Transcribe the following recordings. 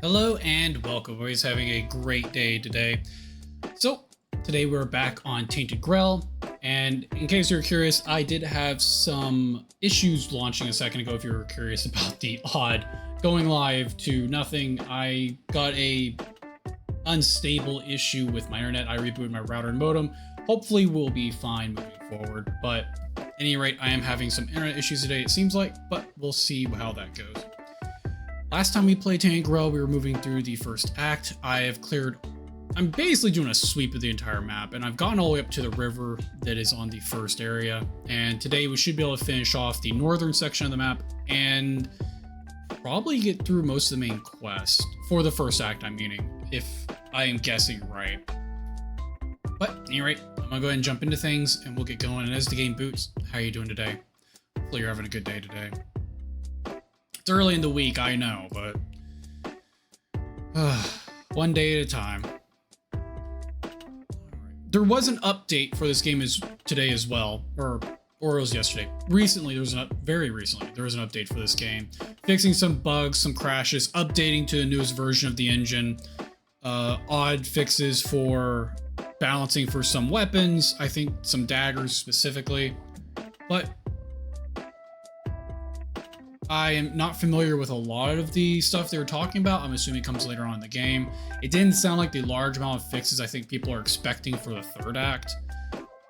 Hello and welcome. Everybody's having a great day today. So today we're back on Tainted Grail, and in case you're curious, I did have some issues launching a second ago. If you were curious about the odd going live to nothing, I got a unstable issue with my internet. I rebooted my router and modem. Hopefully we'll be fine moving forward, but at any rate, I am having some internet issues today, it seems like, but we'll see how that goes. Last time we played Tainted Grail, we were moving through the first act. I'm basically doing a sweep of the entire map, and I've gotten all the way up to the river that is on the first area. And today we should be able to finish off the northern section of the map and probably get through most of the main quest for the first act, I'm meaning, if I am guessing right. But at any rate, I'm gonna go ahead and jump into things and we'll get going. And as the game boots, how are you doing today? Hopefully you're having a good day today. It's early in the week, I know, but one day at a time. There was an update for this game today as well, or it was yesterday. Very recently, there was an update for this game, fixing some bugs, some crashes, updating to the newest version of the engine, odd fixes for balancing for some weapons, I think some daggers specifically, but I am not familiar with a lot of the stuff they were talking about. I'm assuming it comes later on in the game. It didn't sound like the large amount of fixes I think people are expecting for the third act.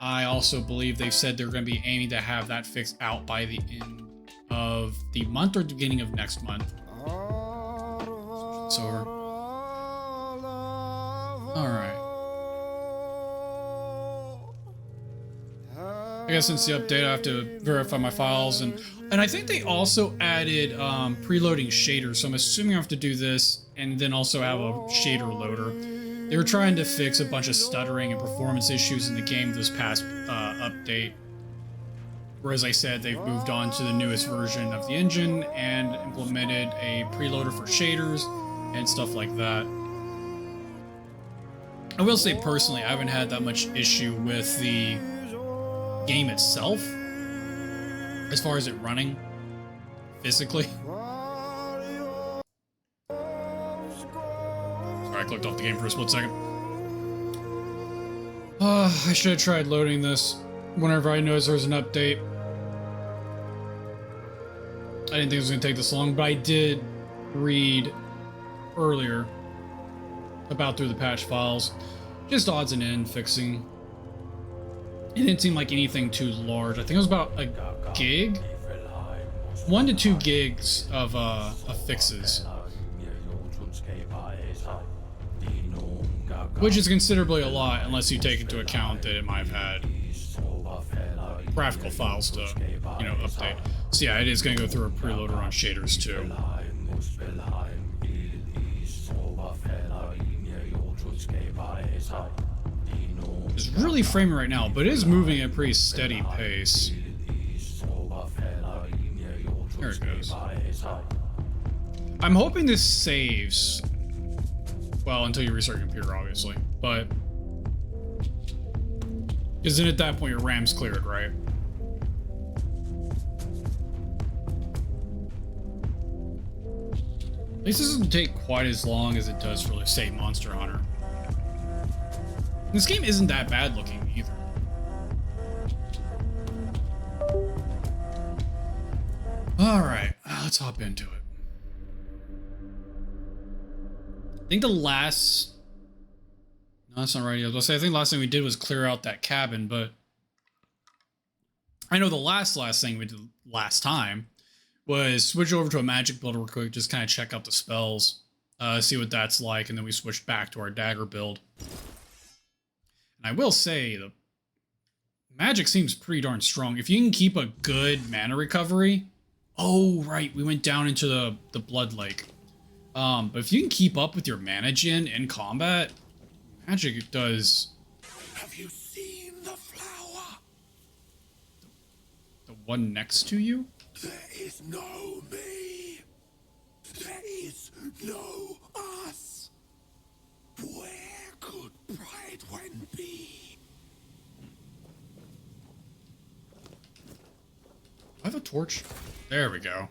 I also believe they've said they're going to be aiming to have that fixed out by the end of the month or the beginning of next month. So, alright. I guess since the update, I have to verify my files, and I think they also added preloading shaders, so I'm assuming I have to do this and then also have a shader loader. They were trying to fix a bunch of stuttering and performance issues in the game this past update. Whereas I said, they've moved on to the newest version of the engine and implemented a preloader for shaders and stuff like that. I will say personally, I haven't had that much issue with the game itself as far as it running physically. Sorry, I clicked off the game for a split second. I should have tried loading this whenever I noticed there was an update. I didn't think it was going to take this long, but I did read earlier about through the patch files. Just odds and ends fixing. It didn't seem like anything too large. I think it was about a gig? 1 to 2 gigs of fixes. Which is considerably a lot unless you take into account that it might have had graphical files to, update. So yeah, it is going to go through a preloader on shaders too. It's really framing right now, but it is moving at a pretty steady pace. There it goes. I'm hoping this saves. Well, until you restart your computer, obviously. But because then at that point your RAM's cleared, right? At least this doesn't take quite as long as it does for, say, Monster Hunter. This game isn't that bad looking either. Alright, let's hop into it. I think the last... No, that's not right. I was going to say, I think the last thing we did was clear out that cabin, but... I know the last thing we did last time was switch over to a magic build real quick, just kind of check out the spells, see what that's like, and then we switched back to our dagger build. And I will say, the magic seems pretty darn strong. If you can keep a good mana recovery... Oh, right, we went down into the Blood Lake. But if you can keep up with your mana gen in combat, magic does. Have you seen the flower? The one next to you? There is no me. There is no us. Where could Bridewin be? I have a torch. There we go.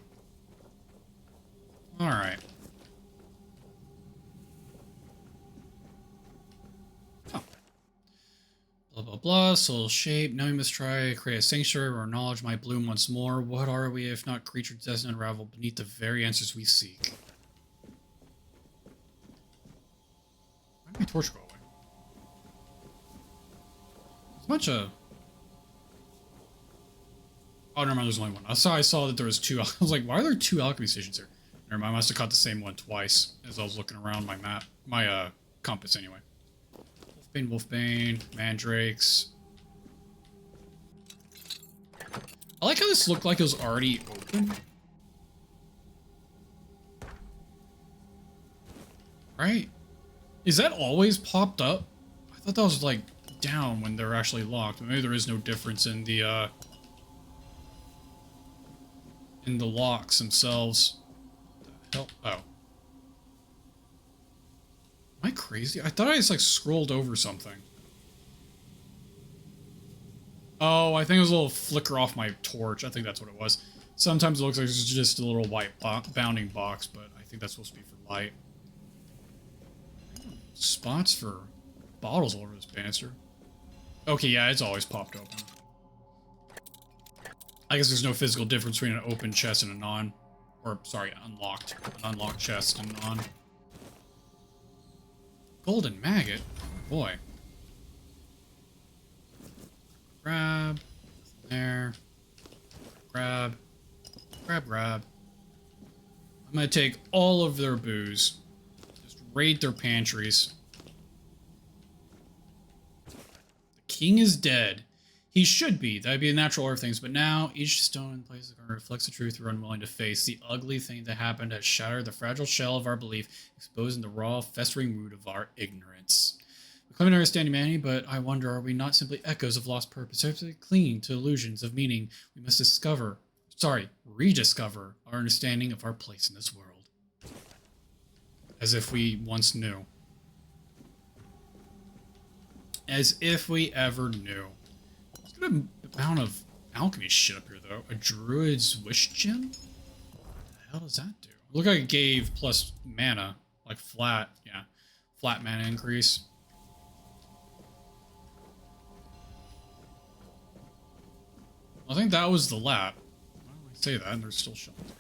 Alright. Oh. Blah blah blah, soul shape. Now we must try create a sanctuary where knowledge might bloom once more. What are we if not creatures destined to unravel beneath the very answers we seek? Why did my torch go away? There's a bunch of... Oh, never mind, there's only one. I saw that there was two. I was like, why are there two alchemy stations here? Never mind, I must have caught the same one twice as I was looking around my map. My, compass, anyway. Wolfbane, mandrakes. I like how this looked like it was already open. Right? Is that always popped up? I thought that was, like, down when they're actually locked. But maybe there is no difference in the locks themselves. What the hell? Oh. Am I crazy? I thought I just, like, scrolled over something. Oh, I think it was a little flicker off my torch. I think that's what it was. Sometimes it looks like it's just a little white bounding box, but I think that's supposed to be for light. Spots for bottles all over this banister. Okay, yeah, it's always popped open. I guess there's no physical difference between an open chest and a non... Or, sorry, unlocked. An unlocked chest and non. Golden maggot? Oh boy. Grab. There. Grab. Grab, grab. I'm gonna take all of their booze. Just raid their pantries. The king is dead. He should be. That'd be the natural order of things. But now, each stone in place of garden reflects the truth we're unwilling to face. The ugly thing that happened has shattered the fragile shell of our belief, exposing the raw, festering root of our ignorance. We claim to understand humanity, but I wonder, are we not simply echoes of lost purpose, simply clinging to illusions of meaning? We must rediscover our understanding of our place in this world. As if we once knew. As if we ever knew. Good amount of alchemy shit up here, though. A druid's wish gem? What the hell does that do? Look like it gave plus mana. Like flat, yeah. Flat mana increase. I think that was the lap. Why do I say that? And there's still shots.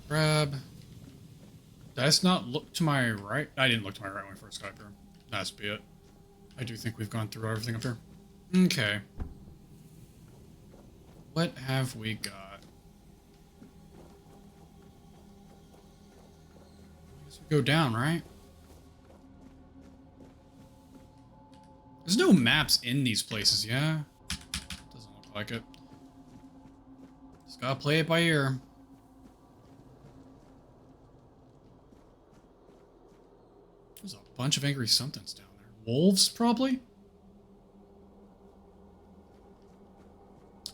Grab. Did I just not look to my right? I didn't look to my right when I first got here. That's be it. I do think we've gone through everything up here. Okay. What have we got? I guess we go down, right? There's no maps in these places, yeah? Doesn't look like it. Just gotta play it by ear. There's a bunch of angry somethings down there. Wolves, probably?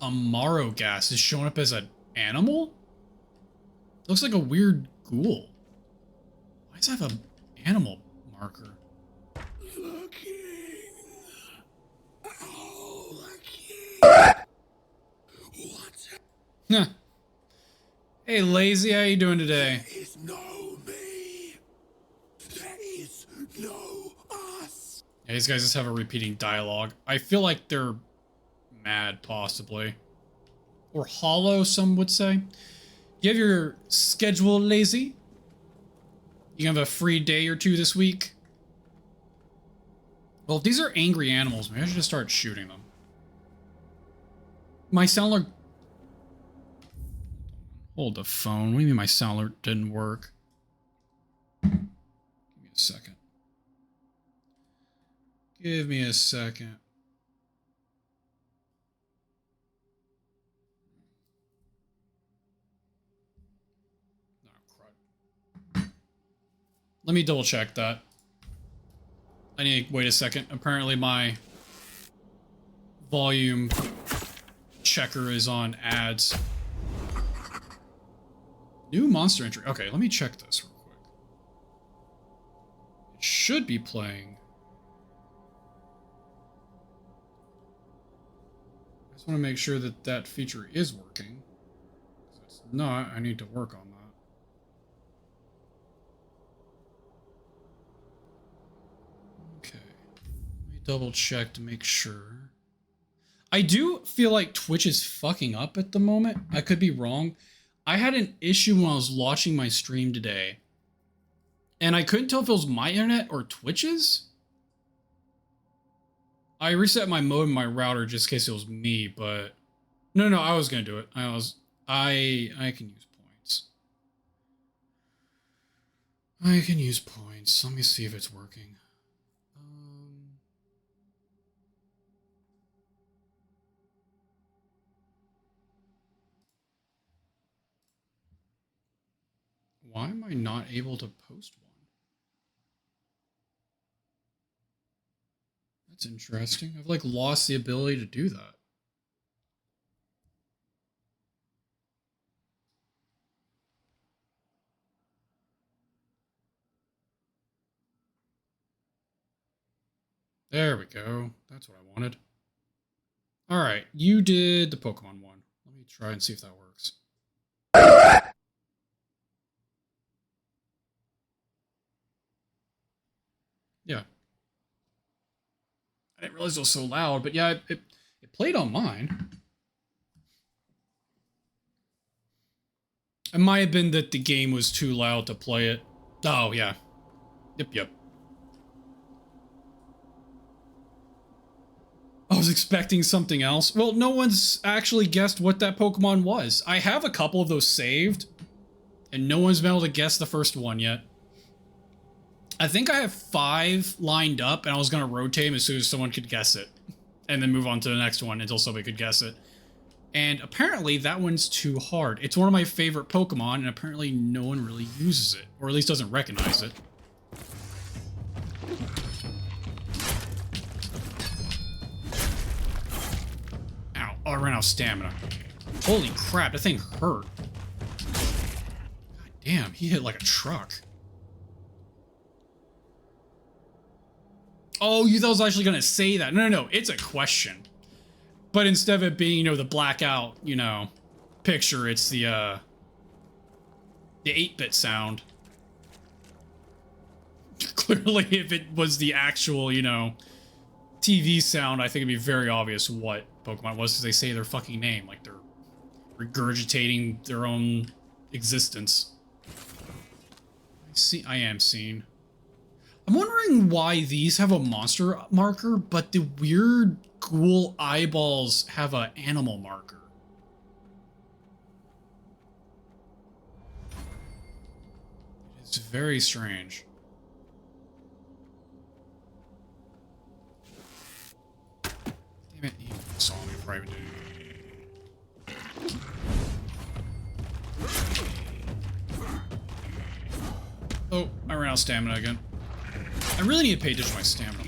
Amaro gas is showing up as an animal? Looks like a weird ghoul. Why does it have an animal marker? The king. Oh, the king. What? Huh. Hey, Lazy, how you doing today? There is no me. There is no us. Yeah, these guys just have a repeating dialogue. I feel like they're mad, possibly. Or hollow, some would say. You have your schedule, Lazy? You have a free day or two this week? Well, if these are angry animals, maybe I should just start shooting them. My sound alert... Hold the phone. What do you mean my sound alert didn't work? Give me a second. Give me a second. Let me double check that. I need to wait a second. Apparently my volume checker is on ads. New monster entry. Okay, let me check this real quick. It should be playing. I just want to make sure that that feature is working. If it's not, I need to work on that. Okay. Let me double check to make sure. I do feel like Twitch is fucking up at the moment. I could be wrong. I had an issue when I was watching my stream today, and I couldn't tell if it was my internet or Twitch's. I reset my modem, my router, just in case it was me, but no, I was gonna do it. I can use points. I can use points. Let me see if it's working. Why am I not able to post one? That's interesting. I've like lost the ability to do that. There we go. That's what I wanted. All right, you did the Pokemon one. Let me try and see if that works. Yeah. I didn't realize it was so loud, but yeah, it played on mine. It might have been that the game was too loud to play it. Oh, yeah. Yep. I was expecting something else. Well, no one's actually guessed what that Pokemon was. I have a couple of those saved, and no one's been able to guess the first one yet. I think I have 5 lined up, and I was going to rotate them as soon as someone could guess it. And then move on to the next one until somebody could guess it. And apparently that one's too hard. It's one of my favorite Pokemon, and apparently no one really uses it. Or at least doesn't recognize it. Ow. Oh, I ran out of stamina. Holy crap, that thing hurt. God damn, he hit like a truck. Oh, you thought I was actually going to say that. No, it's a question. But instead of it being, the blackout, picture, it's the 8-bit sound. Clearly, if it was the actual, TV sound, I think it'd be very obvious what Pokemon was, because they say their fucking name, like they're regurgitating their own existence. I am seen. I'm wondering why these have a monster marker, but the weird ghoul eyeballs have an animal marker. It's very strange. Damn it, he saw me before I even did. Oh, I ran out of stamina again. I really need to pay attention to my stamina.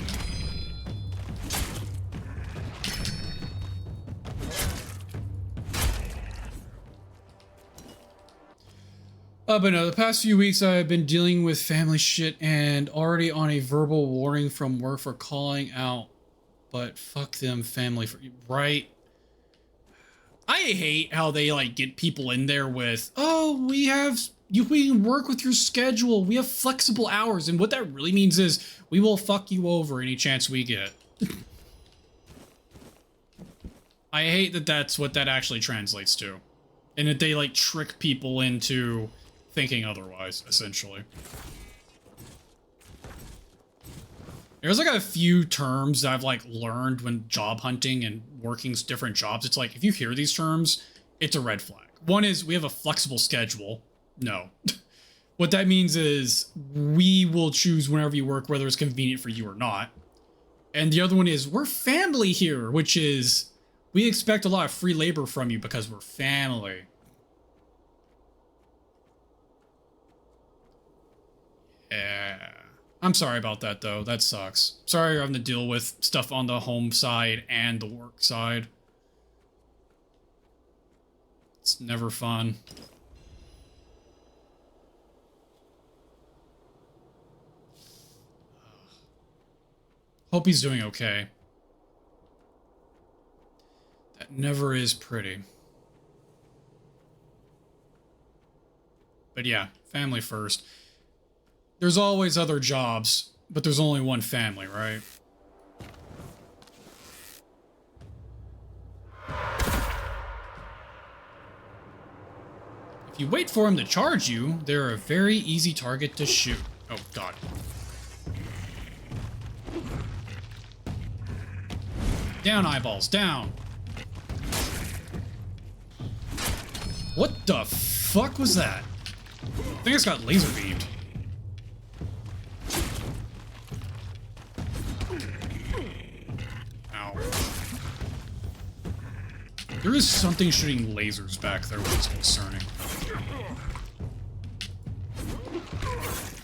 But no, the past few weeks I've been dealing with family shit and already on a verbal warning from work for calling out. But fuck them, family. Right? I hate how they get people in there with, oh, we can work with your schedule. We have flexible hours. And what that really means is we will fuck you over any chance we get. I hate that that's what that actually translates to. And that they trick people into thinking otherwise, essentially. There's a few terms that I've learned when job hunting and working different jobs. It's if you hear these terms, it's a red flag. One is we have a flexible schedule. No. What that means is we will choose whenever you work, whether it's convenient for you or not. And the other one is we're family here, which is we expect a lot of free labor from you because we're family. Yeah. I'm sorry about that, though. That sucks. Sorry you're having to deal with stuff on the home side and the work side. It's never fun. Hope he's doing okay. That never is pretty. But yeah, family first. There's always other jobs, but there's only one family, right? If you wait for him to charge you, they're a very easy target to shoot. Oh, God. Down, eyeballs, down. What the fuck was that? I think it's got laser beamed. Ow. There is something shooting lasers back there, which is concerning.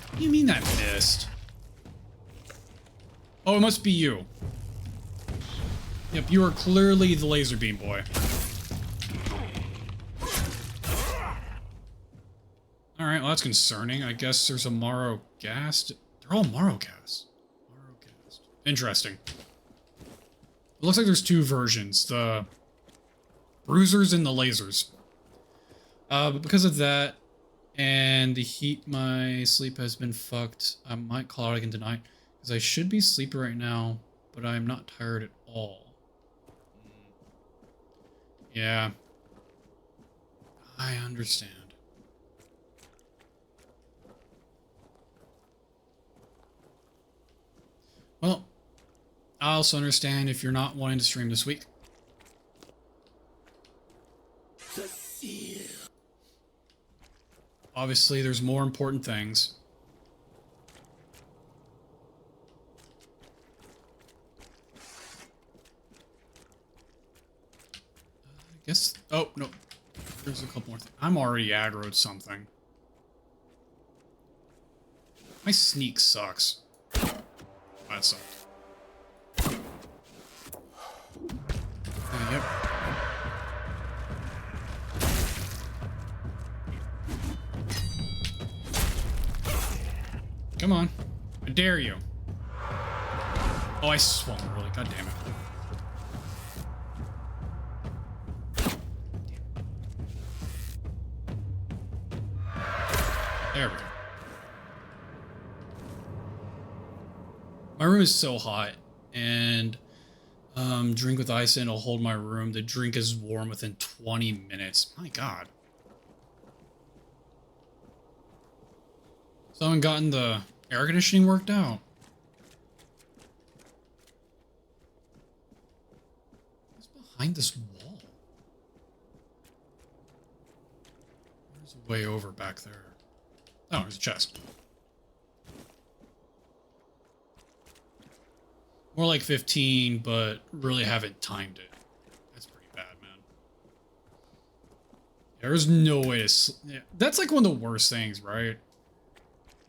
What do you mean that missed? Oh, it must be you. Yep, you are clearly the laser beam boy. Alright, well that's concerning. I guess there's a Morrow gas. They're all Morrow gas. Morrow gas. Interesting. It looks like there's two versions. The bruisers and the lasers. But because of that, and the heat, my sleep has been fucked. I might call out again tonight. Because I should be sleepy right now, but I'm not tired at all. Yeah. I understand. Well, I also understand if you're not wanting to stream this week. The seal. Obviously, there's more important things. I guess... Oh, no. There's a couple more things. I'm already aggroed something. My sneak sucks. That sucked. Yep. Come on. I dare you. Oh, I swung early. God damn it. There we go. My room is so hot, and drink with ice in will hold my room. The drink is warm within 20 minutes. My God. So I haven't gotten the air conditioning worked out. What's behind this wall? There's a way over back there. Oh, there's a chest. More like 15, but really haven't timed it. That's pretty bad, man. There's no way to yeah, that's like one of the worst things, right?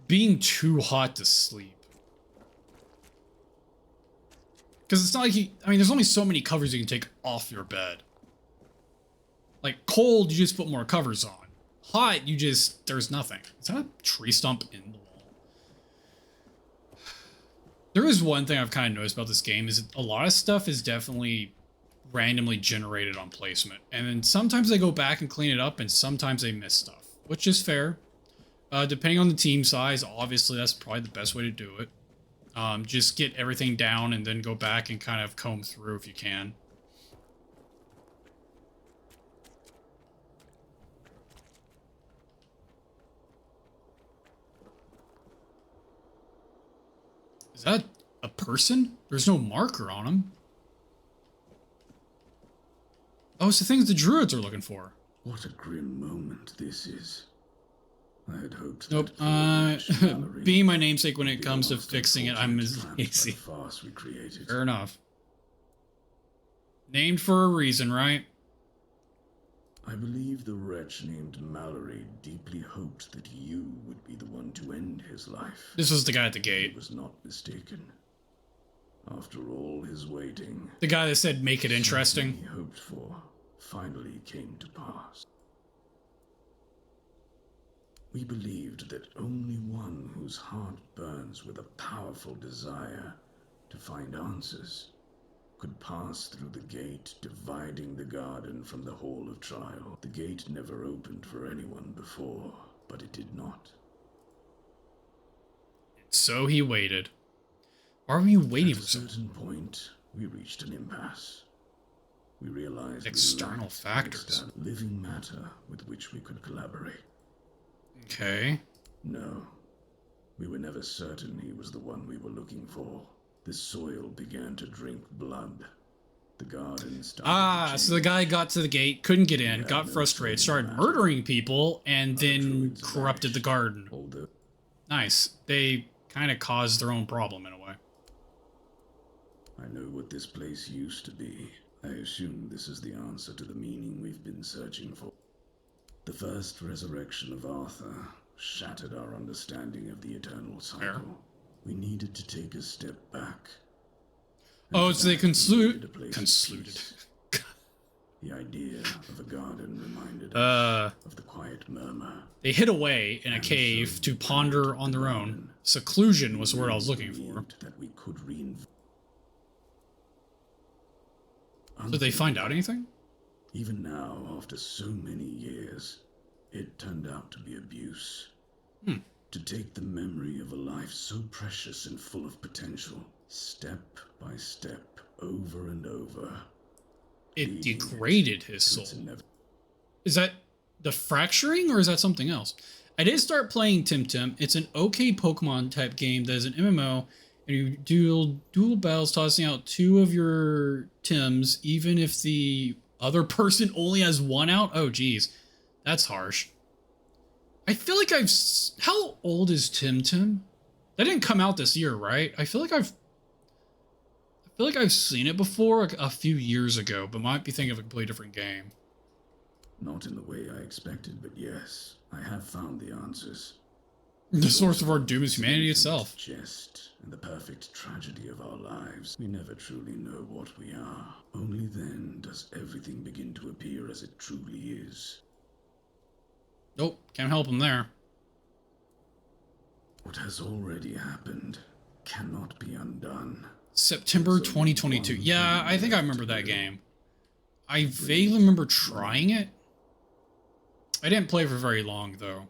Being too hot to sleep. Because it's not like you... I mean, there's only so many covers you can take off your bed. Like, cold, you just put more covers on. Hot, you just... There's nothing. Is that a tree stump in the wall? There is one thing I've kind of noticed about this game, is a lot of stuff is definitely randomly generated on placement. And then sometimes they go back and clean it up, and sometimes they miss stuff. Which is fair. Depending on the team size, obviously that's probably the best way to do it. Just get everything down and then go back and kind of comb through if you can. Is that a person? There's no marker on him. Oh, it's the things the druids are looking for. What a grim moment this is. I had hoped. Nope. Being my namesake when it comes to fixing it, I'm lazy. Farce we created. Fair enough. Named for a reason, right? I I believe the wretch named Mallory deeply hoped that you would be the one to end his life. This was the guy at the He gate. was not mistaken. After all his waiting, The guy that said make it interesting. something he hoped for finally came to pass. We believed that only one whose heart burns with a powerful desire to find answers could pass through the gate dividing the garden from the hall of trial. The gate never opened for anyone before, but it did not. So he waited. Why were you waiting At for a so long? certain point, we reached an impasse. We realized External we lacked factors. living matter with which we could collaborate. Okay. No, we were never certain he was the one we were looking for. The soil began to drink blood. The garden started to So the change. guy got to the gate, couldn't get in, Yeah, got no frustrated, soil started matter. murdering people, and Other then druids corrupted the vanished, garden. although Nice. They kind of caused their own problem in a way. I know what this place used to be. I assume this is the answer to the meaning we've been searching for. The first resurrection of Arthur shattered our understanding of the eternal cycle. Fair. We needed to take a step back. Oh, And so they for that, we needed a place of concluded. peace. The idea of a garden reminded us of the quiet murmur. They hid away in a cave to ponder on their own. Seclusion was the word I was looking for. Believed that we could reinvent. Did they find out anything? Even now, after so many years, it turned out to be abuse. To take the memory of a life so precious and full of potential, step by step, over and over. It degraded his to soul. its inevitable. Is that the fracturing, or is that something else? I did start playing Tim. It's an okay Pokemon type game that is an MMO, and you do dual battles, tossing out two of your Tims, even if the other person only has one out. Oh, geez, that's harsh. I feel like how old is Tim? That didn't come out this year, right? I feel like I've seen it before, like a few years ago, but might be thinking of a completely different game. Not in the way I expected, but yes, I have found the answers. The source of our doom is humanity itself. Jest and the perfect tragedy of our lives. We never truly know what we are. Only then does everything begin to appear as it truly is. Nope, can't help him there. What has already happened cannot be undone. September 2022. Yeah, I think I remember that game. I vaguely remember trying it. I didn't play for very long, though.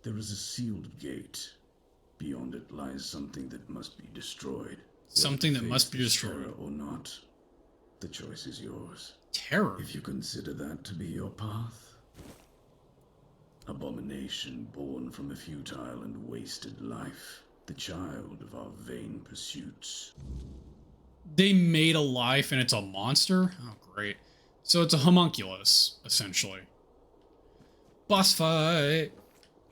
There is a sealed gate. Beyond it lies something that must be destroyed. Something that Whether must be faced destroyed. terror or not, the choice is yours. Terror. If you consider that to be your path, abomination born from a futile and wasted life, the child of our vain pursuits. They made a life and it's a monster? Oh, great. So it's a homunculus, essentially. Boss fight.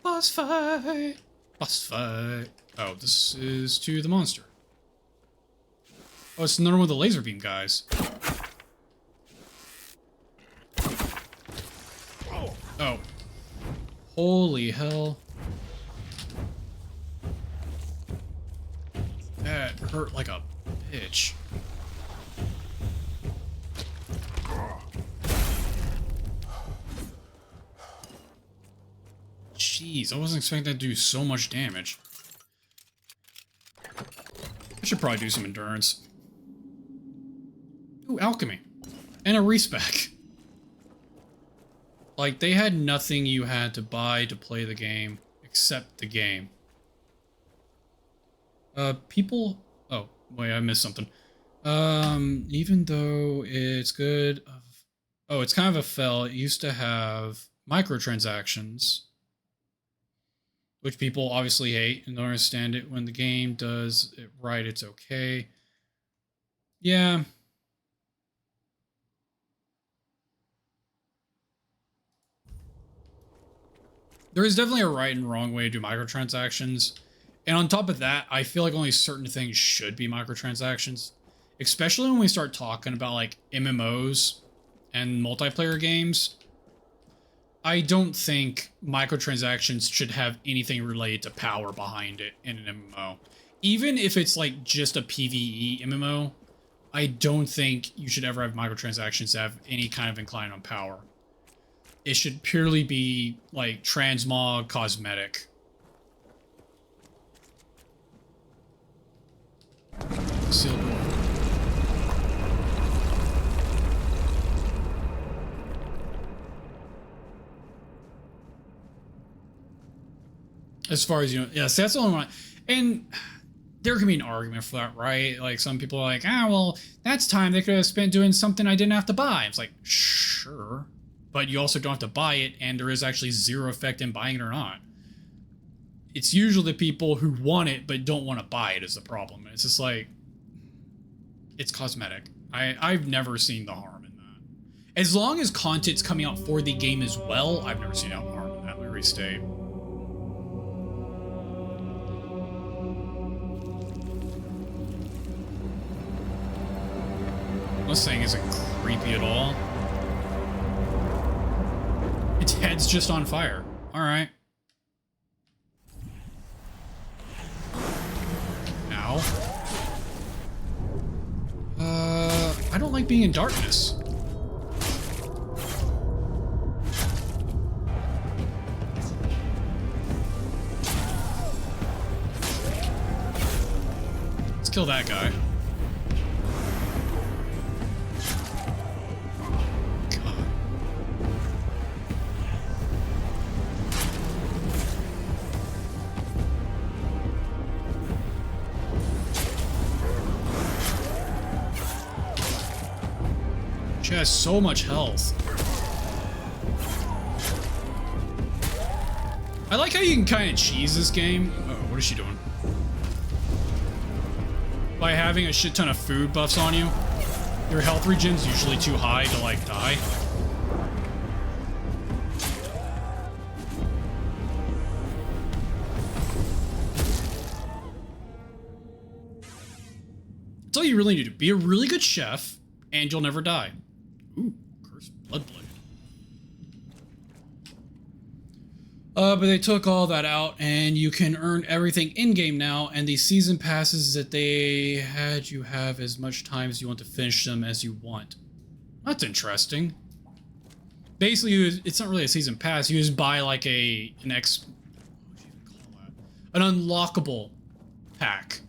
Boss fight. Boss fight. Oh, this is to the monster. Oh, it's another one of the laser beam guys. Oh. Holy hell. That hurt like a bitch. Jeez, I wasn't expecting that to do so much damage. I should probably do some endurance. Ooh, alchemy. And a respec. Like, they had nothing you had to buy to play the game, except the game. People... Oh, wait, I missed something. Even though it's good... Oh, it's kind of a fail. It used to have microtransactions, which people obviously hate and don't understand it. When the game does it right, it's okay. Yeah. There is definitely a right and wrong way to do microtransactions. And on top of that, I feel like only certain things should be microtransactions. especially when we start talking about like MMOs and multiplayer games. I don't think microtransactions should have anything related to power behind it in an MMO. Even if it's like just a PvE MMO, I don't think you should ever have microtransactions that have any kind of incline on power. It should purely be like transmog cosmetic. Sealed door. As far as you know, yes, that's the only one. And there can be an argument for that, right? Like some people are like, well, that's time they could have spent doing something I didn't have to buy. It's like, sure, but you also don't have to buy it, and there is actually zero effect in buying it or not. It's usually the people who want it but don't want to buy it is the problem. It's just like, it's cosmetic. I've never seen the harm in that. As long as content's coming out for the game as well, I've never seen any harm in that. Let me restate. This thing isn't creepy at all. Its head's just on fire. Alright. Ow. I don't like being in darkness. Let's kill that guy. She has so much health. I like how you can kind of cheese this game. Oh, what is she doing? By having a shit ton of food buffs on you, your health regen's usually too high to like die. That's all you really need to do. Be a really good chef, and you'll never die. Ooh, cursed blood blade. But they took all that out, and you can earn everything in-game now, and the season passes that they had you have as much time as you want to finish them as you want. That's interesting. Basically, it's not really a season pass. You just buy like an unlockable pack,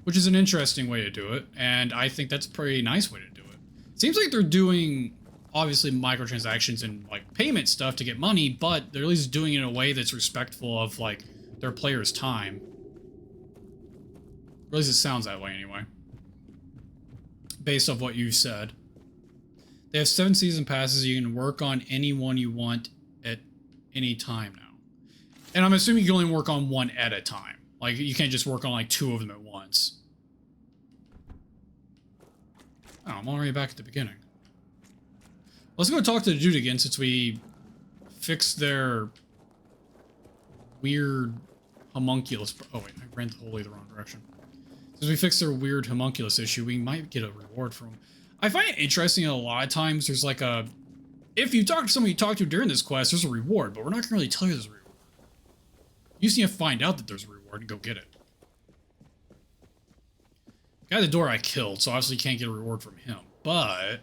which is an interesting way to do it, and I think that's a pretty nice way to do it. Seems like they're doing, obviously, microtransactions and like payment stuff to get money, but they're at least doing it in a way that's respectful of like their players' time. Or at least it sounds that way anyway, based off what you said. They have 7 season passes. You can work on any one you want at any time now. And I'm assuming you can only work on one at a time. Like, you can't just work on like 2 of them at once. Oh, I'm already back at the beginning. Let's go talk to the dude again since we fixed their weird homunculus. Oh wait, I ran totally the wrong direction. Since we fixed their weird homunculus issue, we might get a reward from them. I find it interesting that a lot of times there's like a... If you talk to somebody you talk to during this quest, there's a reward, but we're not going to really tell you there's a reward. You just need to find out that there's a reward and go get it. Guy at the door I killed, so obviously can't get a reward from him, but...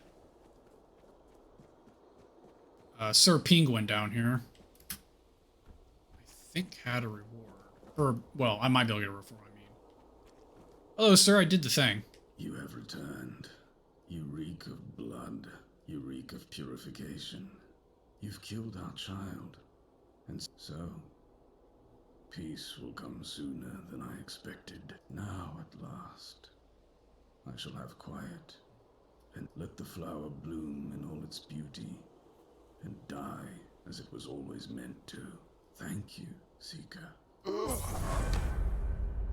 Sir Penguin down here, I think had a reward. Or, well, I might be able to get a reward for what I mean. Hello, sir, I did the thing. You have returned. You reek of blood. You reek of purification. You've killed our child. And so, peace will come sooner than I expected. Now, at last, I shall have quiet, and let the flower bloom in all its beauty, and die as it was always meant to. Thank you, Seeker.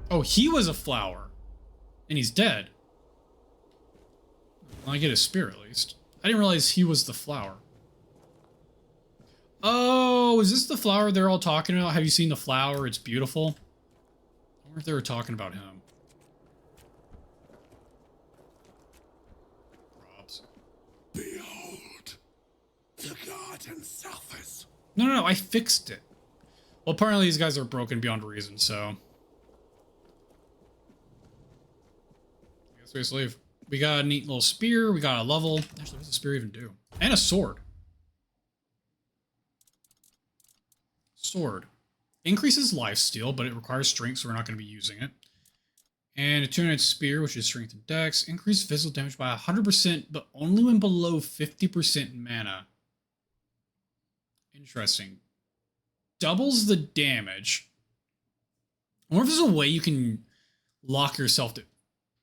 Oh, he was a flower. And he's dead. Well, I get his spear at least. I didn't realize he was the flower. Oh, is this the flower they're all talking about? Have you seen the flower? It's beautiful. I wonder if they were talking about him. and selfish. No, I fixed it. Well, apparently these guys are broken beyond reason, so... I guess we just leave. We got a neat little spear, we got a level. Actually, what does a spear even do? And a sword. Sword. Increases lifesteal, but it requires strength, so we're not going to be using it. And a 2-handed spear, which is strength and dex. Increase physical damage by 100%, but only when below 50% mana. Interesting. Doubles the damage. I wonder if there's a way you can lock yourself to...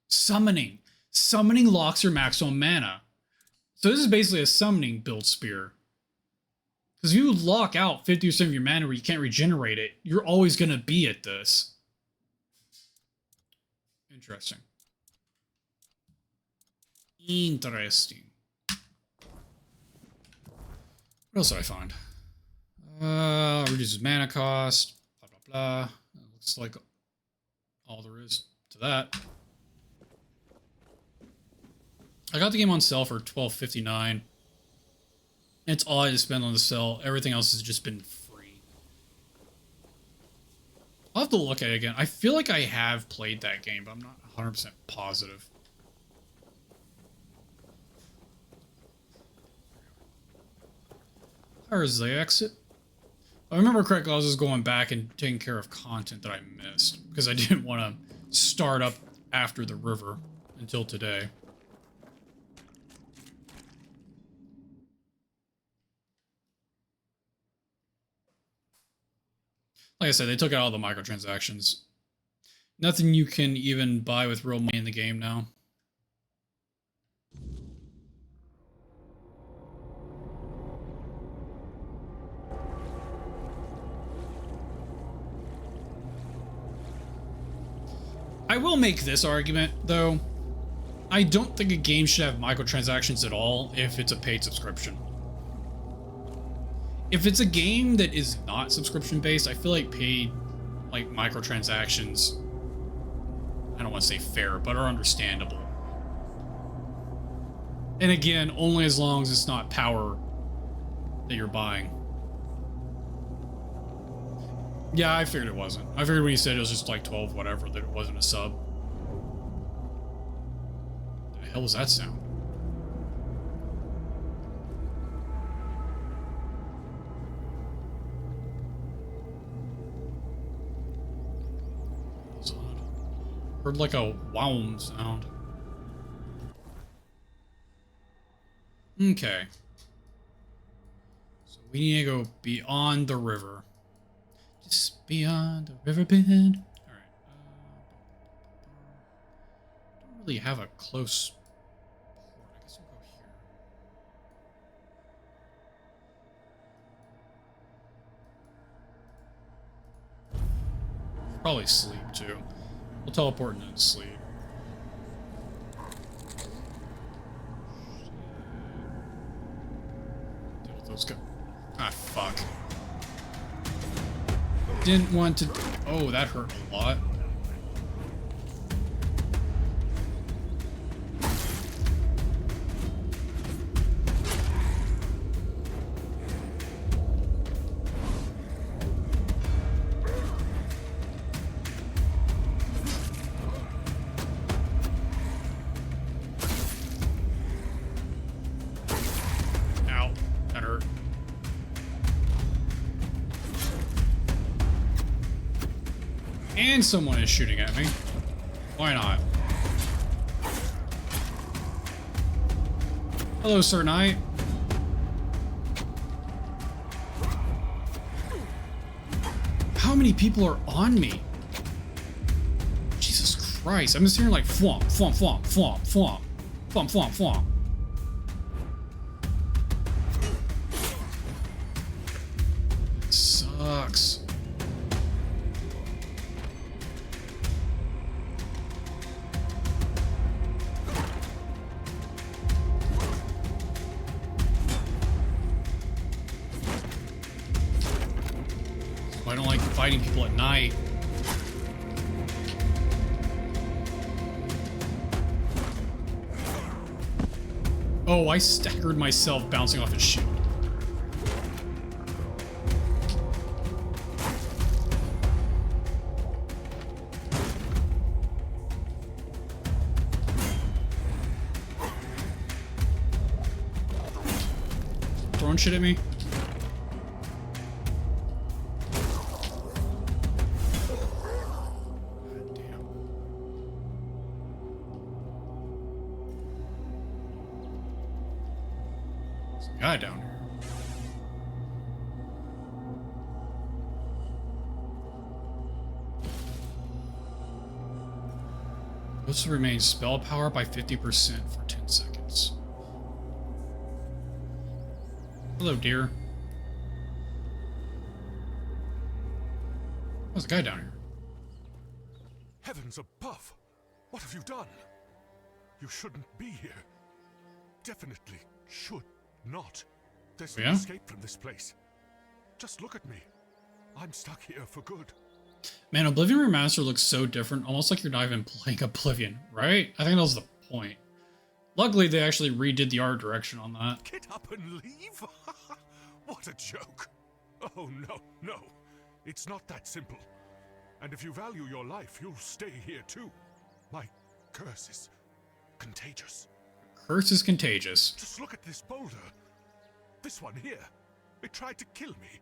Summoning. Summoning locks your maximum mana. So this is basically a summoning build spear. Because if you lock out 50% of your mana where you can't regenerate it, you're always going to be at this. Interesting. Interesting. What else did I find? Reduces mana cost. Blah, blah, blah. That looks like all there is to that. I got the game on sale for $12.59. It's all I had to spend on the sale. Everything else has just been free. I'll have to look at it again. I feel like I have played that game, but I'm not 100% positive. Where's the exit? If I remember correctly, I was just going back and taking care of content that I missed, because I didn't want to start up after the river until today. Like I said, they took out all the microtransactions. Nothing you can even buy with real money in the game now. I will make this argument, though. I don't think a game should have microtransactions at all if it's a paid subscription. If it's a game that is not subscription-based, I feel like paid, like, microtransactions, I don't want to say fair, but are understandable. And again, only as long as it's not power that you're buying. Yeah, I figured it wasn't. I figured when you said it was just like 12 whatever, that it wasn't a sub. The hell was that sound? Heard like a wow sound. Okay. So we need to go beyond the river. Just beyond the riverbed. Alright. Don't really have a close port. I guess we'll go here. Probably sleep too. We'll teleport and then sleep. Deal with those guys. Ah, fuck. Didn't want to... Oh, that hurt a lot. And someone is shooting at me. Why not? Hello, Sir Knight. How many people are on me? Jesus Christ. I'm just hearing like flomp, flomp, flomp, flomp, flomp, flomp, flomp, flomp. It sucks. I don't like fighting people at night. Oh, I staggered myself bouncing off his shield. throwing shit at me? God damn. There's a guy down here. Supposed to remain spell power by 50% for 10 seconds. Hello, dear. There's a guy down here. Heavens above! What have you done? You shouldn't be here. Definitely should not. There's no escape from this place. Just look at me. I'm stuck here for good. Man, Oblivion Remastered looks so different, almost like you're not even playing Oblivion, right? I think that was the point. Luckily, they actually redid the art direction on that. Get up and leave? What a joke. Oh, no. It's not that simple. And if you value your life, you'll stay here too. My curse is contagious. Curse is contagious. Just look at this boulder. This one here. It tried to kill me.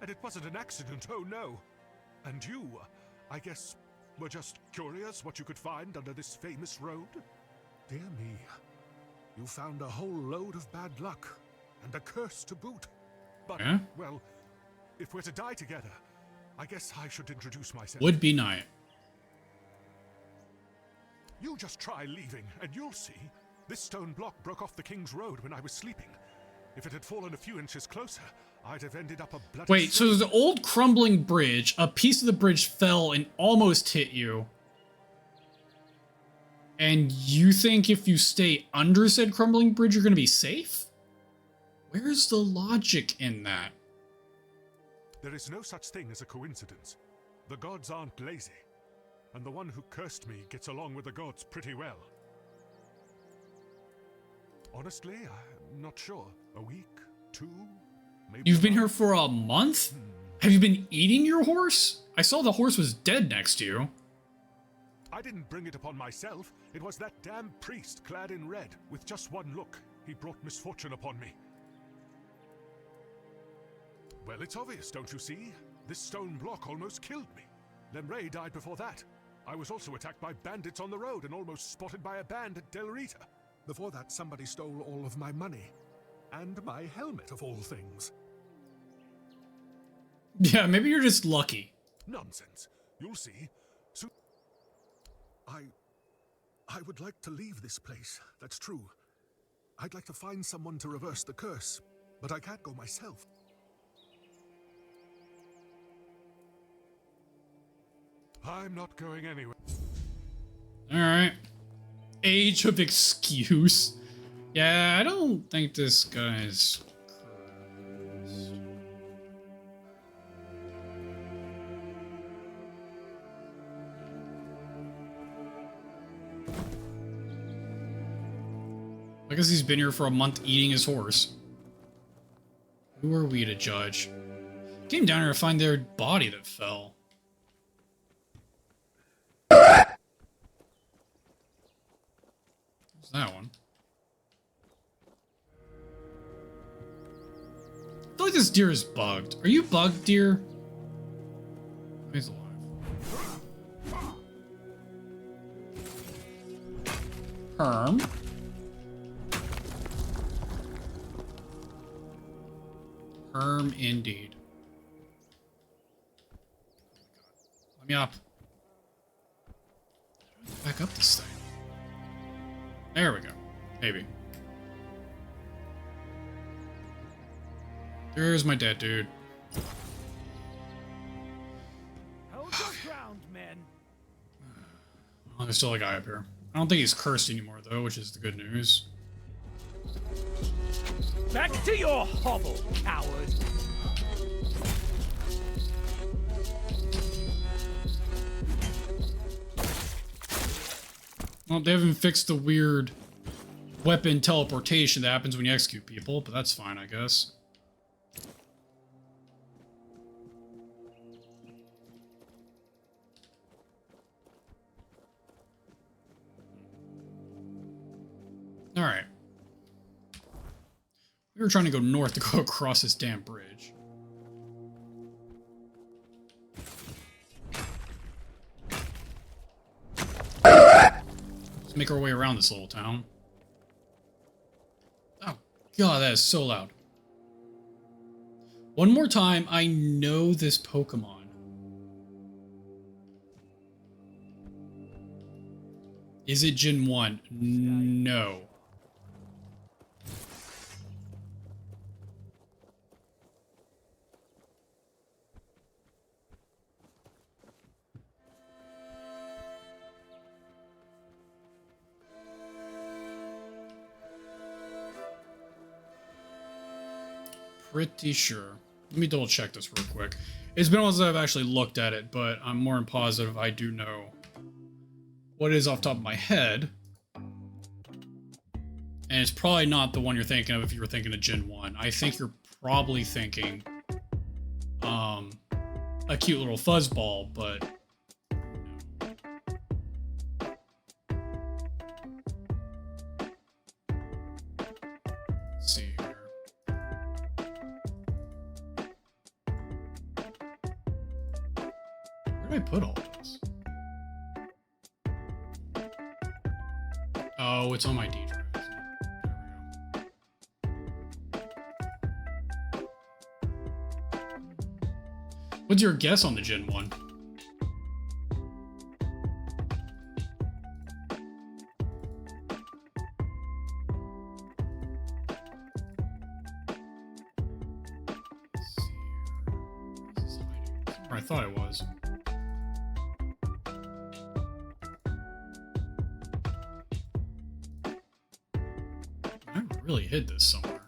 And it wasn't an accident, oh no. And you, I guess, were just curious what you could find under this famous road? Dear me, you found a whole load of bad luck, and a curse to boot. But, well, if we're to die together, I guess I should introduce myself. Would be nice. You just try leaving, and you'll see. This stone block broke off the King's Road when I was sleeping. If it had fallen a few inches closer, I'd have ended up a bloody... Wait, so there's an old crumbling bridge. A piece of the bridge fell and almost hit you. And you think if you stay under said crumbling bridge, you're going to be safe? Where's the logic in that? There is no such thing as a coincidence. The gods aren't lazy. And the one who cursed me gets along with the gods pretty well. Honestly, I'm not sure. A week? 2? Maybe You've been here for a month? Have you been eating your horse? I saw the horse was dead next to you. I didn't bring it upon myself. It was that damn priest clad in red. With just one look, he brought misfortune upon me. Well, it's obvious, don't you see? This stone block almost killed me. Lemray died before that. I was also attacked by bandits on the road and almost spotted by a band at Del Rita. Before that, somebody stole all of my money. And my helmet, of all things. Yeah, maybe you're just lucky. Nonsense. You'll see. So I would like to leave this place, that's true. I'd like to find someone to reverse the curse, but I can't go myself. I'm not going anywhere. Alright. Age of excuse. Yeah, I don't think this guy's cursed. I guess he's been here for a month eating his horse. Who are we to judge? Came down here to find their body that fell. What's that one? I feel like this deer is bugged. Are you bugged, deer? He's alive. Herm. Herm indeed. Let me up. Back up this thing. There we go. Maybe. There's my dead dude. Hold your ground, men. Oh, there's still a guy up here. I don't think he's cursed anymore, though, which is the good news. Back to your hovel, coward. Well, they haven't fixed the weird weapon teleportation that happens when you execute people, but that's fine, I guess. Alright. We were trying to go north to go across this damn bridge. Let's make our way around this little town. Oh, God, that is so loud. One more time, I know this Pokemon. Is it Gen 1? No. Pretty sure. Let me double check this real quick. It's been a while since I've actually looked at it, but I'm more than positive I do know what it is off the top of my head. And it's probably not the one you're thinking of if you were thinking of Gen 1. I think you're probably thinking a cute little fuzzball, but let's see here. Where did I put all this? Oh, it's on my D drive, isn't it? There we go. What's your guess on the Gen 1? Let's see here. Where is this hiding? Where I thought it was. I really hid this somewhere.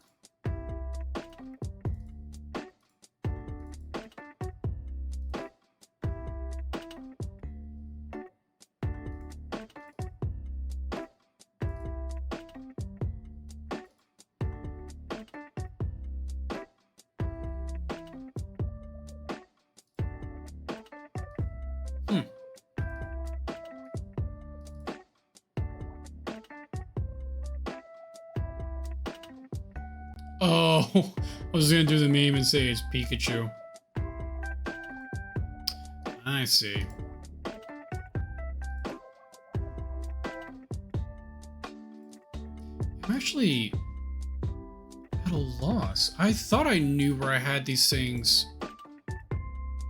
Oh, I was gonna do the meme and say it's Pikachu. I see. I'm actually at a loss. I thought I knew where I had these things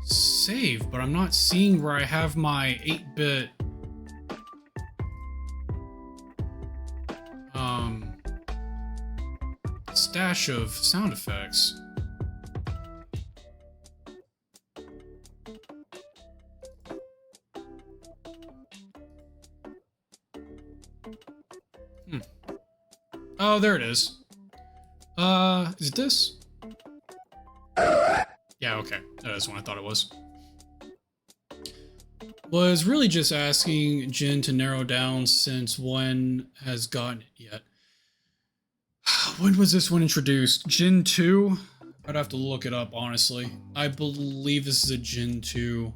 saved, but I'm not seeing where I have my 8-bit stash of sound effects. Oh, there it is. Is it this? Yeah, okay. That's what I thought it was. Was really just asking Jin to narrow down since one has gotten it yet. When was this one introduced? Gen 2? I'd have to look it up, honestly. I believe this is a Gen 2.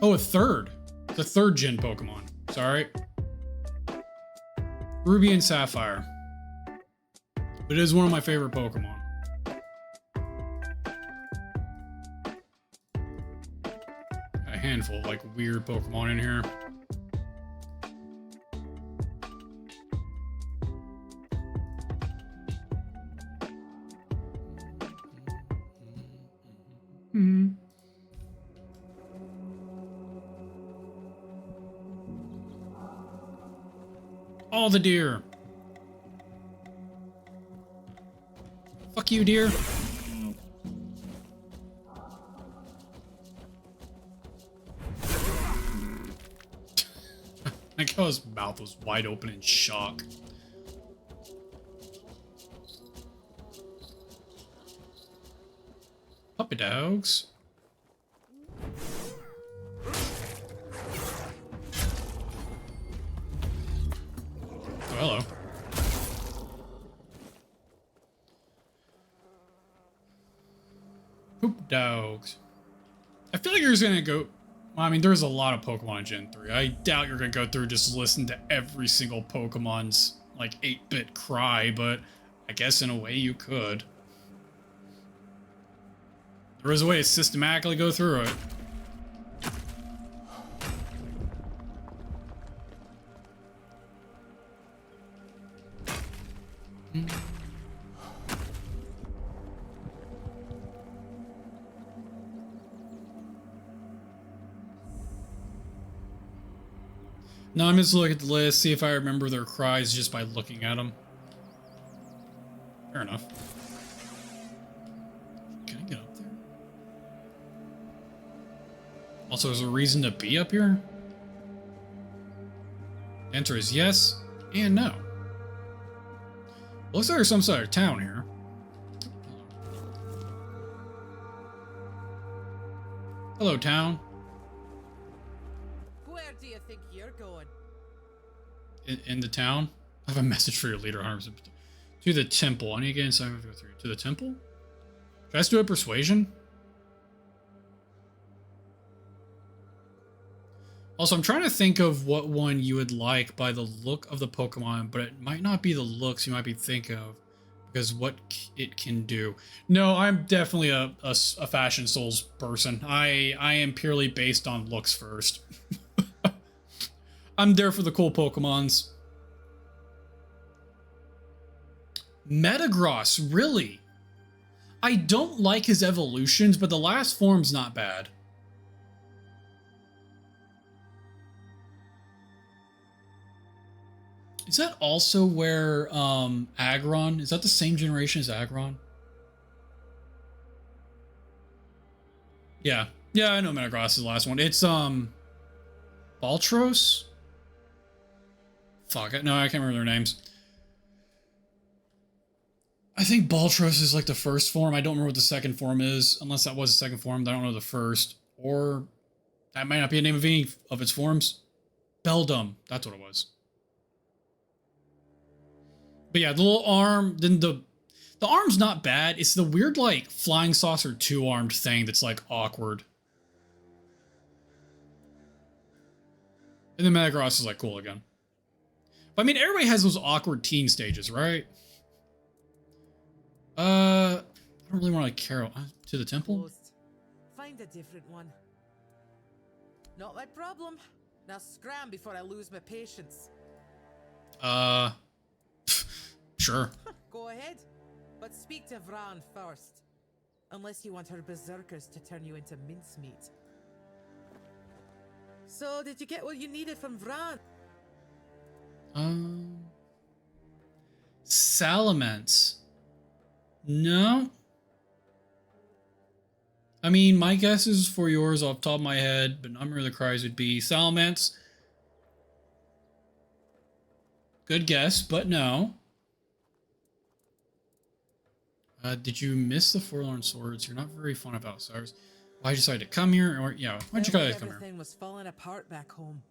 Oh, a third. The third Gen Pokemon. Sorry. Ruby and Sapphire. But it is one of my favorite Pokemon. A handful of like weird Pokemon in here. All the deer. Fuck you, deer. Like how his mouth was wide open in shock. Puppy dogs. Oh, hello. dogs. I feel like you're just gonna go. Well, I mean, there's a lot of Pokemon in Gen 3. I doubt you're gonna go through and just listen to every single Pokemon's like 8-bit cry, but I guess in a way you could. There is a way to systematically go through it. No, I'm just looking at the list, see if I remember their cries just by looking at them. Fair enough. Can I get up there? Also, is there a reason to be up here? The answer is yes and no. Looks like there's some sort of town here. Hello, town. Where do you think you're going? In the town? I have a message for your leader, 100%. To the temple. I need to get inside. Go through. To the temple? Should I just do a persuasion? Also, I'm trying to think of what one you would like by the look of the Pokemon, but it might not be the looks you might be thinking of, because what it can do. No, I'm definitely a Fashion Souls person. I am purely based on looks first. I'm there for the cool Pokemons. Metagross, really? I don't like his evolutions, but the last form's not bad. Is that also where Aggron? Is that the same generation as Aggron? Yeah. Yeah, I know Metagross is the last one. It's Baltros? Fuck it. No, I can't remember their names. I think Baltros is like the first form. I don't remember what the second form is. Unless that was the second form. I don't know the first. Or that might not be a name of any of its forms. Beldum. That's what it was. But yeah, the little arm, then the arm's not bad. It's the weird, like, flying saucer 2-armed thing that's, like, awkward. And then Metagross is, like, cool again. But, I mean, everybody has those awkward teen stages, right? I don't really want to care. To the temple? Closed. Find a different one. Not my problem. Now scram before I lose my patience. Sure. Go ahead. But speak to Vran first. Unless you want her berserkers to turn you into mincemeat. So, did you get what you needed from Vran? Salamence. No. I mean, my guess is for yours off the top of my head, but not where the cries would be. Salamence. Good guess, but no. Did you miss the Forlorn Swords? You're not very fond of outsiders. Why did you decide to come here? Or yeah, why'd you guys come here? Everything was falling apart back home.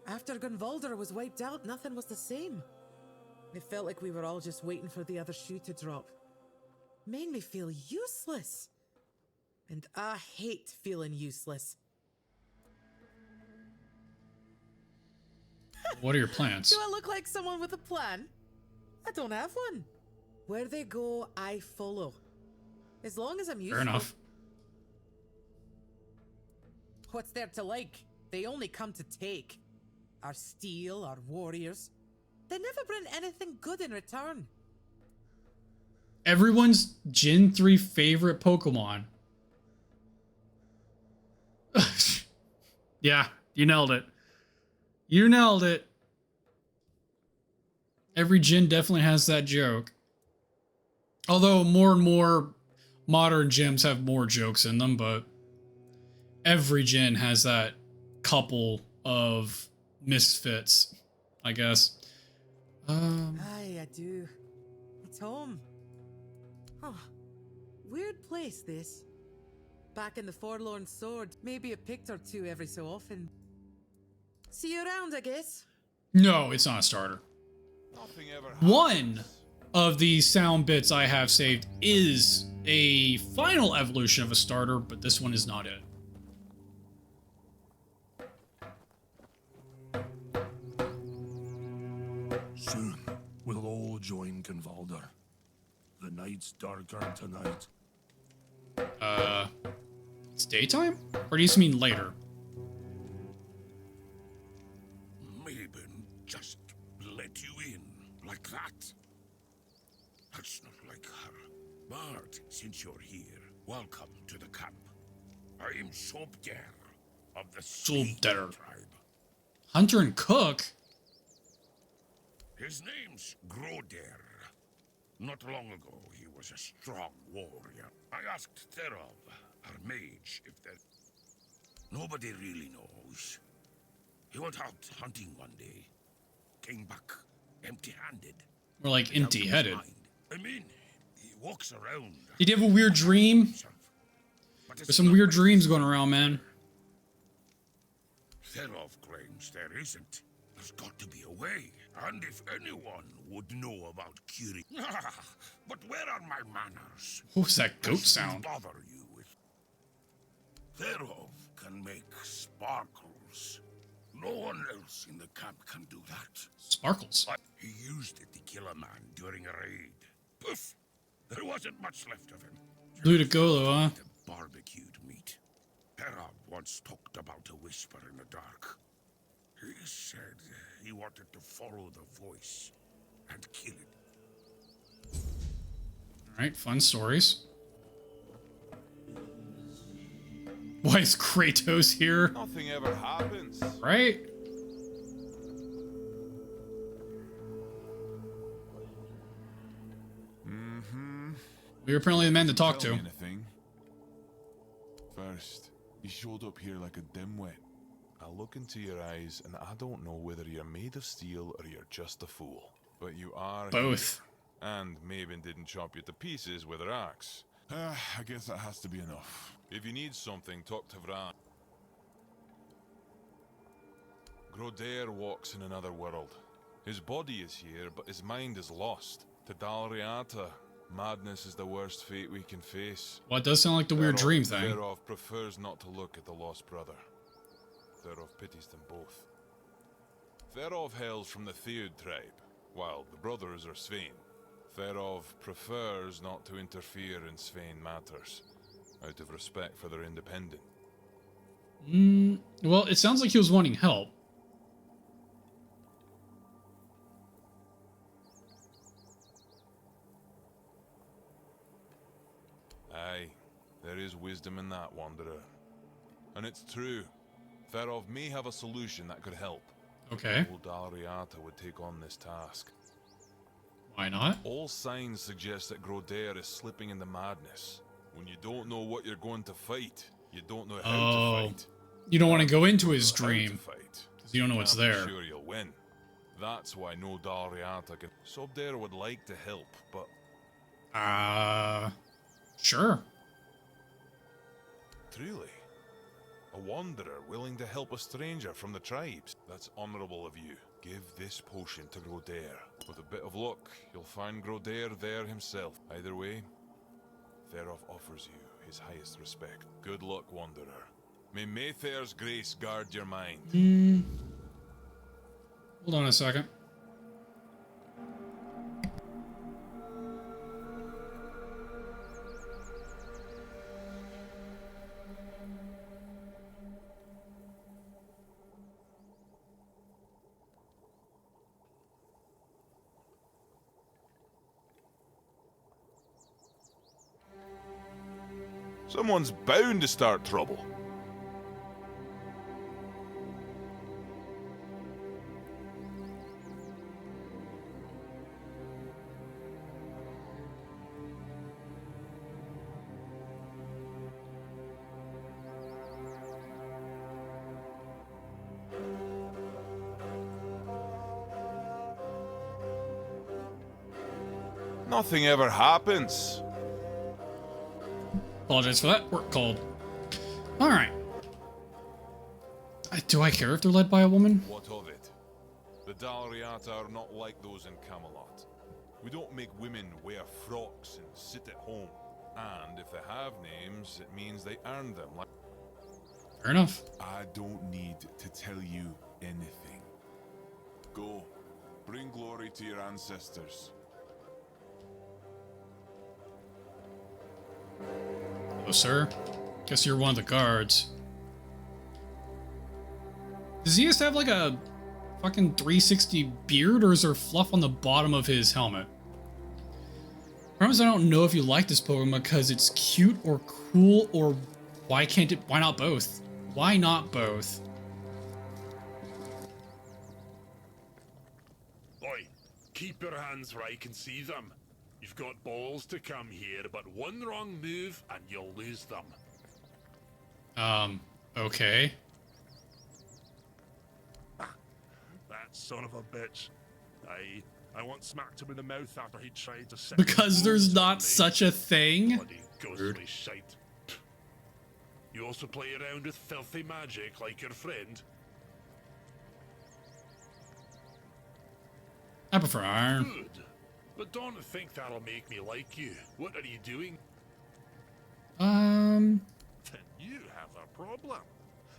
After Gunvalder was wiped out, nothing was the same. It felt like we were all just waiting for the other shoe to drop. Made me feel useless. And I hate feeling useless. What are your plans? Do I look like someone with a plan? I don't have one. Where they go, I follow. As long as I'm useful. Fair enough. What's there to like? They only come to take. Our steel, our warriors. They never bring anything good in return. Everyone's Gen 3 favorite Pokemon. Yeah, you nailed it. You nailed it. Every gen definitely has that joke. Although more and more modern gyms have more jokes in them, but every gen has that couple of misfits, I guess. Aye, I do. It's home. Huh. Weird place, this. Back in the Forlorn Sword, maybe a pict or two every so often. See you around, I guess. No, it's not a starter. Nothing ever One of these sound bits I have saved is a final evolution of a starter, but this one is not it. Soon, we'll all join Gunvalder. The night's darker tonight. It's daytime? Or do you just mean later? Mabon just let you in like that. That's not like her. But since you're here, welcome to the camp. I am Sobder of the Snake Sobder. tribe. Hunter and Cook? His name's Groder. Not long ago, he was a strong warrior. I asked Therov, our mage, if there... Nobody really knows. He went out hunting one day. Came back empty-handed. Or like empty-headed. I mean, he walks around. Did you have a weird dream? himself. But it's There's some not weird like dreams going around, man. Therov claims there isn't. There's got to be a way. And if anyone would know about Curie... But where are my manners? What was that goat What sound? bother you with? Therov can make sparkles. No one else in the camp can do that. Sparkles. He used it to kill a man during a raid. Poof! There wasn't much left of him. Ludicolo, huh? The barbecued meat. Therov once talked about a whisper in the dark. He said he wanted to follow the voice and kill it. Alright, fun stories. Why is Kratos here? Nothing ever happens. Right? We were apparently the men to talk Tell to. me anything. First, you showed up here like a dimwit. I look into your eyes and I don't know whether you're made of steel or you're just a fool. But you are Both. here. And Maven didn't chop you to pieces with her axe. I guess that has to be enough. If you need something, talk to Thrad. Groder walks in another world. His body is here, but his mind is lost. To Dalriata, madness is the worst fate we can face. Well, it does sound like the weird dream thing. Therov prefers not to look at the lost brother. Therov pities them both. Therov hails from the Thrad tribe, while the brothers are Svein. Therov prefers not to interfere in Svein matters, out of respect for their independence. Well, it sounds like he was wanting help. Aye, there is wisdom in that, Wanderer. And it's true. Therov may have a solution that could help. Okay. Old Dalriata would take on this task. Why not? All signs suggest that Groder is slipping into madness. When you don't know what you're going to fight, you don't know how to fight. You don't want to go into his How to dream, fight. because you don't know what's Can't be there. Sure you'll win. That's why no Dalriata can. Sobder would like to help, but Sure. truly, a wanderer willing to help a stranger from the tribes. That's honorable of you. Give this potion to Groder. With a bit of luck, you'll find Groder there himself. Either way, Therov offers you his highest respect. Good luck, wanderer. May Matthias' grace guard your mind. Hold on a second. Someone's bound to start trouble. Nothing ever happens. Apologize for that. Work called. Alright. Do I care if they're led by a woman? What of it? The Dalriata are not like those in Camelot. We don't make women wear frocks and sit at home. And if they have names, it means they earned them. Like Fair enough. I don't need to tell you anything. Go, bring glory to your ancestors. Oh, sir. Guess you're one of the guards. Does he just have like a fucking 360 beard, or is there fluff on the bottom of his helmet? I promise I don't know if you like this Pokemon because it's cute or cool, or why not both? Why not both? Oi, keep your hands where I can see them. You've got balls to come here, but one wrong move and you'll lose them. Okay. That son of a bitch. I once smacked him in the mouth after he tried to set Because there's bones on not me. such a thing? Bloody ghostly shite. You also play around with filthy magic like your friend? I prefer iron. Good. But don't think that'll make me like you. What are you doing? Um, Then you have a problem.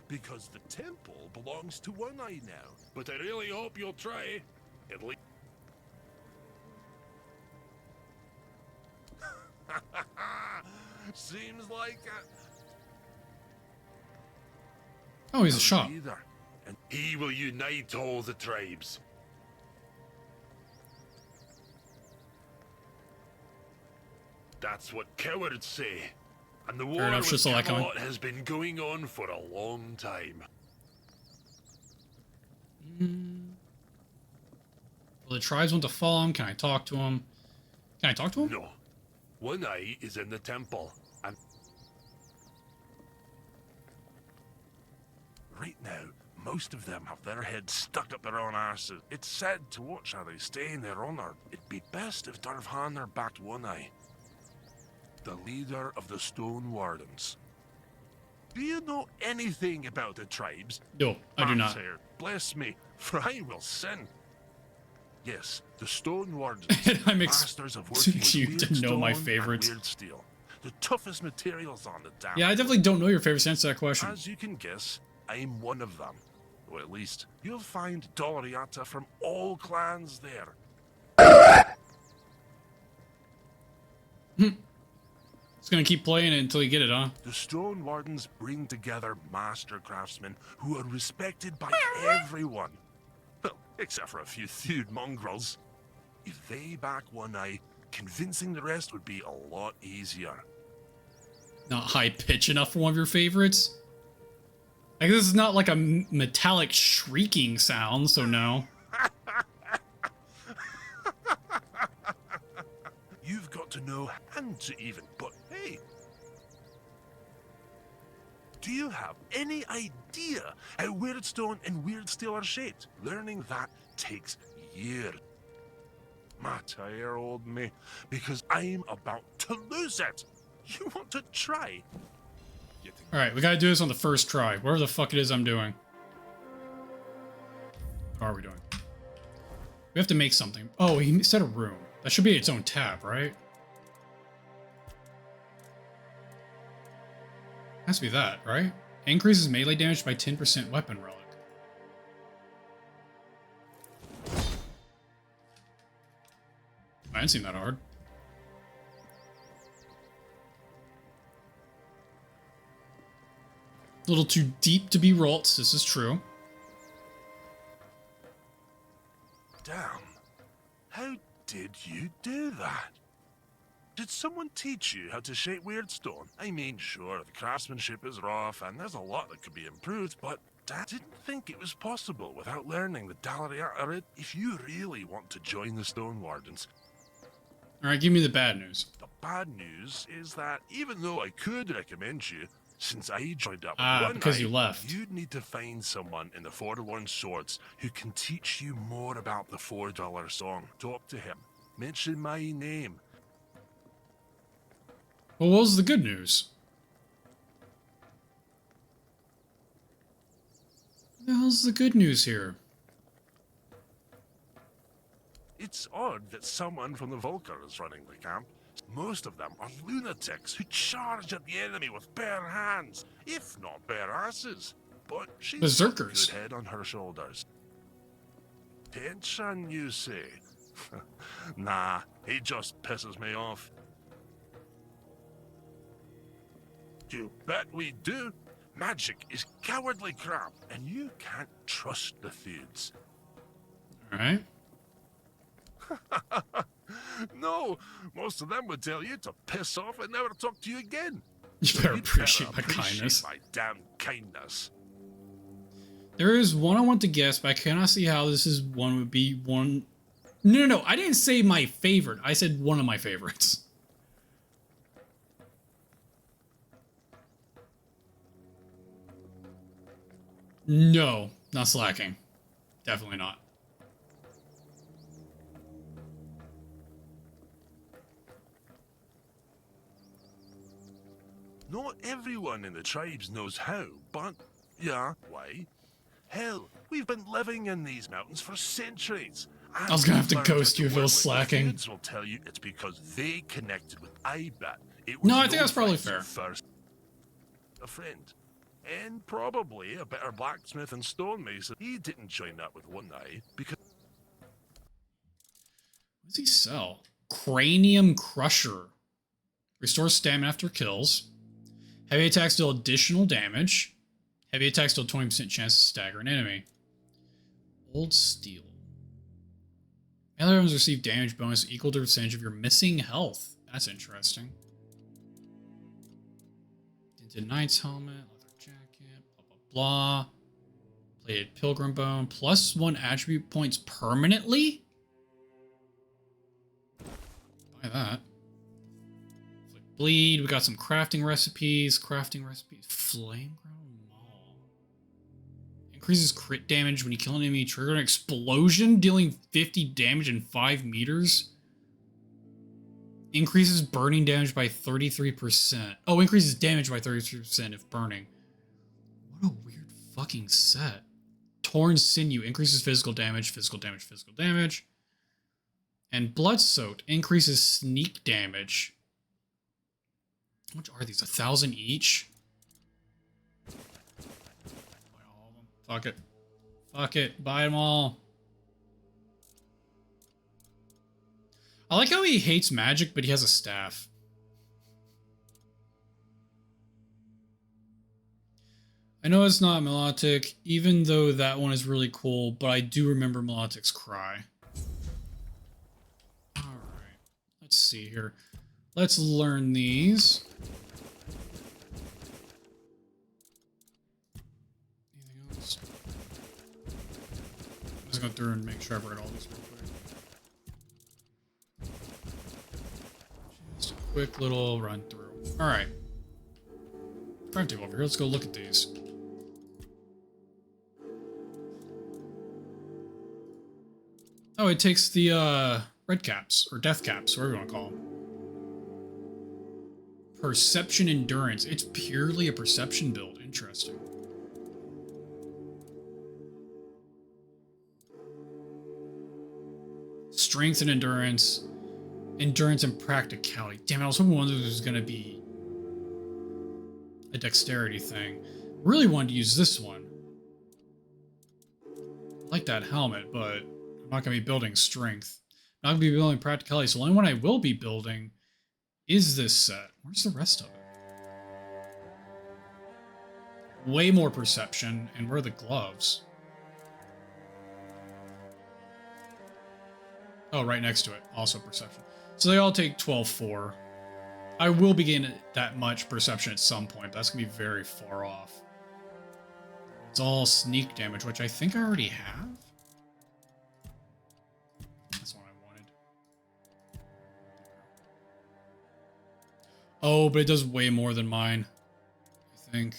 Because the temple belongs to One Eye now. But I really hope you'll try. At least. Seems like oh, he's a shop. either. And he will unite all the tribes. That's what cowards say. And the war enough, with just like Camelot has been going on for a long time. Well, the tribes want to follow him. Can I talk to him? Can I talk to him? No. One Eye is in the temple. And right now, most of them have their heads stuck up their own arses. It's sad to watch how they stay in their honor. It'd be best if Darvhanar backed One Eye, the leader of the Stone Wardens. Do you know anything about the tribes? No, I do not. Matthias, bless me, for I will sin. Yes, the Stone Wardens, And I'm masters of working with you weird to know my stone and favorites. weird steel. The toughest materials on the damn. Yeah, I definitely don't know your favorite sense to that question. As you can guess, I'm one of them. Or at least, you'll find Doloriata from all clans there. It's gonna keep playing it until you get it, huh? The Stone Wardens bring together master craftsmen who are respected by everyone. Well, except for a few thewed mongrels. If they back One Eye, convincing the rest would be a lot easier. Not high pitch enough for one of your favorites? Like, this is not like a metallic shrieking sound, so no. You've got to know and to even, but hey. Do you have any idea how weird stone and weird steel are shaped? Learning that takes years. Matthias, old me, because I'm about to lose it. You want to try? Alright, we gotta do this on the first try. Whatever the fuck it is I'm doing. What are we doing? We have to make something. Oh, he said a room. That should be its own tab, right? Has to be that, right? Increases melee damage by 10% weapon relic. I didn't seem that hard. A little too deep to be Ralts, this is true. Damn. How did you do that? Did someone teach you how to shape weird stone? I mean, sure, the craftsmanship is rough and there's a lot that could be improved, but I didn't think it was possible without learning the Dalariata. If you really want to join the Stone Wardens. Alright, give me the bad news. The bad news is that even though I could recommend you, since I joined up with One because Eye, you left. you'd need to find someone in the Forlorn Swords who can teach you more about the $4 song. Talk to him. Mention my name. Well, what was the good news? What the hell's the good news here? It's odd that someone from the Volker is running the camp. Most of them are lunatics who charge at the enemy with bare hands, if not bare asses. But she's got a Berserkers. good head on her shoulders. Tension, you say? Nah, he just pisses me off. You bet we do. Magic is cowardly crap, and you can't trust the Thieves. Alright. No, most of them would tell you to piss off and never talk to you again. You So better you'd appreciate my appreciate kindness. my damn kindness. There is one I want to guess, but I cannot see how this is one would be one. No. I didn't say my favorite. I said one of my favorites. No, not slacking. Definitely not. Not everyone in the tribes knows how, but yeah, why? Hell, we've been living in these mountains for centuries. I was gonna have to ghost you if it was slacking. The will tell you it's because they connected with Ibat. It was No, I think that's probably fights fair. First, a friend, and probably a better blacksmith and stonemason. He didn't join up with one eye because. What does he sell? Cranium Crusher. Restores stamina after kills. Heavy attacks deal additional damage. Heavy attacks deal 20% chance to stagger an enemy. Old Steel. Melee weapons receive damage bonus equal to the percentage of your missing health. That's interesting. Tinted Knight's helmet, leather jacket, blah blah blah. Plated Pilgrim Bone, +1 attribute points permanently? Buy that. Bleed, we got some crafting recipes. Flame Ground Maul. Increases crit damage when you kill an enemy, trigger an explosion, dealing 50 damage in 5 meters. Increases burning damage by 33%. Oh, increases damage by 33% if burning. What a weird fucking set. Torn Sinew, increases physical damage. And Blood Soaked, increases sneak damage. How much are these? 1,000 each? Buy all of them. Fuck it. Buy them all. I like how he hates magic, but he has a staff. I know it's not Melodic, even though that one is really cool, but I do remember Melodic's cry. Alright. Let's see here. Let's learn these. Anything else? Let's go through and make sure I've read all these real quick. Just a quick little run through. Alright. Crime table over here. Let's go look at these. Oh, it takes the red caps, or death caps, whatever you want to call them. Perception Endurance. It's purely a perception build. Interesting. Strength and endurance. Endurance and practicality. Damn it, I was hoping one of those was going to be a dexterity thing. Really wanted to use this one. I like that helmet, but I'm not going to be building strength. I'm not going to be building practicality, so the only one I will be building is this set. Where's the rest of it? Way more perception, and where are the gloves? Oh, right next to it. Also perception. So they all take 12-4. I will be getting that much perception at some point, but that's going to be very far off. It's all sneak damage, which I think I already have. That's what I wanted. Oh, but it does way more than mine, I think.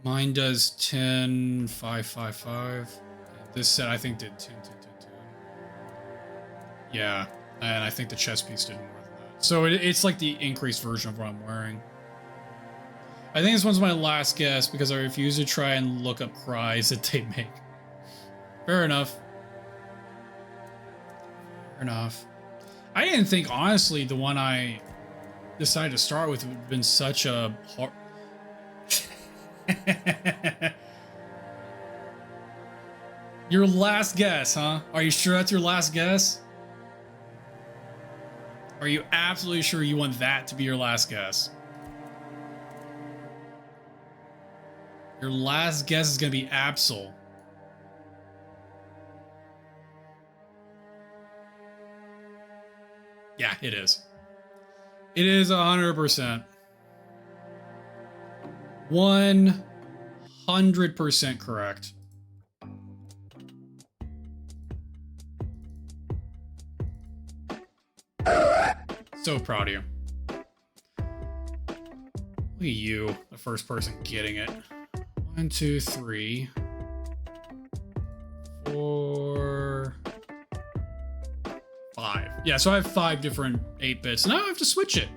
Mine does 10, 5, 5, 5. This set, I think, did 10, 10, 10, 10. Yeah, and I think the chest piece did more than that. So it's like the increased version of what I'm wearing. I think this one's my last guess because I refuse to try and look up cries that they make. Fair enough. Fair enough. I didn't think, honestly, the one I decided to start with would have been such a hard... Your last guess, huh? Are you sure that's your last guess? Are you absolutely sure you want that to be your last guess? Your last guess is going to be Absol. Yeah, it is. It is 100%. 100% correct. So proud of you. Look at you, the first person getting it. 1, 2, 3, 4, 5. Yeah, so I have 5 different 8-bits. Now I have to switch it.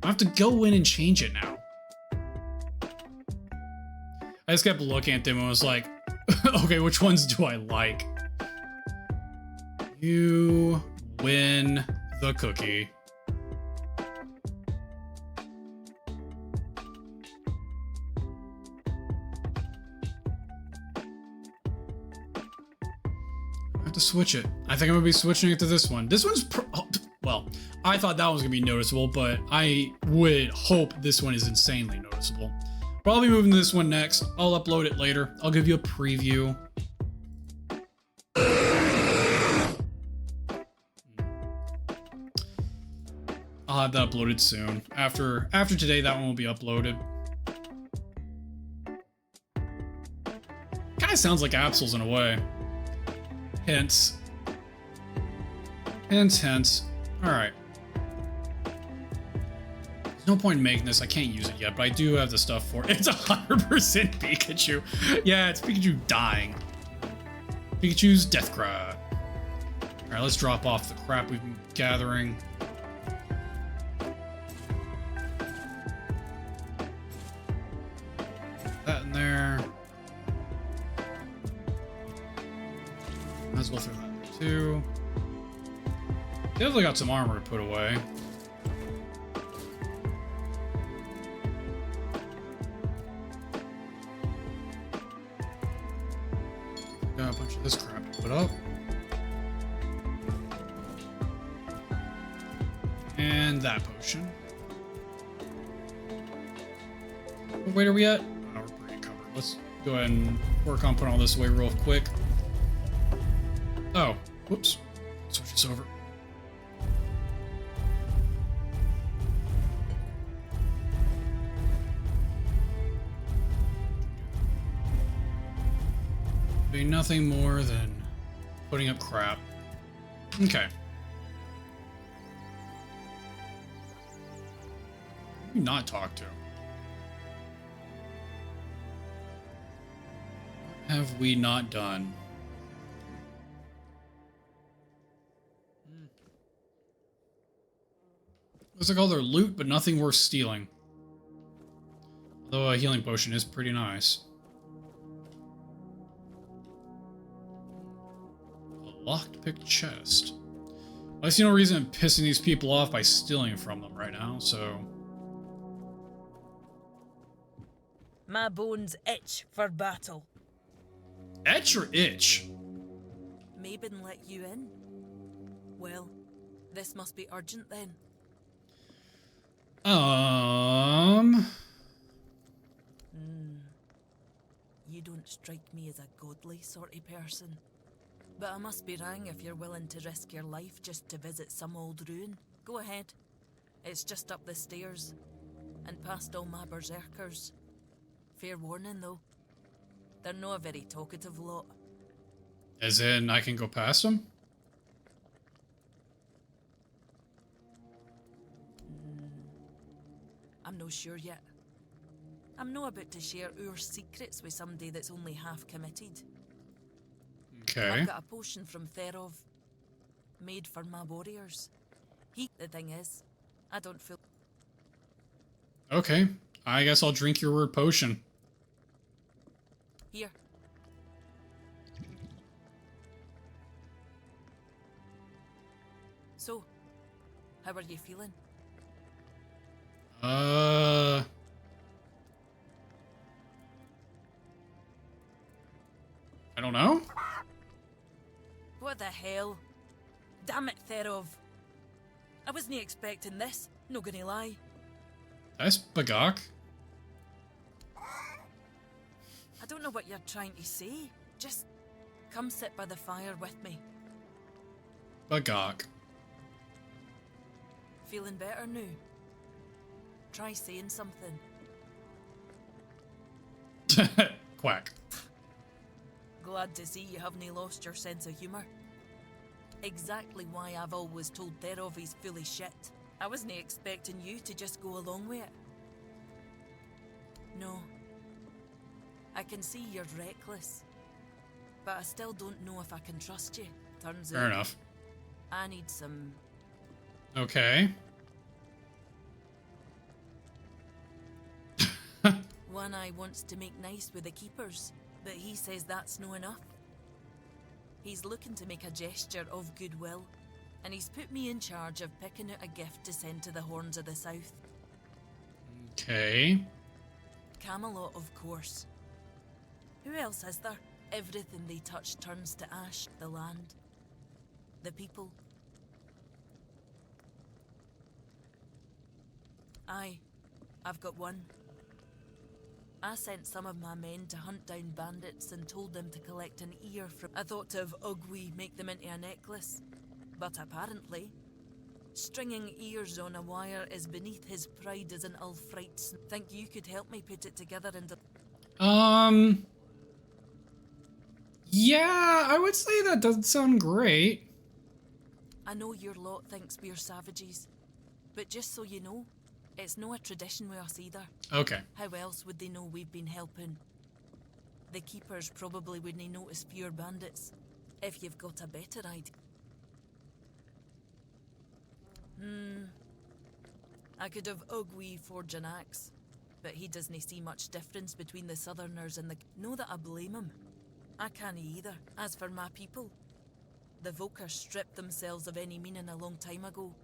I have to go in and change it now. I just kept looking at them and was like, okay, which ones do I like? You win the cookie. I have to switch it. I think I'm gonna be switching it to this one. This one's well, I thought that was gonna be noticeable, but I would hope this one is insanely noticeable. Probably moving to this one next. I'll upload it later. I'll give you a preview. I'll have that uploaded soon. After today, that one will be uploaded. Kind of sounds like Absol's in a way. Hints. Hints, hints. Alright. There's no point in making this. I can't use it yet, but I do have the stuff for it. It's 100% Pikachu. Yeah, it's Pikachu dying. Pikachu's death cry. Alright, let's drop off the crap we've been gathering. That in there. Might as well throw that in there too. Definitely got some armor to put away. Got a bunch of this crap to put up. And that potion. What weight are we at? Oh, we're pretty covered. Let's go ahead and work on putting all this away real quick. Oh, whoops. Switch this over. Be nothing more than putting up crap. Okay. Who do you not talk to? What have we not done? Looks like all their loot, but nothing worth stealing. Although a healing potion is pretty nice. Locked pick chest. I see no reason in pissing these people off by stealing from them right now, so... My bones itch for battle. Etch or itch? Mabin let you in? Well, this must be urgent then. You don't strike me as a godly sort of person. But I must be wrong if you're willing to risk your life just to visit some old ruin. Go ahead. It's just up the stairs. And past all my berserkers. Fair warning, though. They're no a very talkative lot. As in, I can go past them? I'm no sure yet. I'm no about to share our secrets with somebody that's only half committed. Okay. I've got a potion from Thrad, made for my warriors. The thing is, I don't feel... Okay. I guess I'll drink your word potion. Here. So, How are you feeling? I don't know. What the hell? Damn it, Therov. I wasn't expecting this, not gonna lie. That's Bagok. I don't know what you're trying to say. Just come sit by the fire with me. Bagok. Feeling better now? Try saying something. Quack. Glad to see you haven't lost your sense of humour. Exactly why I've always told Therov he's fully shit. I wasn't expecting you to just go along with it. No. I can see you're reckless. But I still don't know if I can trust you. Turns out. Fair enough. I need some... Okay. One Eye wants to make nice with the keepers, but he says that's no enough. He's looking to make a gesture of goodwill, and he's put me in charge of picking out a gift to send to the Horns of the South. Okay. Camelot, of course. Who else is there? Everything they touch turns to ash. The land. The people. Aye, I've got one. I sent some of my men to hunt down bandits and told them to collect an ear from... I thought of Ugwi, make them into a necklace. But apparently, stringing ears on a wire is beneath his pride as an Ulfrite. Think you could help me put it together into... Yeah, I would say that doesn't sound great. I know your lot thinks we're savages, but just so you know, it's no a tradition with us either. Okay. How else would they know we've been helping? The keepers probably wouldn't notice fewer bandits, if you've got a better idea. I could have Ugwi forge an axe, but he doesn't see much difference between the Southerners and the... Know that I blame him. I can't either. As for my people, the Volker stripped themselves of any meaning a long time ago.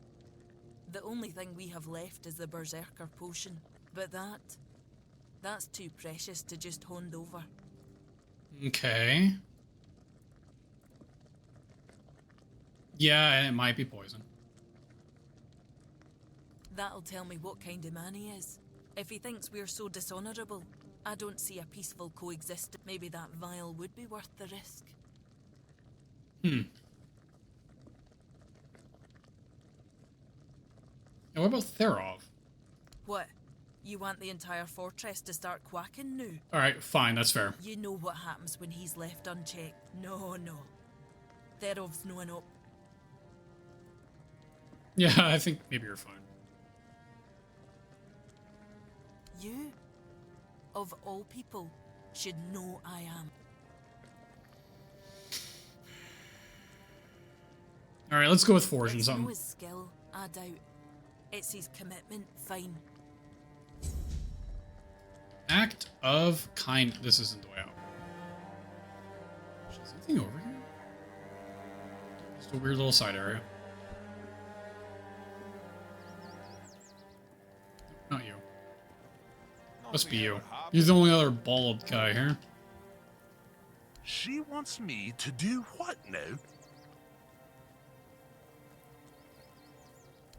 The only thing we have left is the Berserker potion, but that's too precious to just hand over. Okay. Yeah, and it might be poison. That'll tell me what kind of man he is. If he thinks we're so dishonourable, I don't see a peaceful coexistence. Maybe that vial would be worth the risk. Now, what about Therov? What? You want the entire fortress to start quacking now? Alright, fine, that's fair. You know what happens when he's left unchecked. No. Therov's knowing up. Yeah, I think maybe you're fine. You, of all people, should know I am. Alright, let's go with forging It's something. no his skill, I doubt. It's his commitment, fine. Act of kind. This isn't the way out. Is anything over here? Just a weird little side area. Not you. Must be you. You're the only other bald guy here. She wants me to do what now?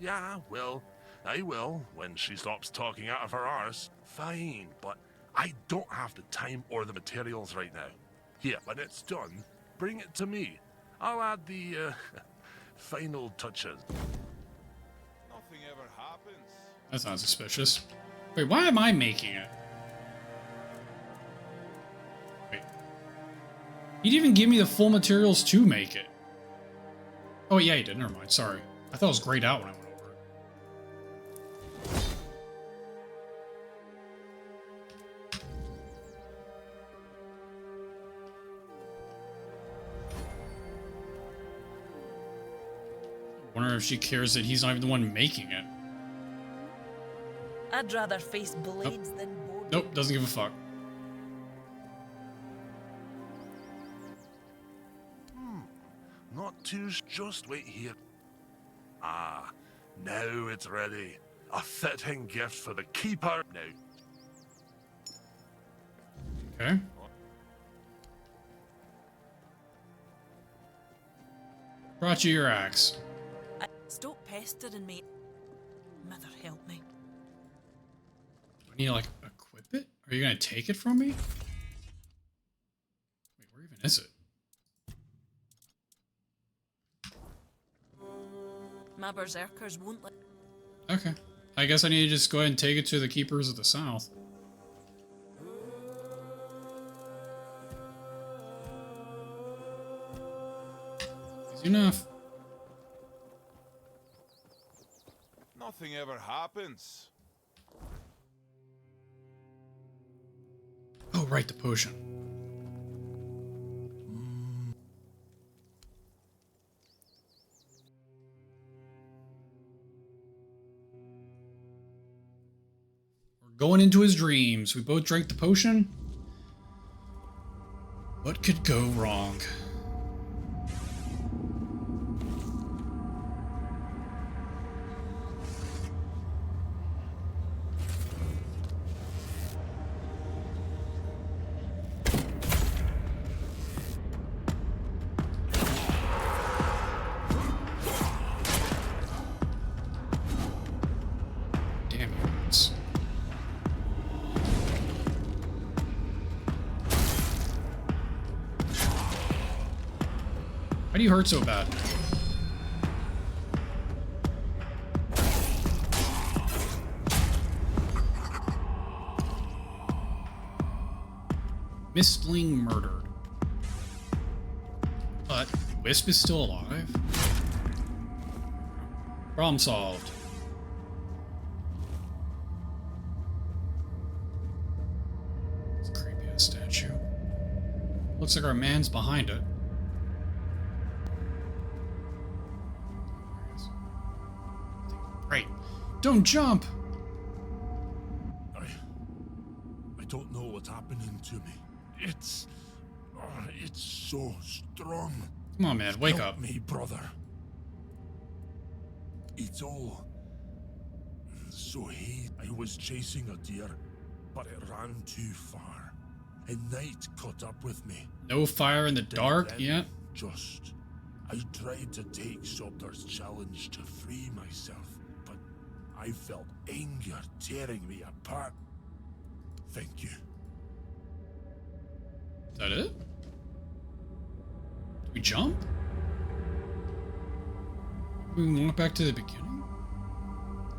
Yeah, well, I will when she stops talking out of her arse. Fine, but I don't have the time or the materials right now. Here, when it's done, bring it to me. I'll add the final touches. Nothing ever happens. That's not suspicious. Wait, why am I making it? Wait. He didn't even give me the full materials to make it. Oh, yeah, he did. Never mind. Sorry. I thought it was grayed out when I went over it. I wonder if she cares that he's not even the one making it. I'd rather face blades than board. Nope, doesn't give a fuck. Not too... Just wait here. Ah, Now it's ready. A fitting gift for the keeper. Now, Okay. Brought you your axe. Stop pestering me. Mother help me. I need to, like, equip it? Are you gonna take it from me? Wait, where even is it? My berserkers won't let. Okay. I guess I need to just go ahead and take it to the Keepers of the South. Easy enough. Nothing ever happens. Oh, right, the potion. We're going into his dreams. We both drank the potion. What could go wrong? Damn, it hurts. Why do you hurt so bad? Mistling murdered. But Wisp is still alive? Problem solved. It's a creepy ass statue. Looks like our man's behind it. Right. Don't jump! I don't know what's happening to me. It's so strong. Come on, man, wake Help up. me, brother. It's all so hazy. I was chasing a deer, but it ran too far, and night caught up with me. No fire in the dark? Then, Yeah. I tried to take Sopter's challenge to free myself, but I felt anger tearing me apart. Thank you. Is that it? Do we jump? We can walk back to the beginning?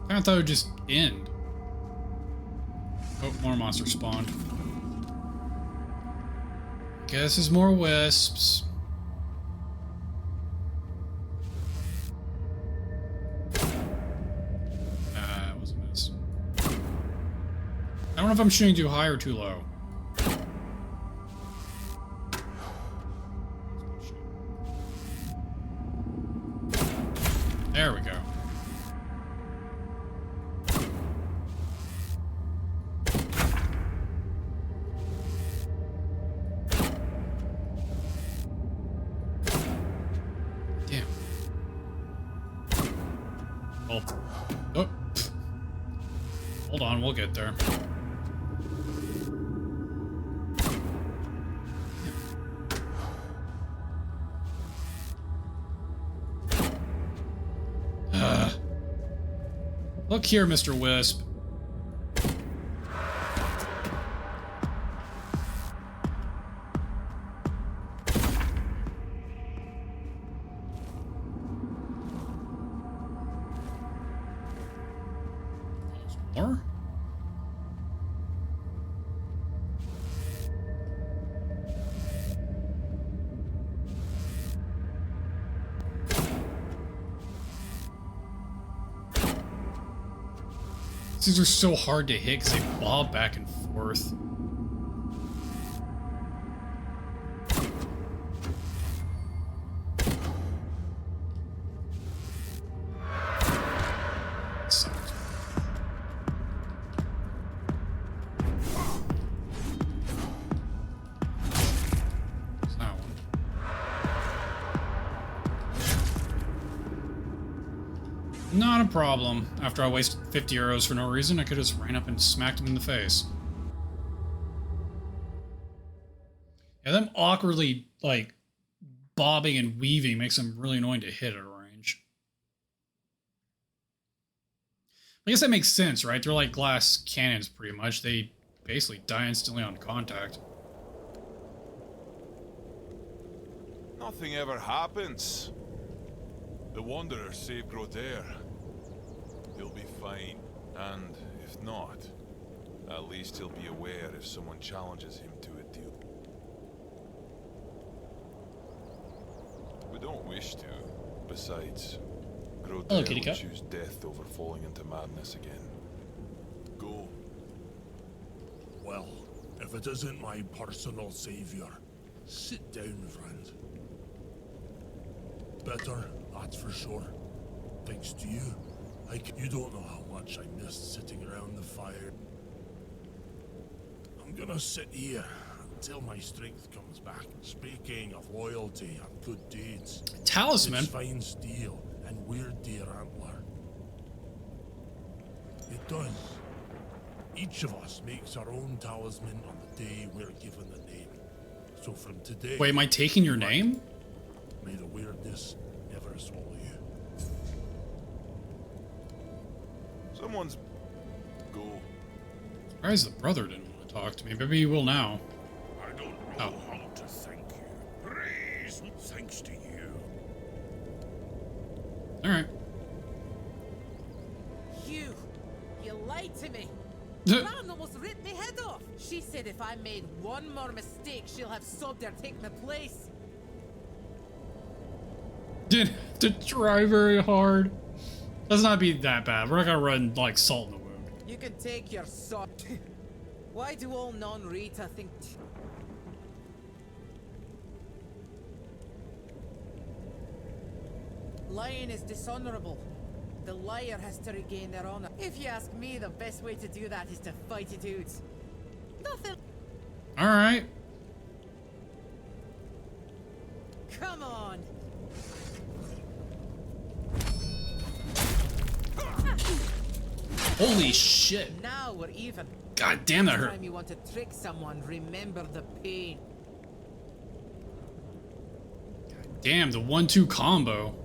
I kinda thought it would just end. Oh, more monsters spawned. Guess there's more wisps. It was a miss. I don't know if I'm shooting too high or too low. There we go. Damn. Oh. Oh. Hold on, we'll get there. Look here, Mr. Wisp. More? These are so hard to hit because they bob back and forth. Sucks. There's that one. Not a problem. After I wasted 50 arrows for no reason, I could have just ran up and smacked him in the face. Yeah, them awkwardly, like, bobbing and weaving makes them really annoying to hit at a range. I guess that makes sense, right? They're like glass cannons, pretty much. They basically die instantly on contact. Nothing ever happens. The Wanderer saved Grodair. He'll be fine. And if not, at least he'll be aware if someone challenges him to a deal. We don't wish to. Besides, Grodair will choose death over falling into madness again. Go. Well, if it isn't my personal savior, sit down, friend. Better, that's for sure. Thanks to you. You don't know how much I missed sitting around the fire. I'm gonna sit here until my strength comes back. Speaking of loyalty and good deeds, Talisman. it's fine steel and weird deer antler. It does. Each of us makes our own talisman on the day we're given the name. So from today... Wait, am I taking your name? May the weirdness never swallow you. Someone's... Go. Surprised the brother didn't want to talk to me. Maybe he will now. I don't know how to thank you. Praise and thanks to you. Alright. You lied to me. Ran almost ripped me head off. She said if I made one more mistake, she'll have Sobder take my place. Didn't have to try very hard. Let's not be that bad. We're not gonna run like salt in the wound. You can take your sword. Why do all non-Rita think... Lying is dishonorable. The liar has to regain their honor. If you ask me, the best way to do that is to fight it out. Nothing... Alright. Come on! Holy shit. Now we're even. God damn, that Next hurt. time you want to trick someone, remember the pain. Damn, the 1-2 combo.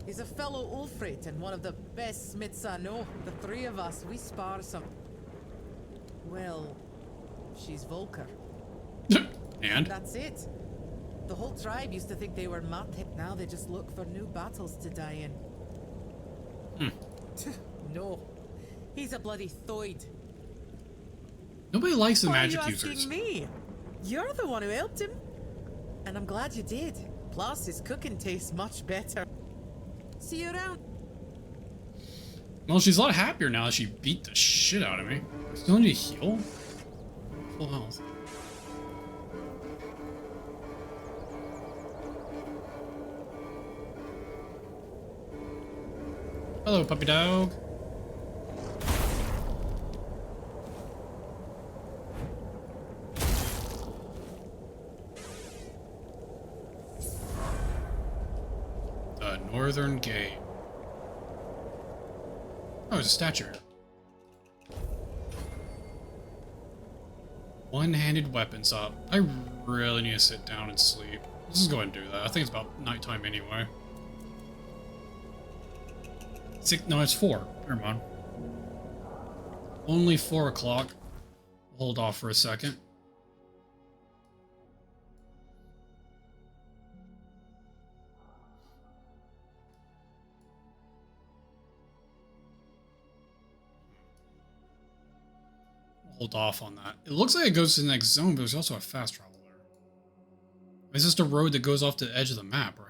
He's a fellow Ulfrate and one of the best smiths I know. The three of us, we spar some... Well, she's Volker. And? That's it. The whole tribe used to think they were Matthias. Now they just look for new battles to die in. No. He's a bloody Thoid. Nobody likes the Why magic are you users. asking me? You're the one who helped him. And I'm glad you did. Plus, his cooking tastes much better. See you around. Well, she's a lot happier now that she beat the shit out of me. Still need to heal? Full health. Hello, puppy dog. The Northern Gate. Oh, it's a statue. One-handed weapons up. I really need to sit down and sleep. Let's just go ahead and do that. I think it's about nighttime anyway. No, it's 4. Never mind. Only 4 o'clock. Hold off for a second. Hold off on that. It looks like it goes to the next zone, but there's also a fast travel there. It's just a road that goes off the edge of the map, right?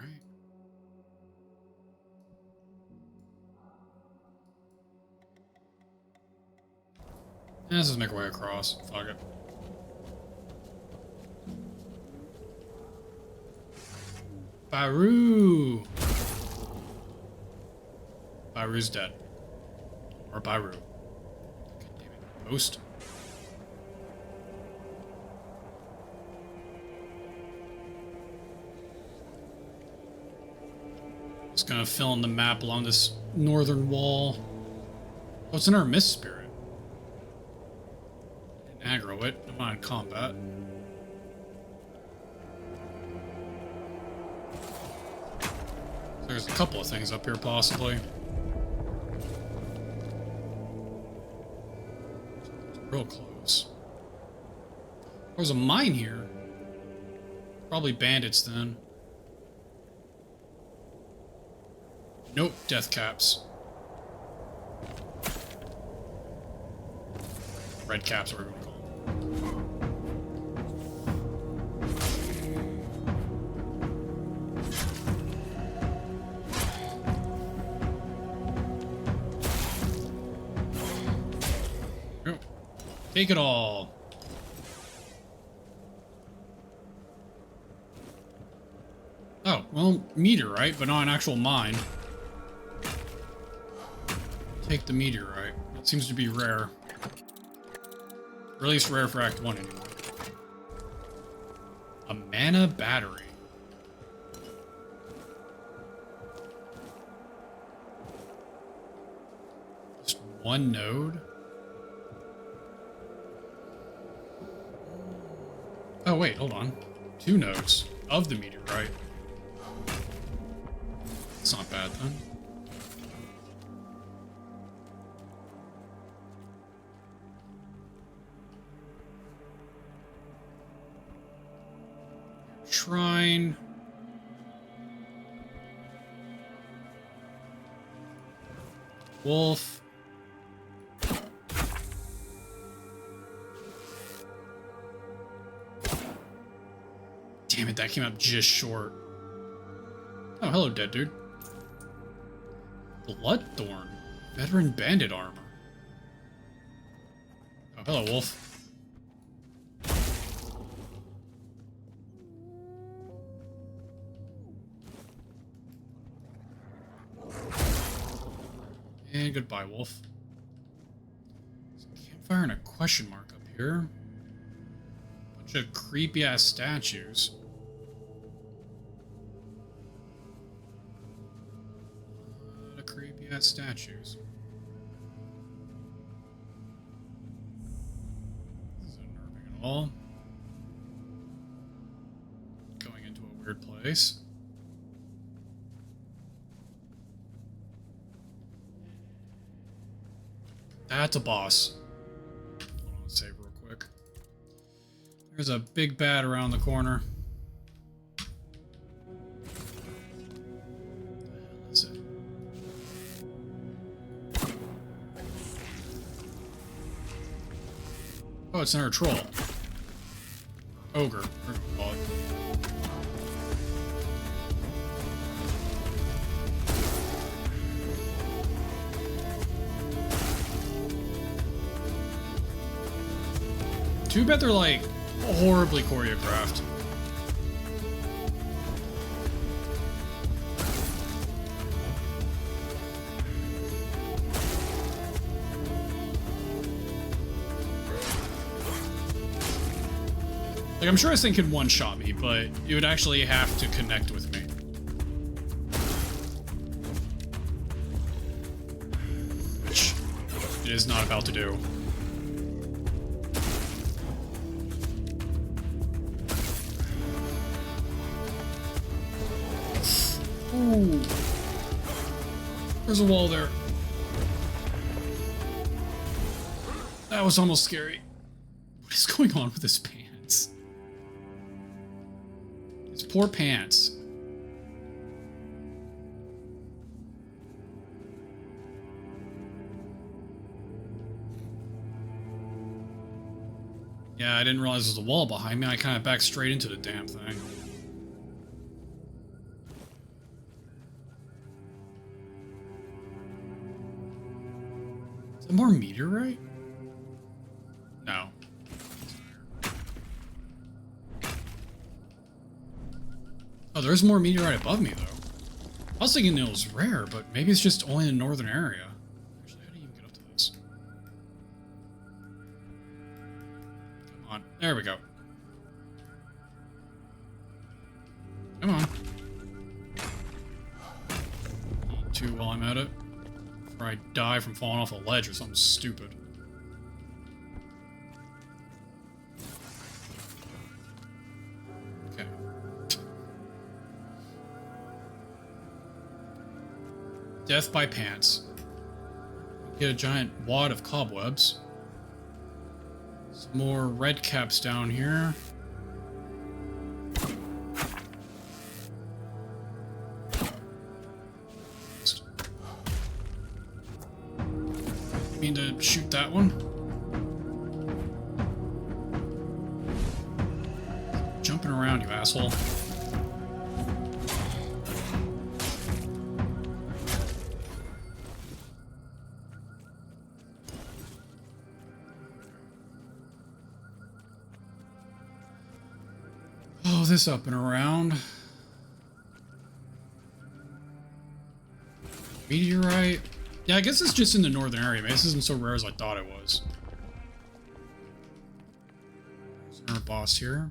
Let's just make our way across. Fuck it. Baru! Baru's dead. Or Baru. God damn it. Ghost. Just gonna fill in the map along this northern wall. Oh, it's another mist spirit. Didn't aggro it. I'm not in combat. There's a couple of things up here, possibly. Real close. There's a mine here. Probably bandits then. Nope, death caps. Red caps, whatever you want to call them. Yep. Take it all. Oh, well, meteorite, but not an actual mine. Take the meteorite. It seems to be rare. Or at least rare for Act 1 anyway. A mana battery. Just one node? Oh wait, hold on. 2 nodes of the meteorite. It's not bad then. Shrine. Wolf. Damn it, that came up just short. Oh, hello, dead dude. Bloodthorn. Veteran bandit armor. Oh, hello, wolf. And goodbye, wolf. There's a campfire and a question mark up here. Bunch of creepy ass statues. Creepy ass statues. This isn't nerving at all. Going into a weird place. That's a boss. Hold on, save real quick. There's a big bat around the corner. That's it. Oh, it's another troll. Ogre, whatever you call it. Too bad they're like horribly choreographed. Like, I'm sure this thing could one-shot me, but it would actually have to connect with me. Which it is not about to do. Ooh. There's a wall there. That was almost scary. What is going on with his pants? His poor pants. Yeah, I didn't realize there was a wall behind me. I kind of backed straight into the damn thing. Is there more meteorite? No. Oh, there's more meteorite above me, though. I was thinking it was rare, but maybe it's just only in the northern area. Actually, how do you even get up to this? Come on. There we go. Come on. at it. Or I die from falling off a ledge or something stupid. Okay. Death by pants. Get a giant wad of cobwebs. Some more red caps down here. Mean to shoot that one. Jumping around, you asshole. Oh, this up and around. Meteorite. Yeah, I guess it's just in the northern area, man. This isn't so rare as I thought it was. There's our boss here.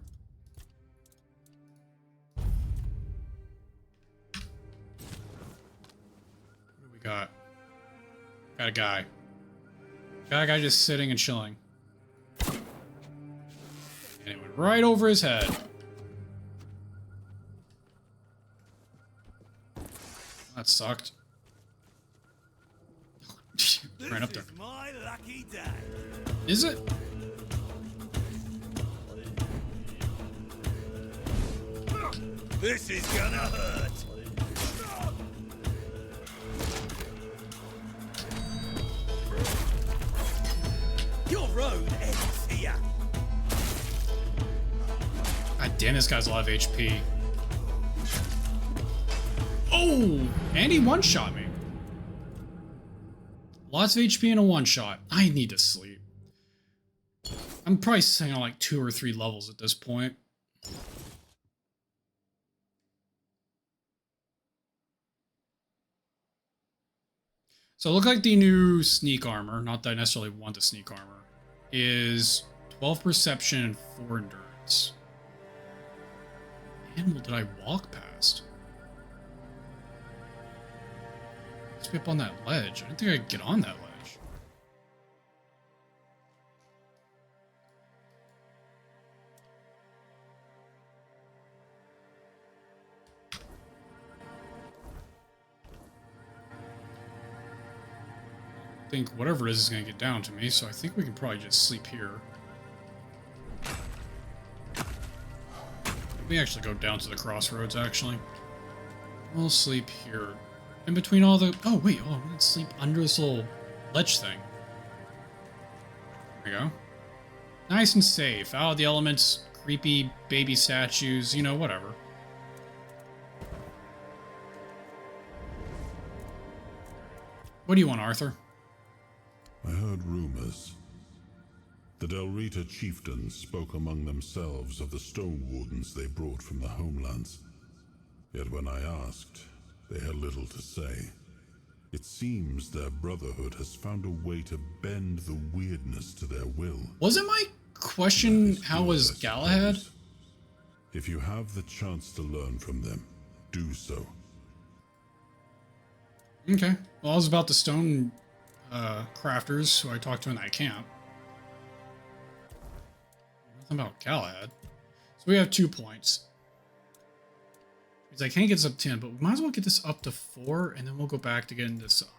What do we got? Got a guy. Got a guy just sitting and chilling. And it went right over his head. That sucked. Right up there. My lucky day. Is it? This is gonna hurt. Your road ends here. God damn, this guy's a lot of HP. Oh! And he one-shot me. Lots of HP in a one-shot. I need to sleep. I'm probably sitting on like 2 or 3 levels at this point. So it looked like the new sneak armor, not that I necessarily want the sneak armor, is 12 perception and 4 endurance. Animal did I walk past? Let's be up on that ledge. I didn't think I could get on that ledge. I think whatever it is going to get down to me, so I think we can probably just sleep here. Let me actually go down to the crossroads, actually. We'll sleep here. In between all the... Oh, wait. Oh, let's sleep under this little ledge thing. There we go. Nice and safe. Out of the elements, creepy baby statues, you know, whatever. What do you want, Arthur? I heard rumors. The Delrita chieftains spoke among themselves of the stone wardens they brought from the homelands. Yet when I asked, they had little to say. It seems their brotherhood has found a way to bend the weirdness to their will. Wasn't my question how was Galahad? If you have the chance to learn from them, do so. Okay. Well, I was about the stone crafters who I talked to in that camp. Nothing about Galahad. So we have 2 points. Because I can't get this up to 10, but we might as well get this up to 4, and then we'll go back to getting this up.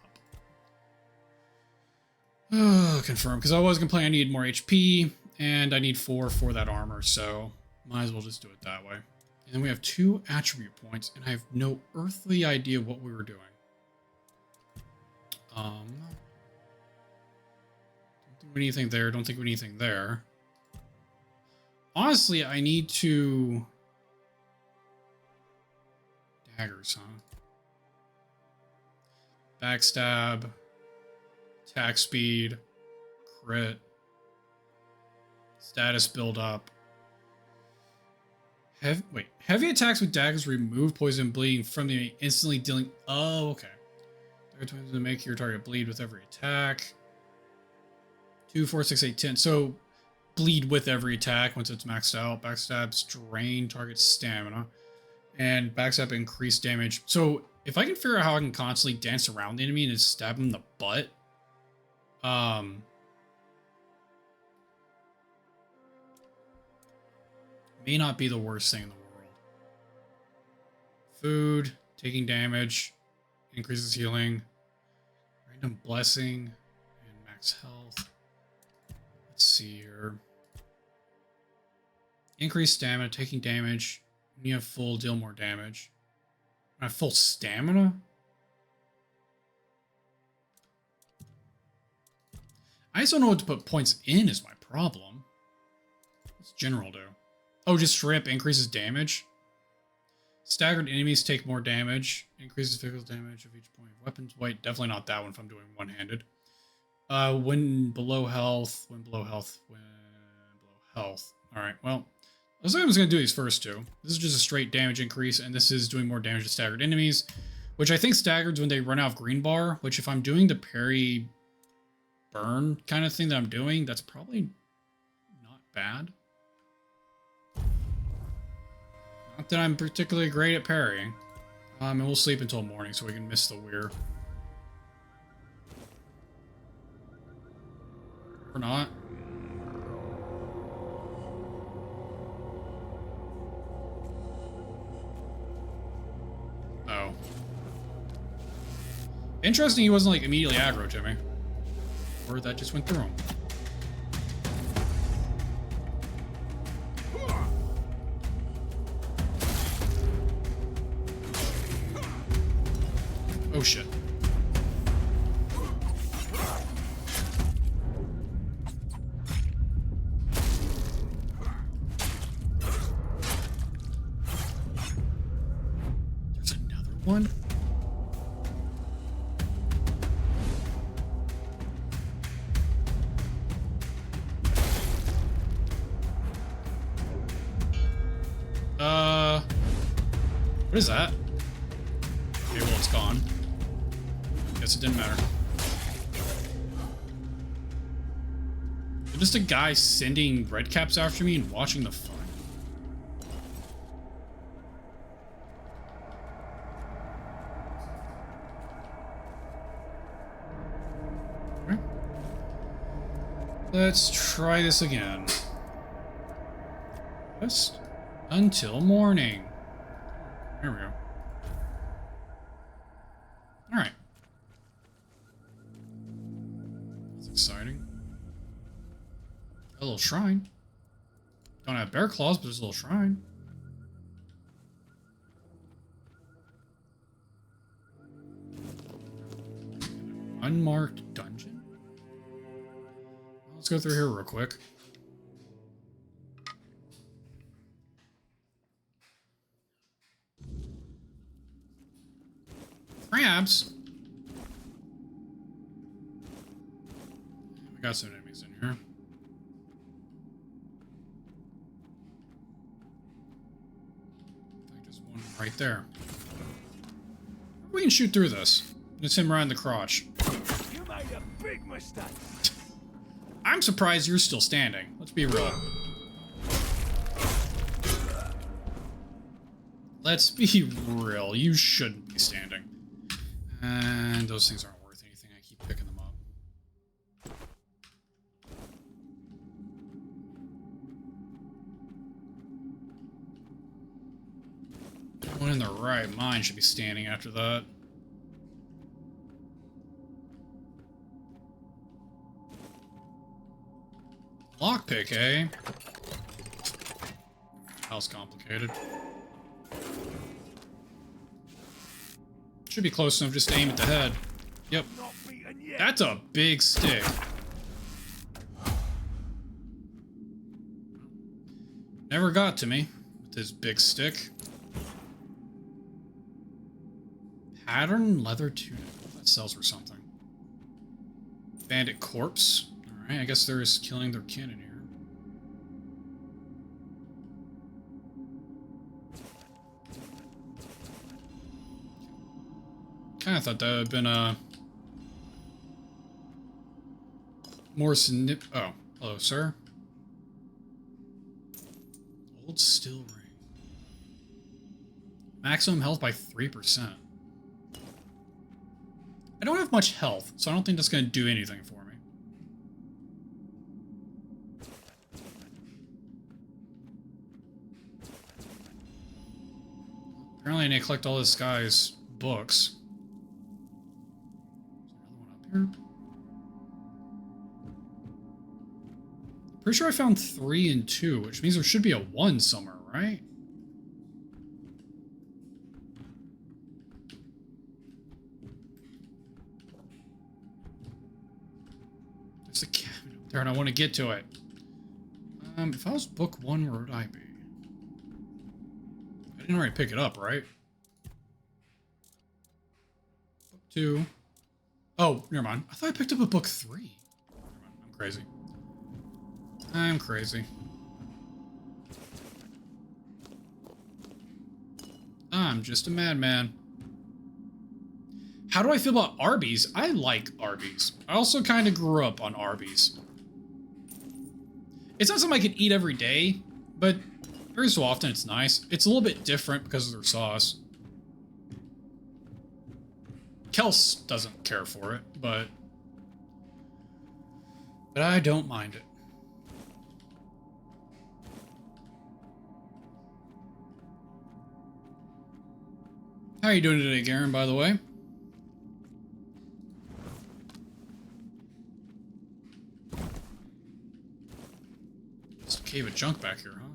Confirm, because I was going to play I need more HP, and I need 4 for that armor, so might as well just do it that way. And then we have 2 attribute points, and I have no earthly idea what we were doing. Don't think we need anything there, don't think we need anything there. Honestly, I need to... Daggers, huh? Backstab, attack speed, crit, status build up. Heavy attacks with daggers remove poison and bleeding from the enemy, instantly dealing. Oh, okay. They're going to make your target bleed with every attack. 2, 4, 6, 8, 10. So bleed with every attack once it's maxed out. Backstab, strain target stamina. And backstab increased damage. So If I can figure out how I can constantly dance around the enemy and just stab him in the butt, may not be the worst thing in the world. Food, taking damage, increases healing, random blessing, and max health. Let's see here. Increase stamina, taking damage. When you have full, deal more damage. I have full stamina? I just don't know what to put points in is my problem. What's general do? Oh, just straight up increases damage. Staggered enemies take more damage. Increases physical damage of each point. Weapons. Wait, definitely not that one if I'm doing one-handed. When below health. When below health. When below health. Alright, well. I was going to do these first two. This is just a straight damage increase, and this is doing more damage to staggered enemies. Which I think staggered's when they run out of green bar. Which if I'm doing the parry burn kind of thing that I'm doing, that's probably not bad. Not that I'm particularly great at parrying. And we'll sleep until morning so we can miss the weir. Or not. Oh. Interesting he wasn't like immediately aggro to me. Or that just went through him. Oh shit. There's another one? What is that? Okay, well it's gone. Guess it didn't matter. Just a guy sending red caps after me and watching the fun. Okay. Let's try this again. Just until morning. There we go. Alright. That's exciting. A little shrine. Don't have bear claws, but there's a little shrine. Unmarked dungeon? Let's go through here real quick. Crabs? We got some enemies in here. Just one right there. We can shoot through this. It's him right in the crotch. You made a big mistake. I'm surprised you're still standing. Let's be real. Let's be real. You shouldn't be standing. And those things aren't worth anything. I keep picking them up. Anyone in their right mind should be standing after that. Lockpick, eh? How's complicated? Should be close enough just to aim at the head. Yep. That's a big stick. Never got to me with his big stick. Pattern leather tunic. That sells for something. Bandit corpse. Alright, I guess they're just killing their kin in here. Kinda thought that would have been a more oh, hello, sir. Old steel ring. Maximum health by 3%. have much health, so I don't think that's going to do anything for me. Apparently I need to collect all this guy's books. Is there another one up here? Pretty sure I found 3 and 2, which means there should be a 1 somewhere, right? There's a cabinet up there and I want to get to it. If I was book 1, where would I be? I didn't already pick it up, right? Book 2. Oh, never mind. I thought I picked up a book 3. Never mind. I'm crazy. I'm crazy. I'm just a madman. How do I feel about Arby's? I like Arby's. I also kind of grew up on Arby's. It's not something I could eat every day, but every so often it's nice. It's a little bit different because of their sauce. Kels doesn't care for it, but I don't mind it. How are you doing today, Garen, by the way? Just a cave of junk back here, huh?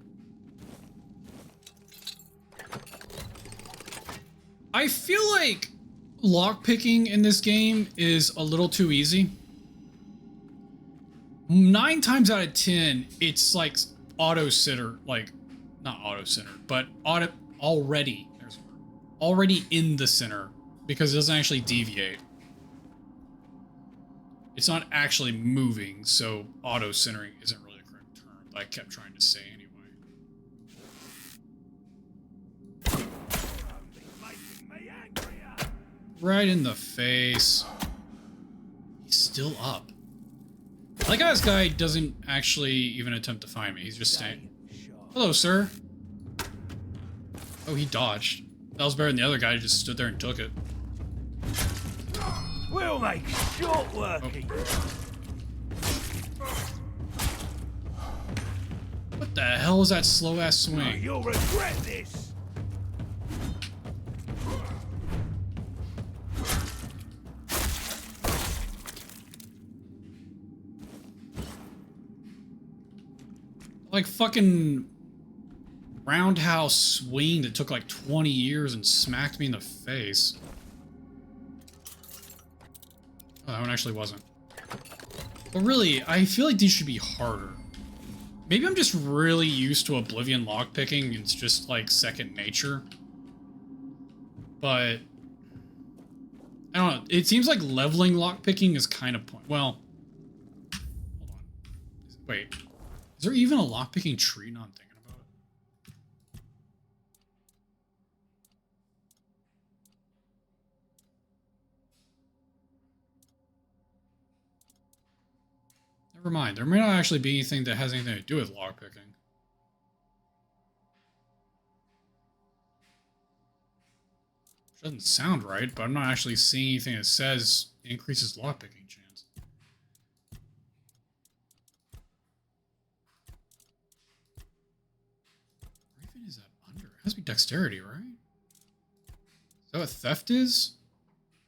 I feel like lockpicking in this game is a little too easy. 9 times out of 10, it's like auto-sitter, like, not auto-sitter, but already in the center because it doesn't actually deviate. It's not actually moving, so auto-centering isn't really the correct term that I kept trying to say anyway. Right in the face. He's still up. I like how this guy doesn't actually even attempt to find me. He's just staying. Hello, sir. Oh, he dodged. That was better than the other guy who just stood there and took it. We'll make short work. What the hell was that slow-ass swing? You'll regret this. Like fucking roundhouse swing that took like 20 years and smacked me in the face. Oh, that one actually wasn't. But really, I feel like these should be harder. Maybe I'm just really used to Oblivion lockpicking. It's just like second nature. But I don't know. It seems like leveling lockpicking is kind of well. Hold on. Wait. Is there even a lockpicking tree? No, I'm thinking about it. Never mind. There may not actually be anything that has anything to do with lockpicking. Which doesn't sound right, but I'm not actually seeing anything that says increases lockpicking chance. Where even is that under? It has to be dexterity, right? Is that what theft is?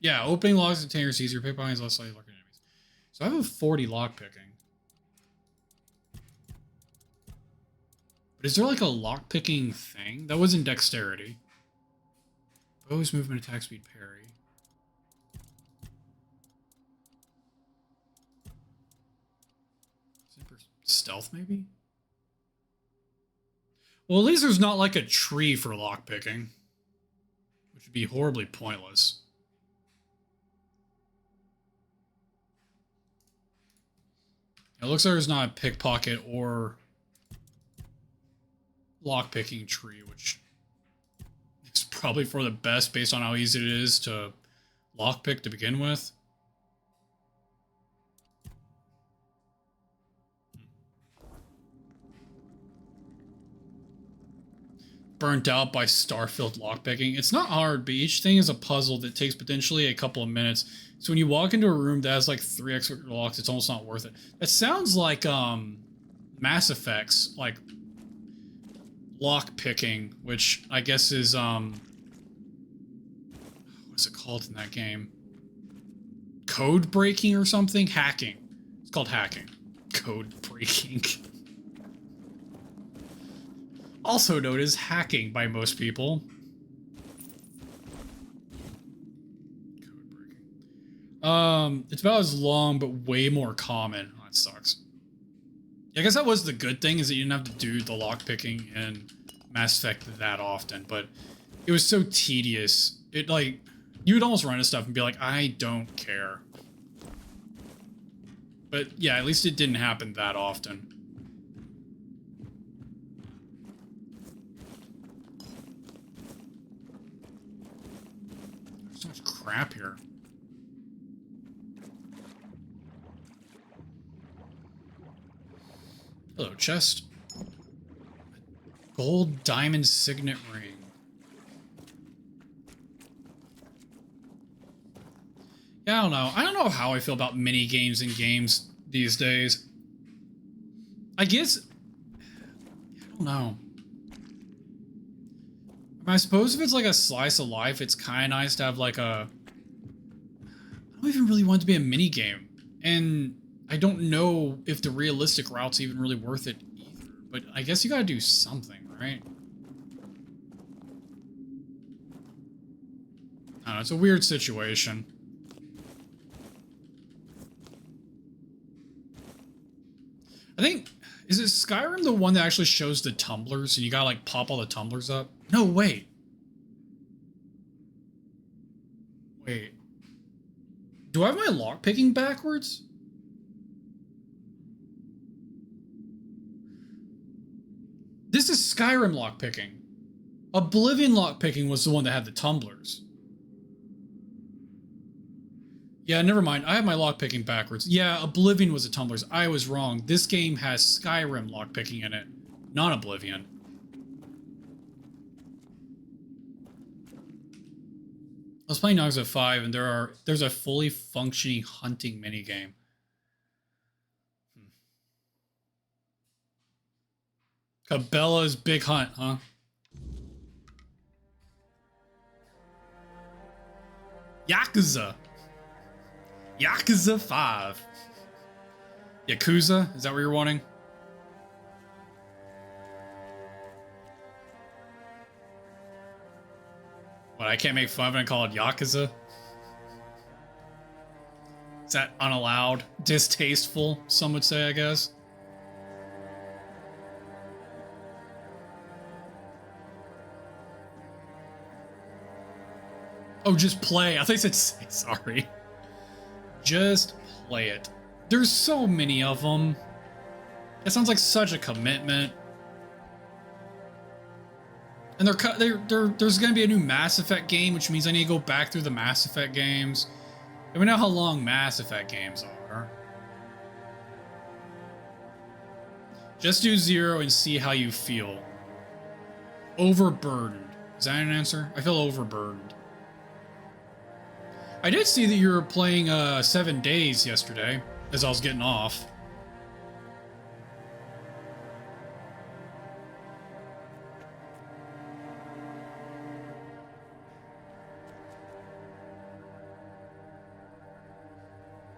Yeah, opening locks and containers easier. Pickpocketing is less likely to lock enemies. So I have a 40 lockpicking. But is there like a lockpicking thing? That wasn't dexterity. Bows, movement, attack speed, parry. Stealth, maybe? Well, at least there's not like a tree for lockpicking, which would be horribly pointless. It looks like there's not a pickpocket or lockpicking tree, which is probably for the best based on how easy it is to lockpick to begin with. burnt out by star-filled lockpicking. It's not hard, but each thing is a puzzle that takes potentially a couple of minutes. So when you walk into a room that has like 3 extra locks, it's almost not worth it. That sounds like Mass Effect's like lockpicking, which I guess is what's it called in that game? Code breaking or something? Hacking. It's called hacking. Code breaking. Also known as hacking by most people. Code breaking. It's about as long, but way more common. Oh, that sucks. I guess that was the good thing, is that you didn't have to do the lockpicking in Mass Effect that often, but it was so tedious. It, like, you would almost run into stuff and be like, I don't care. But yeah, at least it didn't happen that often. There's so much crap here. Hello, chest. Gold diamond signet ring. Yeah, I don't know. I don't know how I feel about mini games in games these days. I guess, I don't know. I suppose if it's like a slice of life, it's kind of nice to have like a... I don't even really want it to be a mini game. And I don't know if the realistic route's even really worth it either. But I guess you gotta do something, right? I don't know, it's a weird situation. I think, is it Skyrim the one that actually shows the tumblers and you gotta like pop all the tumblers up? No, wait. Wait. Do I have my lockpicking backwards? This is Skyrim lockpicking. Oblivion lockpicking was the one that had the tumblers. Yeah, never mind. I have my lockpicking backwards. Yeah, Oblivion was the tumblers. I was wrong. This game has Skyrim lockpicking in it, not Oblivion. I was playing Nags 5, and there's a fully functioning hunting minigame. Cabela's Big Hunt, huh? Yakuza. Yakuza 5. Yakuza? Is that what you're wanting? What, I can't make fun of it and call it Yakuza? Is that unallowed? Distasteful, some would say, I guess. Oh, just play. I think it's sorry. Just play it. There's so many of them. It sounds like such a commitment. And there's going to be a new Mass Effect game, which means I need to go back through the Mass Effect games. And we know how long Mass Effect games are. Just do 0 and see how you feel. Overburdened. Is that an answer? I feel overburdened. I did see that you were playing 7 Days yesterday, as I was getting off.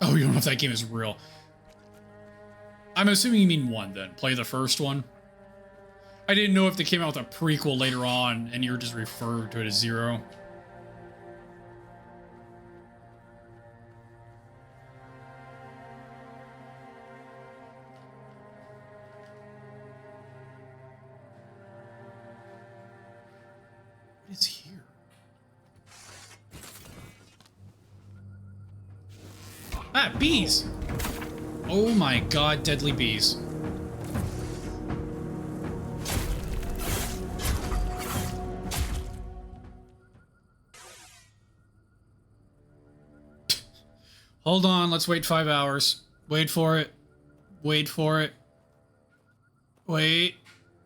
Oh, you don't know if that game is real. I'm assuming you mean 1 then. Play the first one. I didn't know if they came out with a prequel later on and you're just referred to it as 0. What is here? Ah, bees! Oh my god, deadly bees. Hold on, let's wait 5 hours. Wait for it. Wait for it. Wait.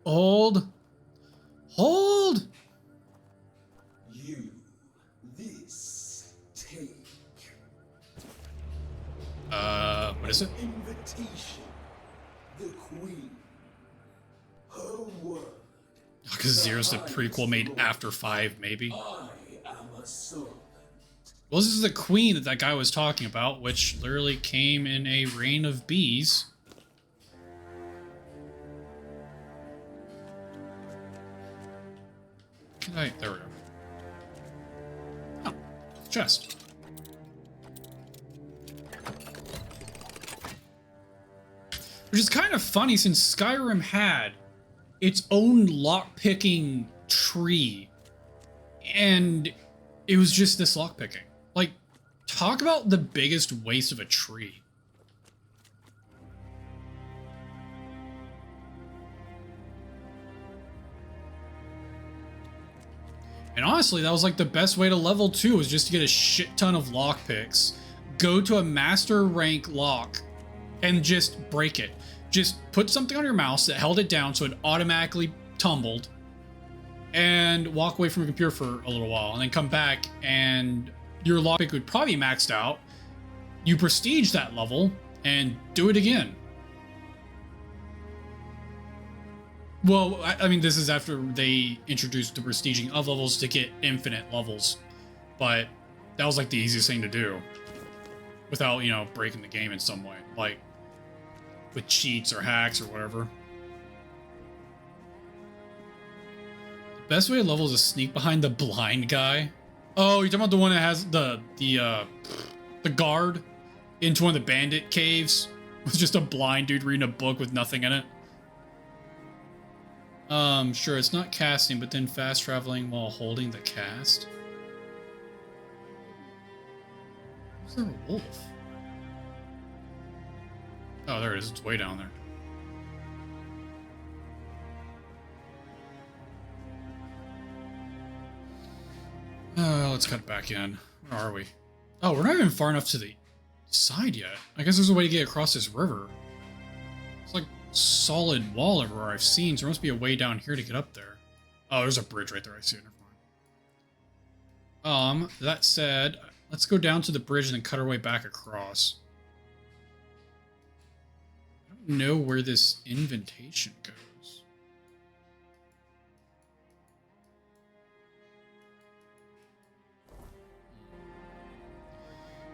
Hold. Hold! notice it? Invitation. The Queen. Her word. Because Zero's the prequel made after 5, maybe. I am a servant. Well, this is the queen that that guy was talking about, which literally came in a rain of bees. There we go. Oh, chest. Which is kind of funny since Skyrim had its own lockpicking tree. And it was just this lockpicking. Like, talk about the biggest waste of a tree. And honestly, that was like the best way to level 2 was just to get a shit ton of lockpicks, go to a master rank lock, and just break it. Just put something on your mouse that held it down so it automatically tumbled, and walk away from your computer for a little while, and then come back, and your lockpick would probably be maxed out. You prestige that level, and do it again. Well, I mean, this is after they introduced the prestiging of levels to get infinite levels, but that was like the easiest thing to do without, you know, breaking the game in some way, like with cheats or hacks or whatever. The best way to level is to sneak behind the blind guy. Oh, you're talking about the one that has the guard into one of the bandit caves with just a blind dude reading a book with nothing in it. Sure, it's not casting, but then fast traveling while holding the cast. Is there a wolf? Oh, there it is. It's way down there. Let's cut back in. Where are we? Oh, we're not even far enough to the side yet. I guess there's a way to get across this river. It's like solid wall everywhere I've seen, so there must be a way down here to get up there. Oh, there's a bridge right there. I see it. Never mind. That said, let's go down to the bridge and then cut our way back across. I don't know where this invitation goes.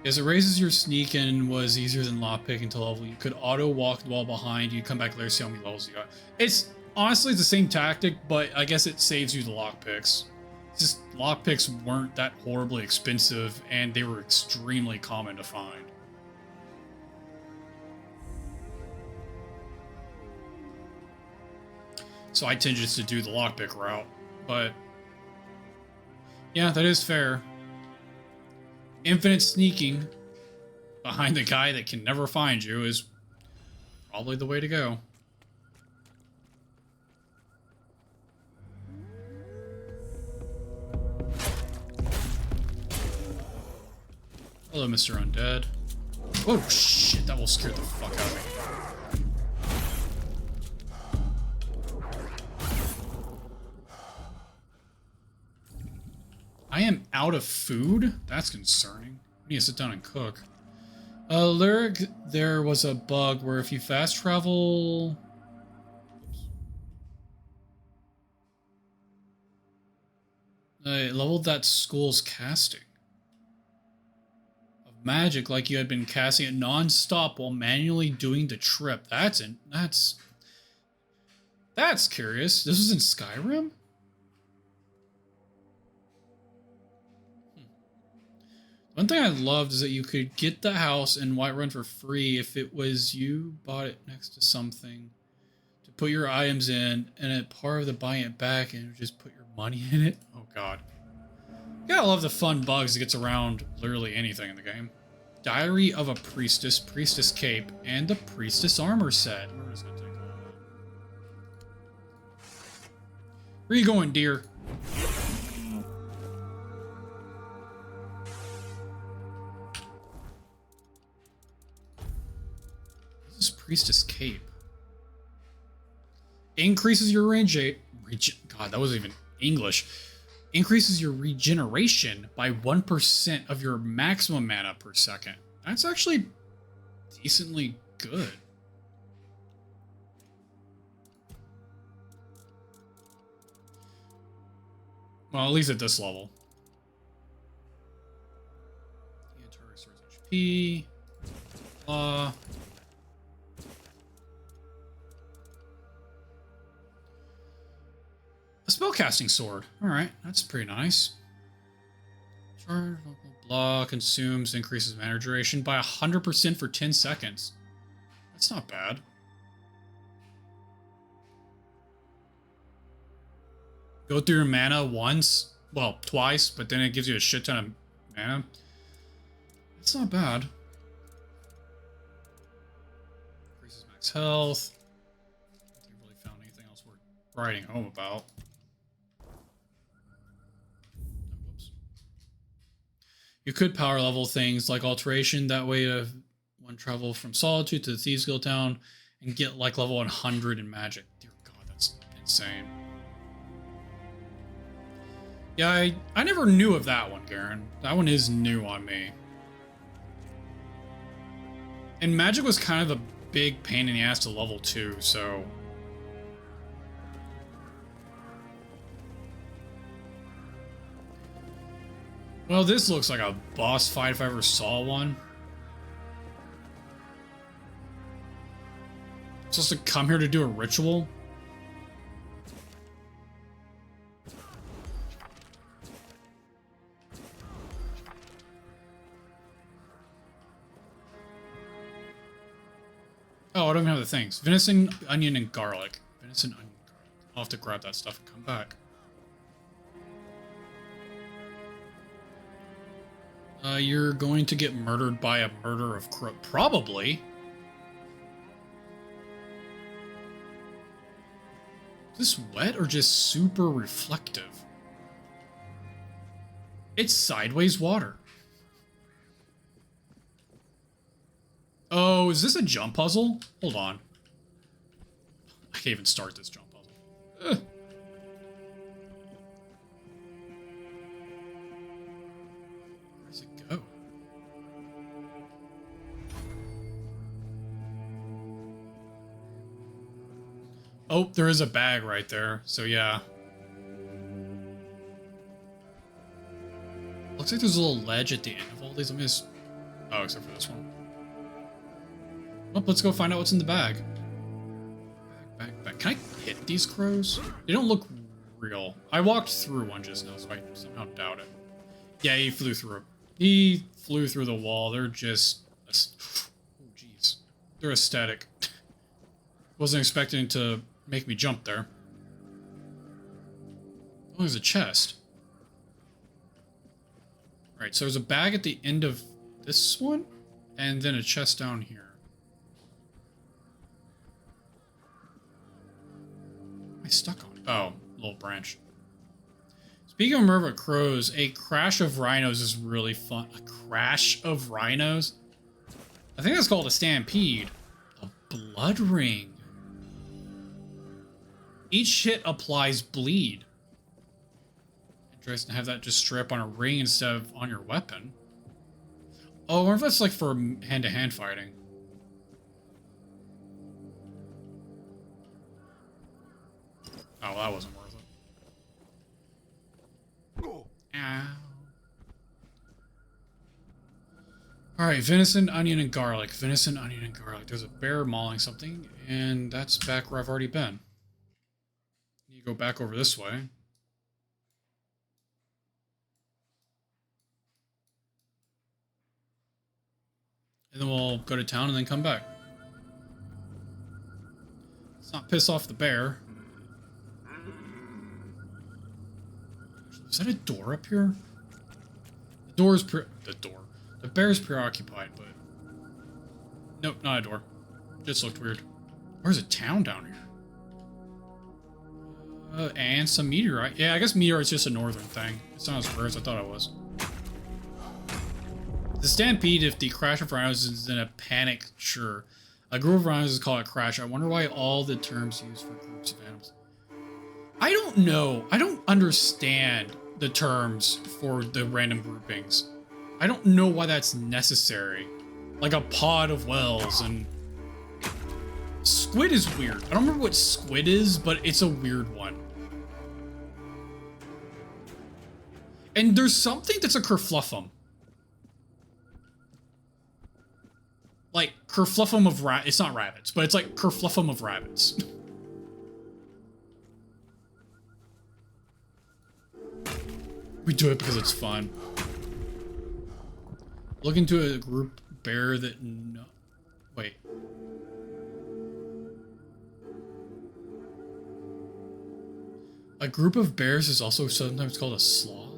As it raises your sneak and was easier than lockpicking to level, you could auto walk the wall behind you, come back later, see how many levels you got. It's honestly the same tactic, but I guess it saves you the lockpicks. It's just lockpicks weren't that horribly expensive and they were extremely common to find. So I tend just to do the lockpick route, but yeah, that is fair. Infinite sneaking behind the guy that can never find you is probably the way to go. Hello, Mr. Undead. Oh shit, that will scare the fuck out of me. I am out of food? That's concerning. I need to sit down and cook. Lyric, there was a bug where if you fast travel... It leveled that school's casting of magic like you had been casting it non-stop while manually doing the trip. That's curious. This was in Skyrim? One thing I loved is that you could get the house in Whiterun for free if it was you bought it next to something to put your items in, and at part of the buying it back and you just put your money in it. Oh god. You gotta love the fun bugs that gets around literally anything in the game. Diary of a Priestess, Priestess Cape, and the Priestess Armor set. We're just gonna take all of that. Where you going, dear? Priestess Cape. Increases your God, that wasn't even English. Increases your regeneration by 1% of your maximum mana per second. That's actually decently good. Well, at least at this level. Yeah, target restores HP. A spellcasting sword. Alright, that's pretty nice. Charge, blah, blah, blah, consumes, increases mana duration by 100% for 10 seconds. That's not bad. Go through your mana once, well, twice, but then it gives you a shit ton of mana. That's not bad. Increases max health. I don't think I really found anything else worth writing home about. Whoops. You could power level things like Alteration, that way one travel from Solitude to the Thieves Guild town and get like level 100 in magic. Dear God, that's insane. Yeah, I never knew of that one, Garen. That one is new on me. And magic was kind of a big pain in the ass to level 2, so... Well, this looks like a boss fight if I ever saw one. I'm supposed to come here to do a ritual? Oh, I don't even have the things. Venison, onion, and garlic. Venison, onion, garlic. I'll have to grab that stuff and come back. You're going to get murdered by a murder of crow. Probably. Is this wet or just super reflective? It's sideways water. Oh, is this a jump puzzle? Hold on. I can't even start this jump puzzle. Ugh. Where does it go? Oh, there is a bag right there, so yeah. Looks like there's a little ledge at the end of all these. Let me just... Oh, except for this one. Well, let's go find out what's in the bag. Bag. Can I hit these crows? They don't look real. I walked through one just now, so I somehow doubt it. Yeah, he flew through. He flew through the wall. They're just... Oh, jeez. They're aesthetic. Wasn't expecting to make me jump there. Oh, there's a chest. Right, so there's a bag at the end of this one, and then a chest down here. Am I stuck on it? Oh, little branch. Speaking of murder crows, a crash of rhinos is really fun. A crash of rhinos? I think that's called a stampede. A blood ring. Each hit applies bleed. Interesting to have that just straight up on a ring instead of on your weapon. Oh, I wonder if that's like for hand-to-hand fighting. Oh, that wasn't worth it. Ow. Alright, venison, onion, and garlic. Venison, onion, and garlic. There's a bear mauling something, and that's back where I've already been. You go back over this way. And then we'll go to town and then come back. Let's not piss off the bear. Is that a door up here? The door is The bear's preoccupied, but... Nope, not a door. Just looked weird. Where's a town down here? And some meteorite. Yeah, I guess meteorite's just a northern thing. It's not as rare as I thought it was. The stampede, if the crash of rhinos is in a panic, sure. A group of rhinos is called a crash. I wonder why all the terms used for groups of animals. I don't know. I don't understand the terms for the random groupings. I don't know why that's necessary. like a pod of wells, and squid is weird. I don't remember what squid is, but it's a weird one. And there's something that's a kerfluffum. Like kerfluffum of it's not rabbits, but it's like kerfluffum of rabbits. We do it because it's fun. Look into a group bear that wait. A group of bears is also sometimes called a sloth?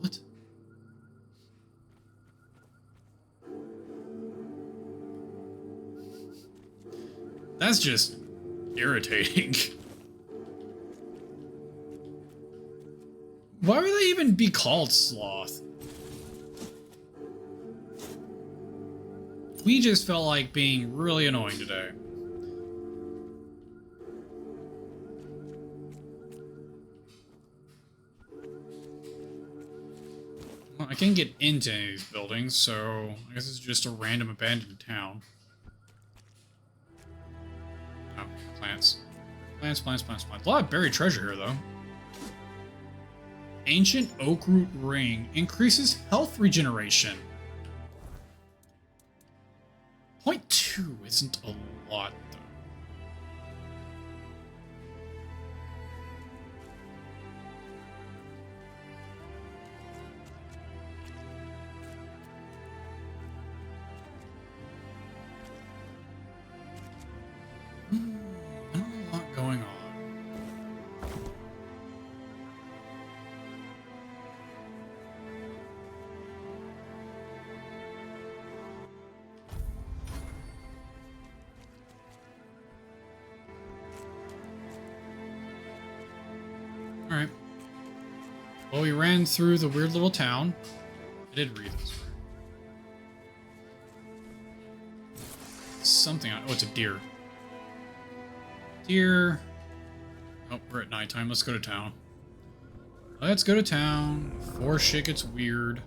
What? That's just irritating. Why would they even be called sloth? We just felt like being really annoying today. Well, I can't get into any of these buildings, so I guess it's just a random abandoned town. Oh, plants. Plants, plants, plants, plants. A lot of buried treasure here, though. Ancient oak root ring increases health regeneration. 0.2 isn't a lot, though. Not a lot going on. Alright. Well, we ran through the weird little town. I did read this. Something. Oh, it's a deer. Deer. Oh, we're at nighttime. Let's go to town. Let's go to town before shit gets weird.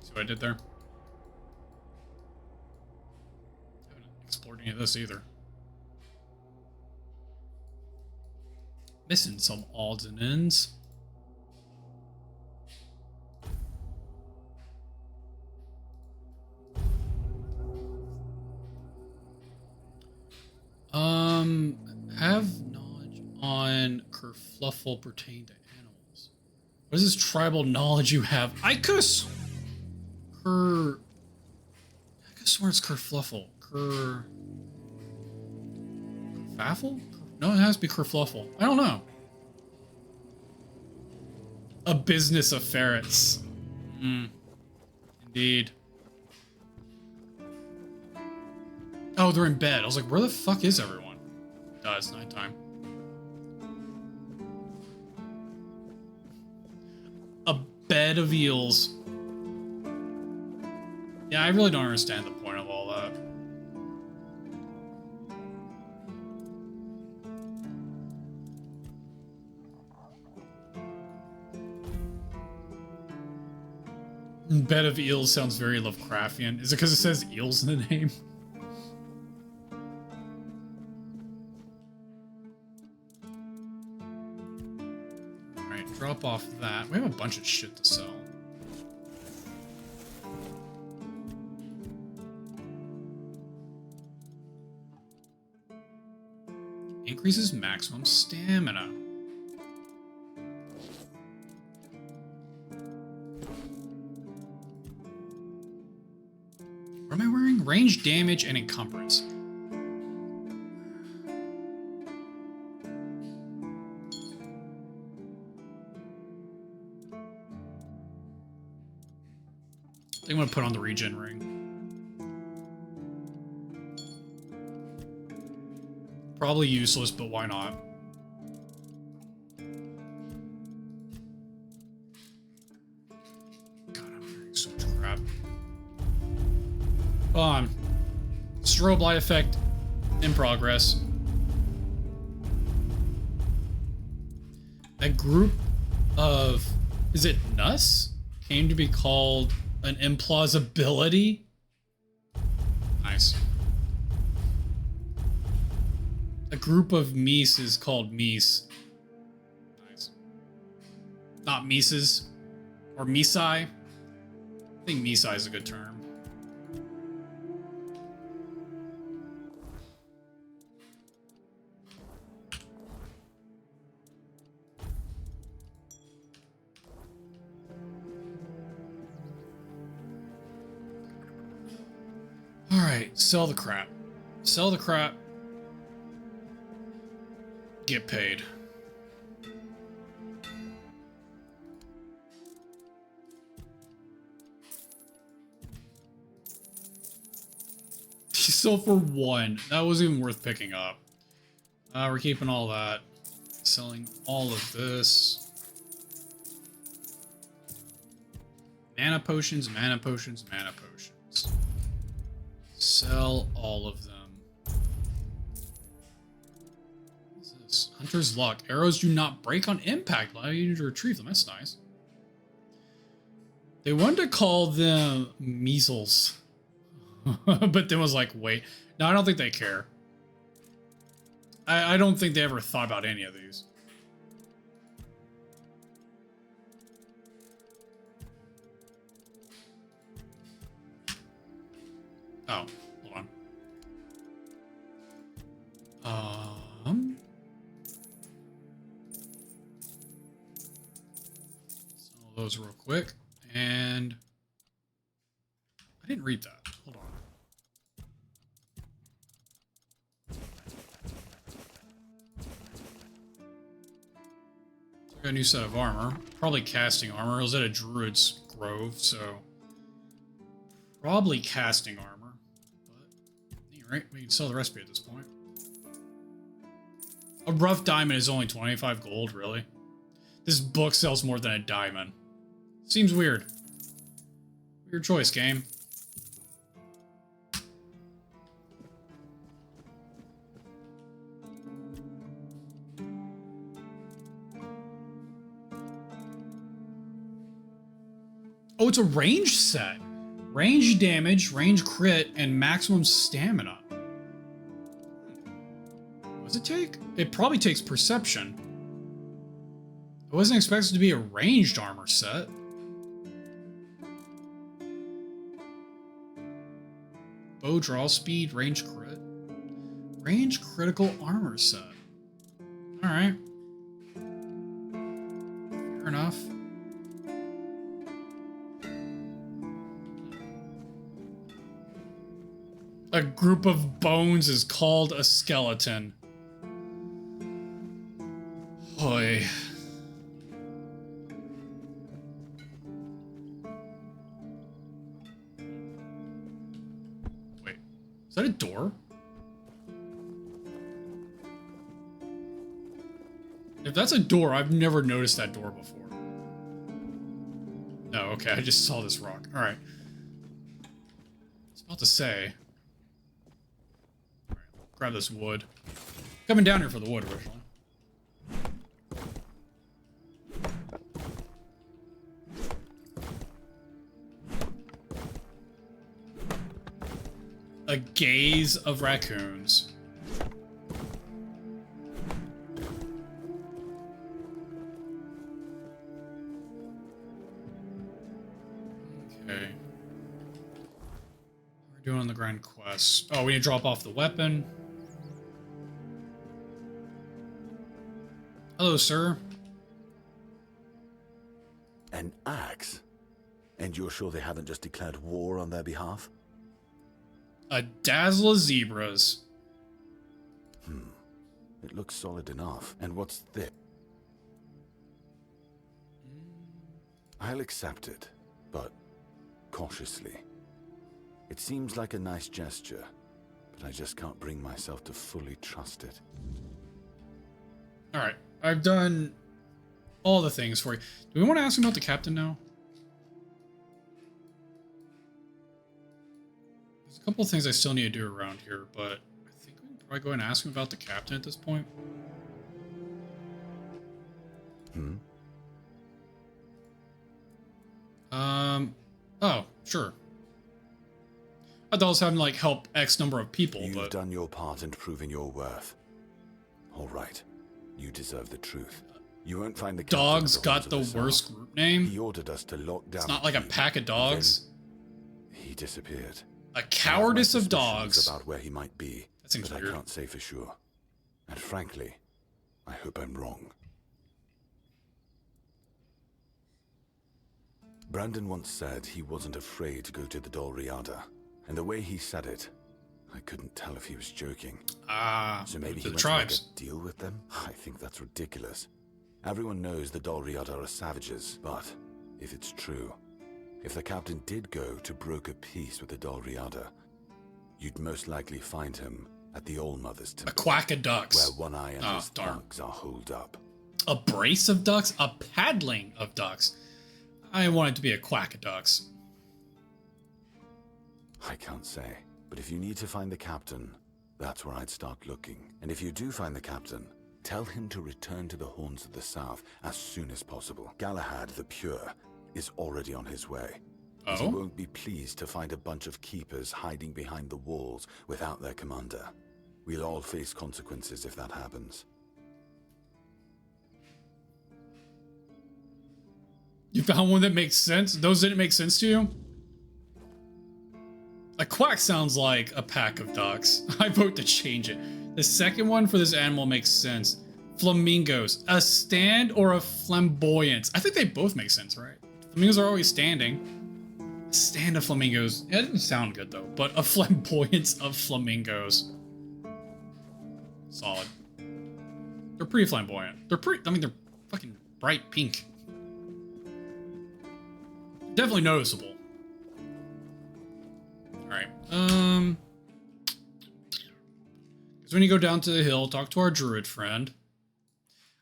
See what I did there? Haven't explored any of this either. Missing some odds and ends. Have knowledge on kerfluffle pertain to animals. What is this tribal knowledge you have? I could swear it's kerfluffle. Kerfaffle? No, it has to be kerfluffle. I don't know. A business of ferrets. Indeed. Oh, they're in bed. I was like, where the fuck is everyone? Oh, it's nighttime. A bed of eels. Yeah, I really don't understand the point of all that. Bed of eels sounds very Lovecraftian. Is it because it says eels in the name? Alright, drop off that. We have a bunch of shit to sell. Increases maximum stamina. What am I wearing? Range damage and encumbrance. I think I'm gonna put on the regen ring. Probably useless, but why not? God, I'm wearing so much crap. On. Strobe light effect in progress. A group of, is it Nuss? Came to be called An implausibility? Nice. A group of meese is called meese. Nice. Not Mises. Or Misai. I think Misai is a good term. Alright, sell the crap. Sell the crap. Get paid. So for one, that wasn't even worth picking up. We're keeping all that. Selling all of this. Mana potions, mana potions, mana potions. Sell all of them. What's this? Hunter's Luck. Arrows do not break on impact. Allow you to retrieve them. That's nice. They wanted to call them measles. But then was like, wait. No, I don't think they care. I don't think they ever thought about any of these. Oh, hold on. Sell those real quick. And I didn't read that. Hold on. So I got a new set of armor. Probably casting armor. I was at a druid's grove, so probably casting armor. But alright, we can sell the recipe at this point. A rough diamond is only 25 gold, really? This book sells more than a diamond. Seems weird. Weird choice, game. Oh, it's a range set. Range damage, range crit, and maximum stamina. What does it take? It probably takes perception. I wasn't expected to be a ranged armor set. Bow draw speed, range crit. Range critical armor set. Alright. Fair enough. A group of bones is called a skeleton. Hoy. Wait, is that a door? If that's a door, I've never noticed that door before. No, okay, I just saw this rock. Alright. I was about to say. Grab this wood. Coming down here for the wood originally. A gaze of raccoons. Okay. We're doing the grand quest. Oh, we need to drop off the weapon. Hello, sir. An axe? And you're sure they haven't just declared war on their behalf? A dazzle of zebras. It looks solid enough. And what's this? I'll accept it, but cautiously. It seems like a nice gesture, but I just can't bring myself to fully trust it. Alright, I've done all the things for you. Do we want to ask him about the captain now? There's a couple of things I still need to do around here, but I think we can probably go ahead and ask him about the captain at this point. Oh, sure. I thought I was having like help X number of people, You've done your part in proving your worth. All right, you deserve the truth. You won't find the dogs got the worst group name. He ordered us to lock down. It's not like a pack of dogs. He disappeared. A cowardice of dogs. About where he might be. That seems but weird. I can't say for sure. And frankly, I hope I'm wrong. Brandon once said he wasn't afraid to go to the Dol Riada, and the way he said it, I couldn't tell if he was joking. So maybe he the went tribes. to make a deal with them? I think that's ridiculous. Everyone knows the Dol Riada are savages, but if it's true, if the captain did go to broker peace with the Dol Riada, you'd most likely find him at the All-Mother's Temple. A quack of ducks. Where One Eye and his thugs are holed up. A brace of ducks? A paddling of ducks. I want it to be a quack of ducks. I can't say, but if you need to find the captain, that's where I'd start looking. And if you do find the captain, tell him to return to the Horns of the South as soon as possible. Galahad the Pure is already on his way. Oh? He won't be pleased to find a bunch of keepers hiding behind the walls without their commander. We'll all face consequences if that happens. You found one that makes sense? Those didn't make sense to you? A quack sounds like a pack of ducks. I vote to change it. The second one for this animal makes sense. Flamingos. A stand or a flamboyance? I think they both make sense, right? Flamingos are always standing. A stand of flamingos. It didn't sound good though, but a flamboyance of flamingos. Solid. They're pretty flamboyant. They're fucking bright pink. Definitely noticeable. Alright, so when you go down to the hill, talk to our druid friend.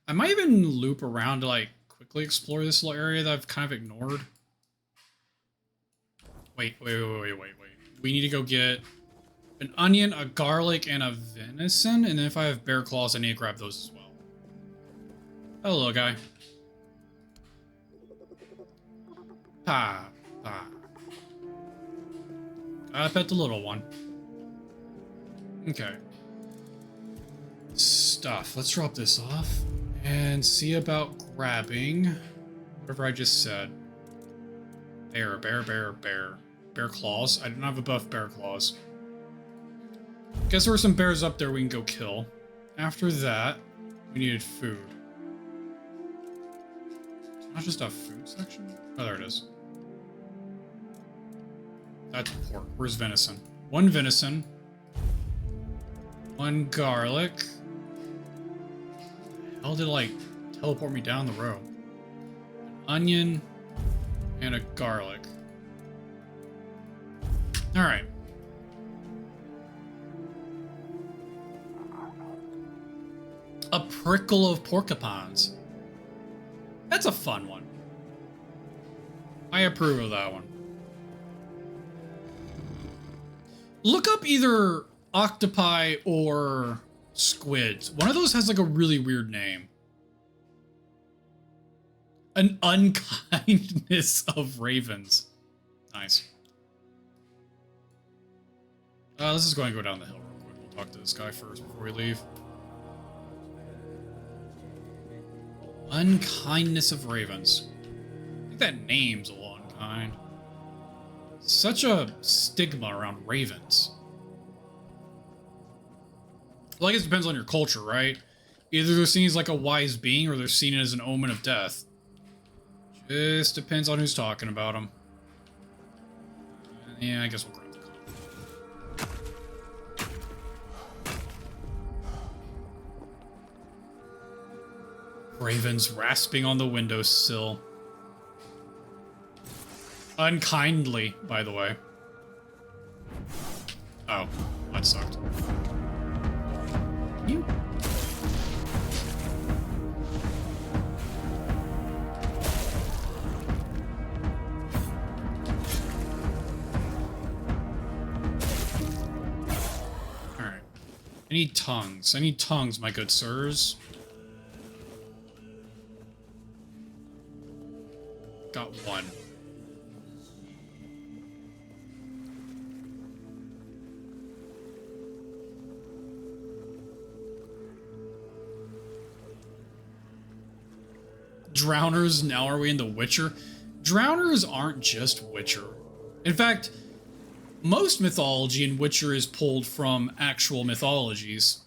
I might even loop around to like quickly explore this little area that I've kind of ignored. Wait. We need to go get an onion, a garlic, and a venison, and then if I have bear claws, I need to grab those as well. Hello, guy. Pa. I pet the little one. Okay. Stuff. Let's drop this off and see about grabbing whatever I just said. Bear claws. I don't have a buff bear claws. Guess there were some bears up there we can go kill. After that, we needed food. It's not just a food section? Oh, there it is. That's pork. Where's venison? One venison. One garlic. How the hell did it, like, teleport me down the road? An onion and a garlic. Alright. A prickle of porcupines. That's a fun one. I approve of that one. Look up either octopi or squids. One of those has like a really weird name. An unkindness of ravens. Nice. Let's just go and go down the hill real quick. We'll talk to this guy first before we leave. Unkindness of ravens. I think that name's a little unkind. Such a stigma around ravens. Well, I guess it depends on your culture, right? Either they're seen as like a wise being or they're seen as an omen of death. Just depends on who's talking about them. Yeah, I guess we'll grab the call. Ravens rasping on the windowsill. Unkindly, by the way. Oh, that sucked. You. Alright. I need tongues. I need tongues, my good sirs. Got one. Drowners, now are we in The Witcher? Drowners aren't just Witcher. In fact, most mythology in Witcher is pulled from actual mythologies.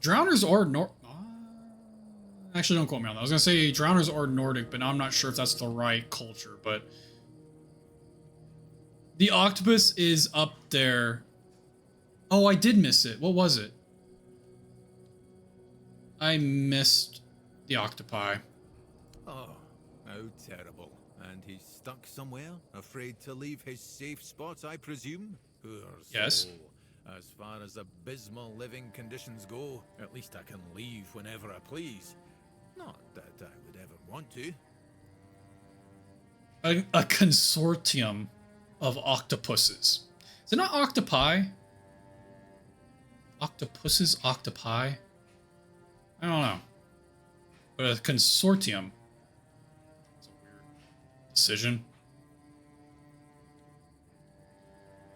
Drowners are actually, don't quote me on that. I was gonna say drowners are Nordic, but I'm not sure if that's the right culture, but the octopus is up there. Oh, I did miss it. What was it? I missed the octopi. Oh, how terrible. And he's stuck somewhere, afraid to leave his safe spot, I presume? Poor soul. Yes. As far as abysmal living conditions go, at least I can leave whenever I please. Not that I would ever want to. A consortium of octopuses. Is it not octopi? Octopuses? Octopi? I don't know. But a consortium. It's a weird decision.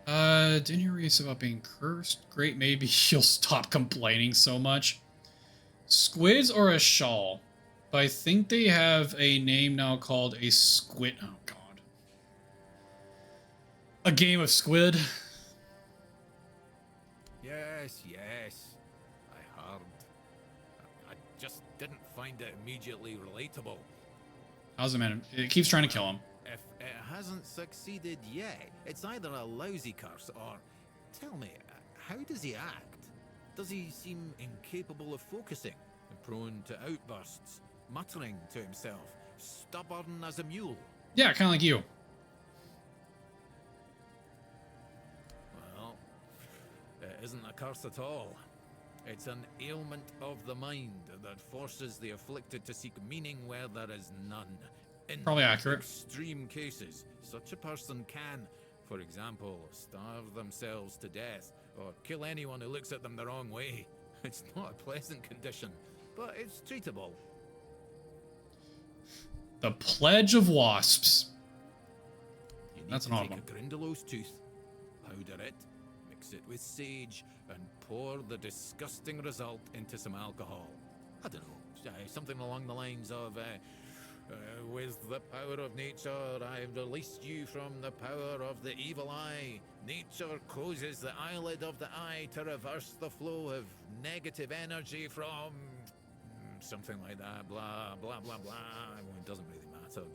Didn't you read about being cursed? Great, maybe you'll stop complaining so much. Squids or a shawl? But I think they have a name now called a squid. Oh, God. A game of squid? Yes, yes. I heard. I just didn't find it immediately relatable. How's it, man? It keeps trying to kill him. If it hasn't succeeded yet, it's either a lousy curse or... Tell me, how does he act? Does he seem incapable of focusing, prone to outbursts, muttering to himself, stubborn as a mule? Yeah, kind of like you. Well, it isn't a curse at all. It's an ailment of the mind that forces the afflicted to seek meaning where there is none. In Probably accurate. extreme cases, such a person can, for example, starve themselves to death or kill anyone who looks at them the wrong way. It's not a pleasant condition, but it's treatable. The Pledge of Wasps. You need That's to an take odd one. a Grindelows tooth, powder it, mix it with sage, and pour the disgusting result into some alcohol. I don't know, something along the lines of, with the power of nature, I've released you from the power of the evil eye. Nature closes the eyelid of the eye to reverse the flow of negative energy from... something like that, blah, blah, blah, blah. Well, it doesn't really matter.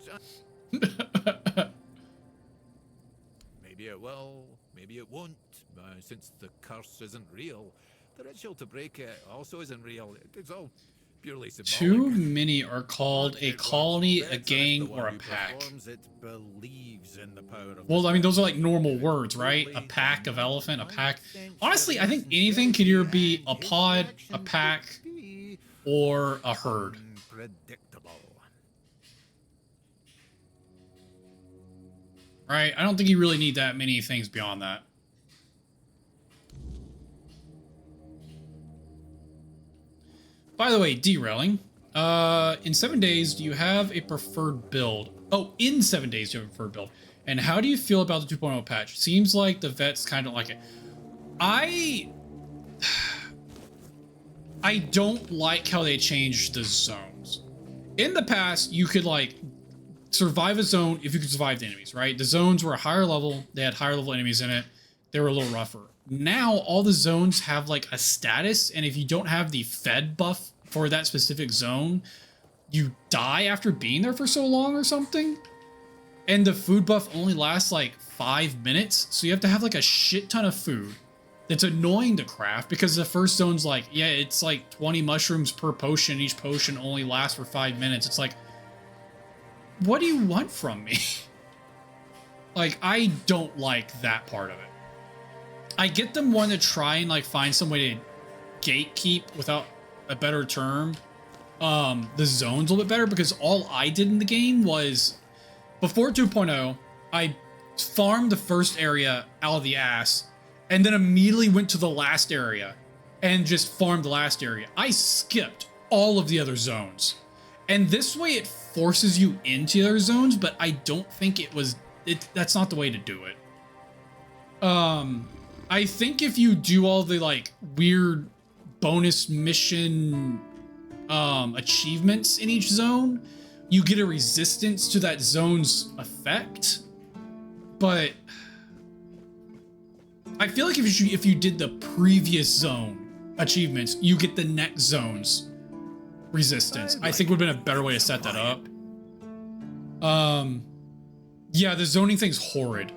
Maybe it will, maybe it won't. Since the curse isn't real, the ritual to break it also isn't real. It's all purely symbolic. Too many are called a colony, a gang, or a pack. Well, I mean, those are like normal words, right? A pack of elephant, a pack. Honestly, I think anything could either be a pod, a pack, or a herd. Right? I don't think you really need that many things beyond that. By the way, derailing. In 7 days, do you have a preferred build? Oh, in 7 days, do you have a preferred build? And how do you feel about the 2.0 patch? Seems like the vets kind of like it. I don't like how they changed the zones. In the past, you could like survive a zone if you could survive the enemies, right? The zones were a higher level. They had higher level enemies in it. They were a little rougher. Now all the zones have like a status, and if you don't have the fed buff for that specific zone, you die after being there for so long or something. And the food buff only lasts like 5 minutes, so you have to have like a shit ton of food. It's annoying to craft because the first zone's like, yeah, it's like 20 mushrooms per potion. Each potion only lasts for 5 minutes. It's like, what do you want from me? Like, I don't like that part of it. I get them wanting to try and like find some way to gatekeep, without a better term, the zones a little bit better, because all I did in the game was, before 2.0, I farmed the first area out of the ass and then immediately went to the last area and just farmed the last area. I skipped all of the other zones. And this way it forces you into the other zones, but I don't think that's not the way to do it. I think if you do all the like weird bonus mission achievements in each zone, you get a resistance to that zone's effect. But I feel like if you did the previous zone achievements, you get the next zone's resistance. I think would have been a better way to set that up. Yeah, the zoning thing's horrid.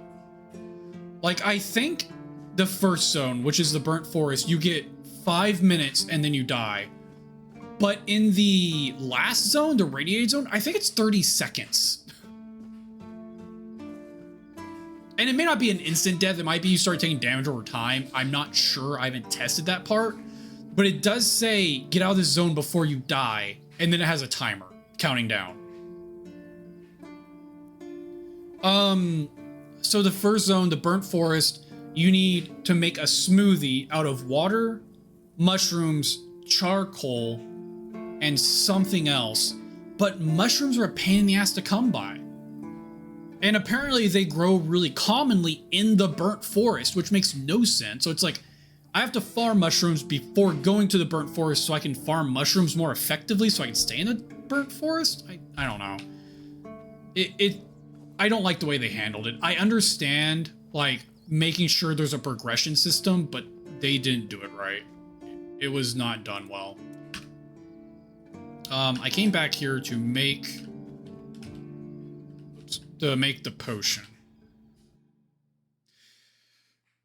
Like, I think the first zone, which is the burnt forest, you get 5 minutes and then you die. But in the last zone, the radiated zone, I think it's 30 seconds. And it may not be an instant death. It might be you start taking damage over time. I'm not sure. I haven't tested that part. But it does say, get out of this zone before you die. And then it has a timer counting down. So the first zone, the burnt forest, you need to make a smoothie out of water, mushrooms, charcoal, and something else. But mushrooms are a pain in the ass to come by. And apparently they grow really commonly in the burnt forest, which makes no sense. So it's like, I have to farm mushrooms before going to the burnt forest so I can farm mushrooms more effectively so I can stay in the burnt forest? I don't know. I don't like the way they handled it. I understand, like, making sure there's a progression system, but they didn't do it right. It was not done well. I came back here to make the potion.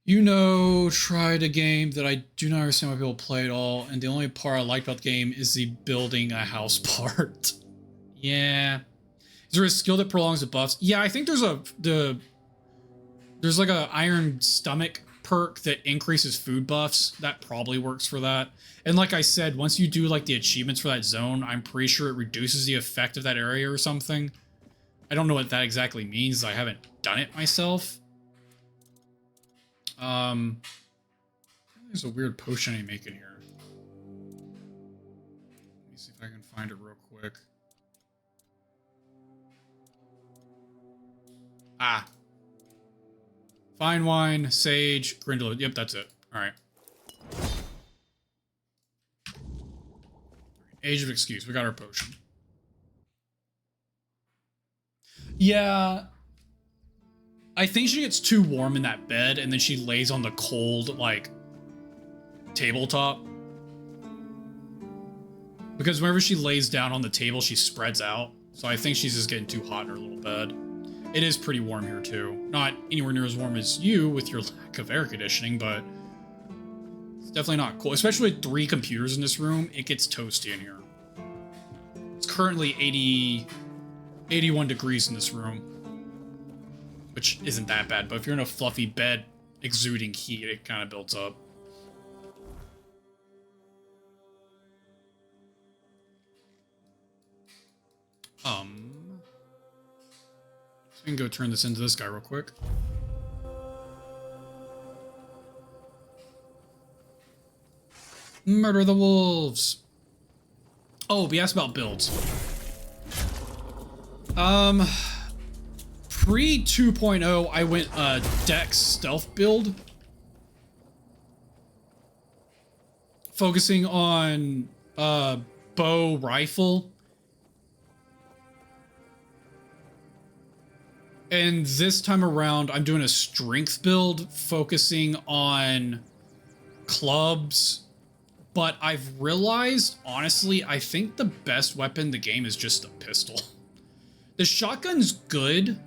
You know, tried a game that I do not understand why people play at all, and the only part I liked about the game is the building a house part. Yeah. Is there a skill that prolongs the buffs? Yeah, I think there's like a iron stomach perk that increases food buffs. That probably works for that. And like I said, once you do like the achievements for that zone, I'm pretty sure it reduces the effect of that area or something. I don't know what that exactly means. I haven't done it myself. There's a weird potion I make in here. Let me see if I can find it real quick. Ah. Fine wine, sage, grindle. Yep, that's it. All right. Age of excuse. We got our potion. Yeah. I think she gets too warm in that bed and then she lays on the cold, like, tabletop. Because whenever she lays down on the table, she spreads out. So I think she's just getting too hot in her little bed. It is pretty warm here too. Not anywhere near as warm as you with your lack of air conditioning, but it's definitely not cool. Especially with 3 computers in this room, it gets toasty in here. It's currently 81 degrees in this room, which isn't that bad. But if you're in a fluffy bed exuding heat, it kind of builds up. So we can go turn this into this guy real quick. Murder the wolves. Oh, we asked about builds. Pre 2.0, I went Dex stealth build, focusing on bow rifle. And this time around, I'm doing a strength build, focusing on clubs. But I've realized, honestly, I think the best weapon in the game is just the pistol. The shotgun's good,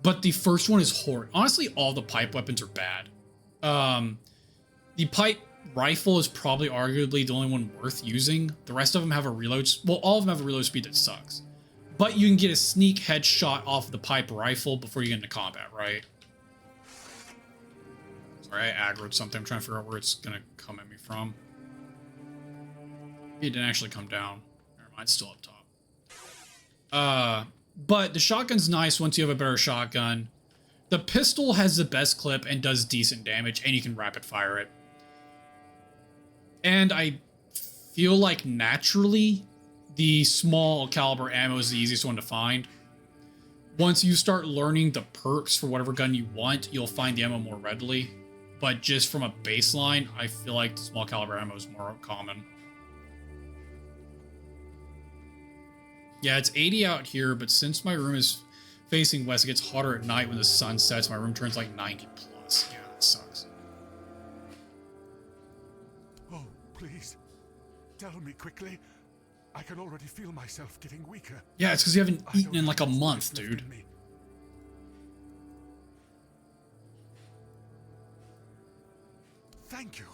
but the first one is horrid. Honestly, all the pipe weapons are bad. The pipe rifle is probably arguably the only one worth using. The rest of them have a reload... Well, all of them have a reload speed that sucks. But you can get a sneak headshot off the pipe rifle before you get into combat, right? Sorry, I aggroed something. I'm trying to figure out where it's going to come at me from. It didn't actually come down. Never mind, it's still up top. But the shotgun's nice once you have a better shotgun. The pistol has the best clip and does decent damage, and you can rapid fire it. And I feel like naturally, the small caliber ammo is the easiest one to find. Once you start learning the perks for whatever gun you want, you'll find the ammo more readily. But just from a baseline, I feel like the small caliber ammo is more common. Yeah, it's 80 out here, but since my room is facing west, it gets hotter at night when the sun sets. My room turns like 90 plus. Yeah, that sucks. Oh, please. Tell me quickly. I can already feel myself getting weaker. Yeah, it's because you haven't eaten in like a month, dude. Thank you.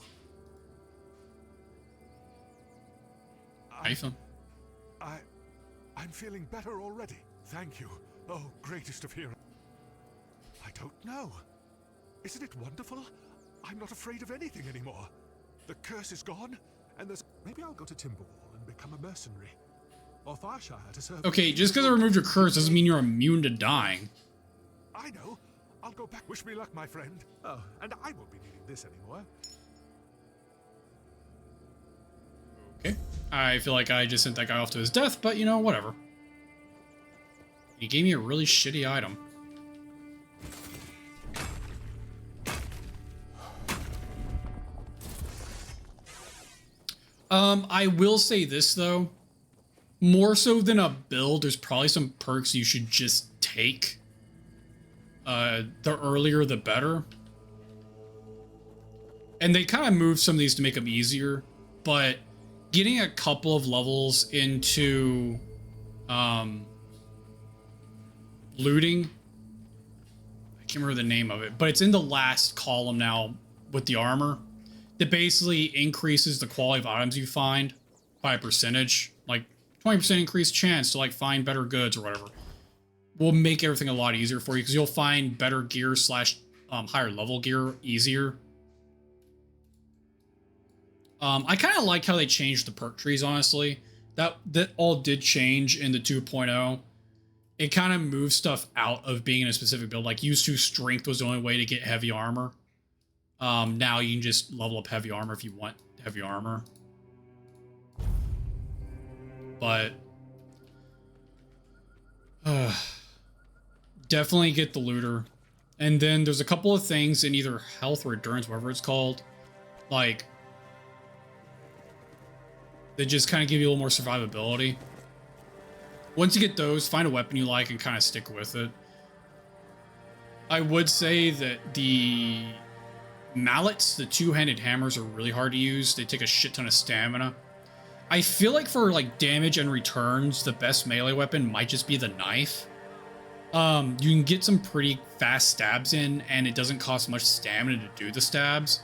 Nathan. I'm feeling better already. Thank you. Oh, greatest of heroes. I don't know. Isn't it wonderful? I'm not afraid of anything anymore. The curse is gone, and there's... Maybe I'll go to Timberwall and become a mercenary. Or Farshire to serve... Okay, just because I removed your curse doesn't mean you're immune to dying. I know. I'll go back. Wish me luck, my friend. Oh, and I won't be needing this anymore. Okay. I feel like I just sent that guy off to his death, but you know, whatever. He gave me a really shitty item. I will say this though. More so than a build, there's probably some perks you should just take. The earlier the better. And they kind of moved some of these to make them easier, but getting a couple of levels into looting, I can't remember the name of it, but it's in the last column now with the armor, that basically increases the quality of items you find by a percentage, like 20% increased chance to like find better goods or whatever. Will make everything a lot easier for you because you'll find better gear slash higher level gear easier. I kind of like how they changed the perk trees, honestly. That all did change in the 2.0. It kind of moved stuff out of being in a specific build. Like, used to strength was the only way to get heavy armor. Now you can just level up heavy armor if you want heavy armor. But... definitely get the looter. And then there's a couple of things in either health or endurance, whatever it's called. Like... they just kind of give you a little more survivability. Once you get those, find a weapon you like and kind of stick with it. I would say that the mallets, the two-handed hammers, are really hard to use. They take a shit ton of stamina. I feel like for like damage and returns, the best melee weapon might just be the knife. You can get some pretty fast stabs in, and it doesn't cost much stamina to do the stabs.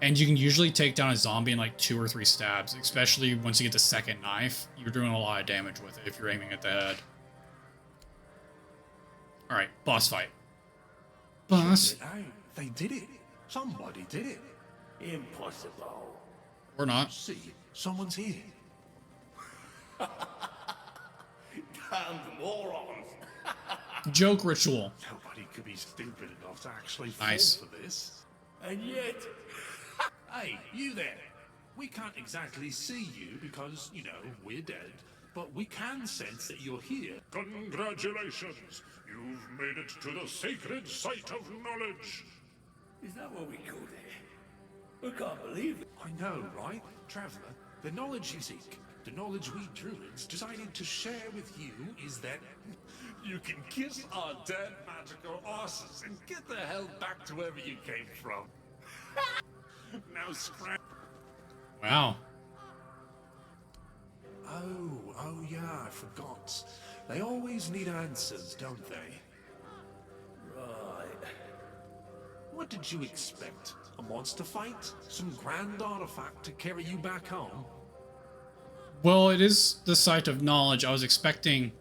And you can usually take down a zombie in like 2 or 3 stabs, especially once you get the second knife. You're doing a lot of damage with it if you're aiming at the head. Alright, boss fight. Boss. They did it. Somebody did it. Impossible. Or not. See, someone's here. Damned morons. Joke ritual. Nobody could be stupid enough to actually Nice. fall for this. And yet... Hey, you there. We can't exactly see you because, you know, we're dead, but we can sense that you're here. Congratulations! You've made it to the sacred site of knowledge! Is that what we call it? I can't believe it. I know, right? Traveller, the knowledge you seek, the knowledge we druids decided to share with you is that you can kiss our dead magical asses and get the hell back to wherever you came from. Now scram. Wow. Oh yeah, I forgot. They always need answers, don't they? Right. What did you expect? A monster fight? Some grand artifact to carry you back home? Well, it is the site of knowledge. I was expecting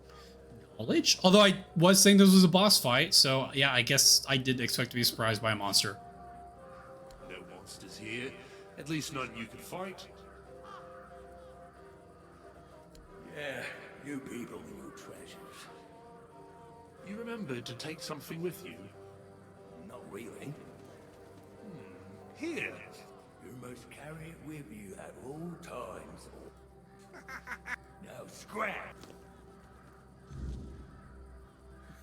knowledge? Although I was saying this was a boss fight, so yeah, I guess I did expect to be surprised by a monster. No monsters here. At least none you could fight. Yeah, you people and your treasures. You remembered to take something with you? Not really. Here. You must carry it with you at all times. Now scrap.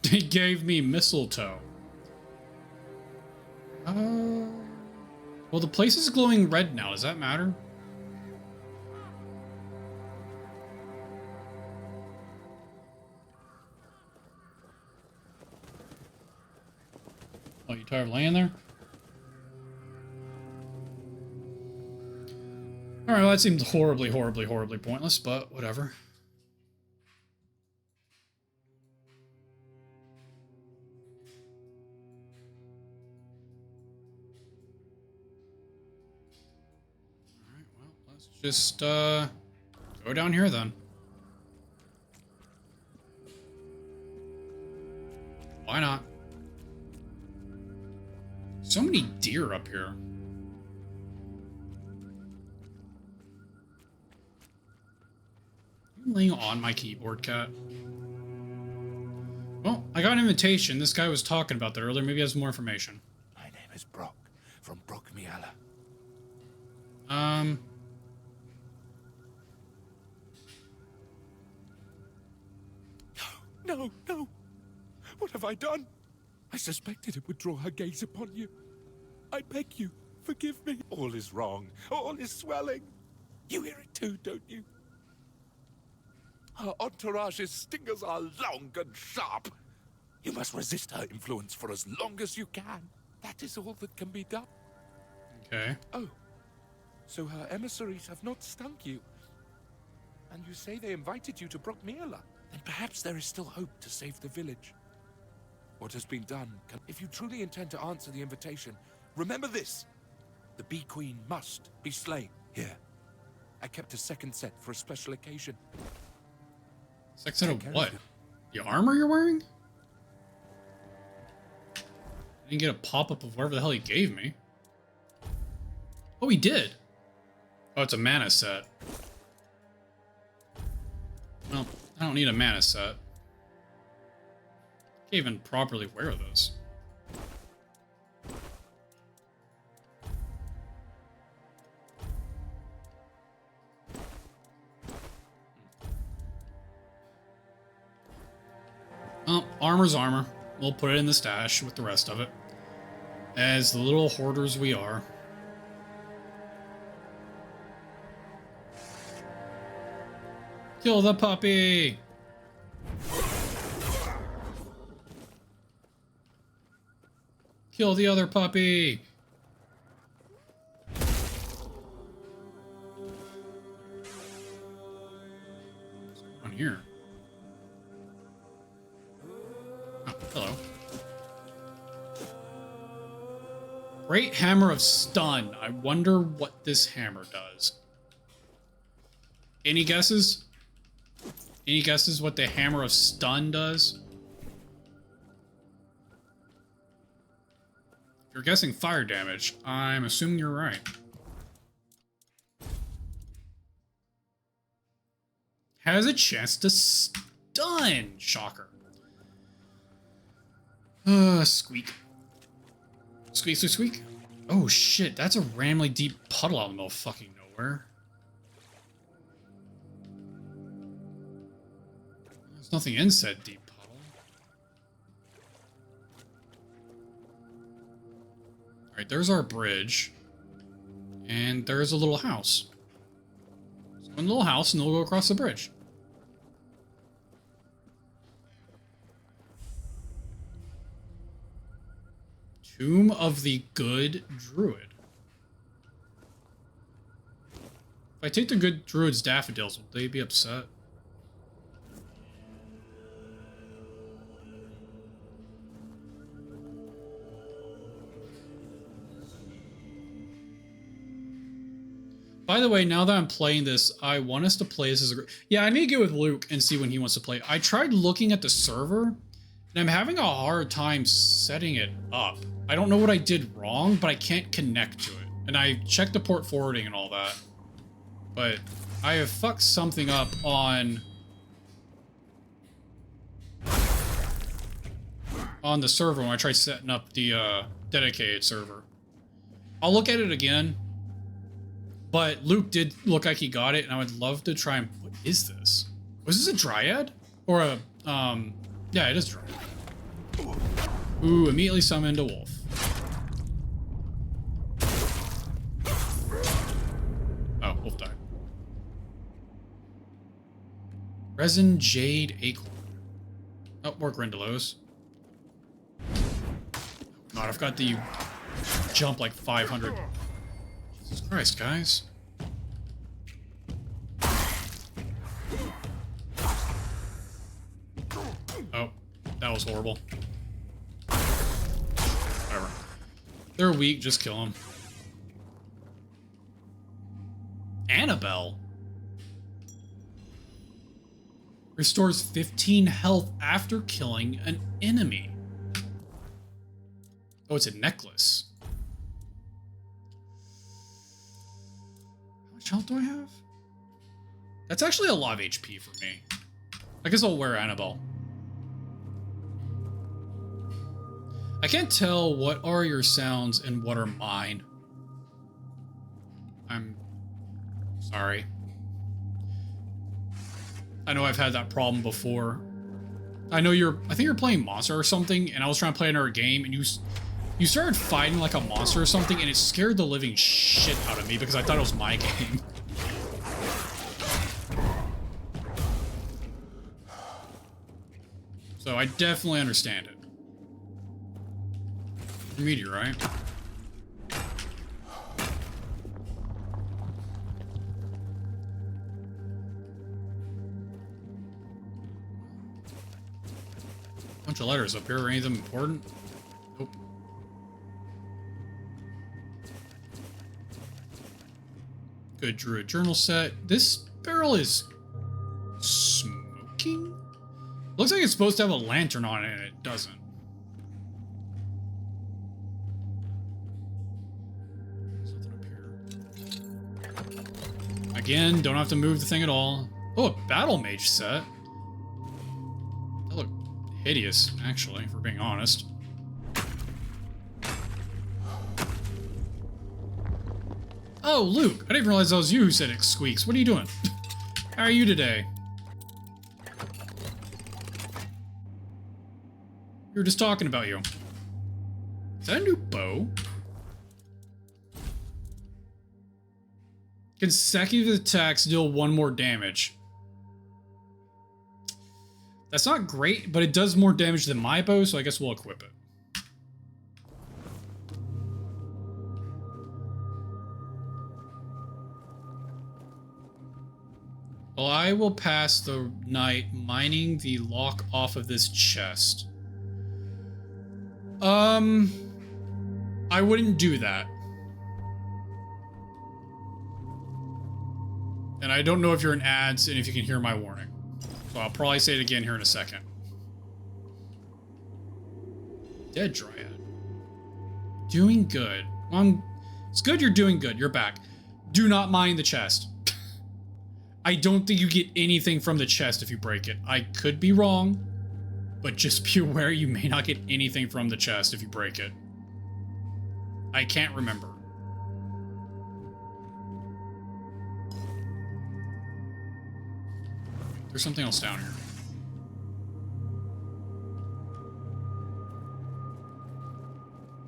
He gave me mistletoe. Well, the place is glowing red now. Does that matter? You tired of laying there? Alright, well, that seems horribly, horribly, horribly pointless, but whatever. Alright, well, let's just, go down here then. Why not? So many deer up here. Laying on my keyboard, cat. Well, I got an invitation. This guy was talking about that earlier. Maybe he has more information. My name is Brock, from Brookmiala. No, no! What have I done? I suspected it would draw her gaze upon you. I beg you, forgive me. All is wrong. All is swelling. You hear it too, don't you? Her entourage's stingers are long and sharp. You must resist her influence for as long as you can. That is all that can be done. Okay. Oh, so her emissaries have not stung you. And you say they invited you to Brookmiala. Then perhaps there is still hope to save the village. What has been done can... If you truly intend to answer the invitation, remember this. The Bee Queen must be slain. Here. I kept a second set for a special occasion. Second set of what? The armor you're wearing? I didn't get a pop-up of whatever the hell he gave me. Oh, he did. Oh, it's a mana set. Well, I don't need a mana set. Can't even properly wear this. Well, armor's armor. We'll put it in the stash with the rest of it. As the little hoarders we are. Kill the puppy! Kill the other puppy! What's going on here? Oh, hello. Great Hammer of Stun. I wonder what this hammer does. Any guesses? Any guesses what the Hammer of Stun does? If you're guessing fire damage, I'm assuming you're right. Has a chance to stun. Shocker. Squeak. Squeak, squeak, squeak. Oh shit, that's a randomly deep puddle out in the middle of fucking nowhere. There's nothing in said deep puddle. Alright, there's our bridge. And there's a little house. So in the little house, and then we'll go across the bridge. Tomb of the Good Druid. If I take the Good Druid's daffodils, will they be upset? By the way, now that I'm playing this, I want us to play this as a... Yeah, I need to get with Luke and see when he wants to play. I tried looking at the server, and I'm having a hard time setting it up. I don't know what I did wrong, but I can't connect to it. And I checked the port forwarding and all that. But I have fucked something up on the server when I tried setting up the dedicated server. I'll look at it again. But Luke did look like he got it, and I would love to try and... What is this? Was this a Dryad? Or a... Yeah, it is Dryad. Ooh, immediately summoned a wolf. Oh, wolf died. Resin Jade Acorn. Oh, more Grindelows. No, God, I've got the jump like 500. Jesus Christ, guys. Oh, that was horrible. Whatever. They're weak, just kill them. Annabelle. Restores 15 health after killing an enemy. Oh, it's a necklace. How much health do I have? That's actually a lot of HP for me. I guess I'll wear Annabelle. I can't tell what are your sounds and what are mine. I'm sorry. I know I've had that problem before. I think you're playing Monster or something, and I was trying to play another game, and you started fighting like a monster or something, and it scared the living shit out of me because I thought it was my game. So I definitely understand it. Meteorite. Bunch of letters up here. Are any of them important? Nope. Good Druid journal set. This barrel is smoking? Looks like it's supposed to have a lantern on it, and it doesn't. Again, don't have to move the thing at all. Oh, a battle mage set. That looked hideous, actually, if we're being honest. Oh, Luke, I didn't realize that was you who said it squeaks. What are you doing? How are you today? We were just talking about you. Is that a new bow? Consecutive attacks deal 1 more damage. That's not great, but it does more damage than my bow, so I guess we'll equip it. Well, I will pass the night mining the lock off of this chest. I wouldn't do that. And I don't know if you're in ads and if you can hear my warning. So I'll probably say it again here in a second. Dead Dryad. Doing good. It's good you're doing good. You're back. Do not mine the chest. I don't think you get anything from the chest if you break it. I could be wrong, but just be aware you may not get anything from the chest if you break it. I can't remember. There's something else down here.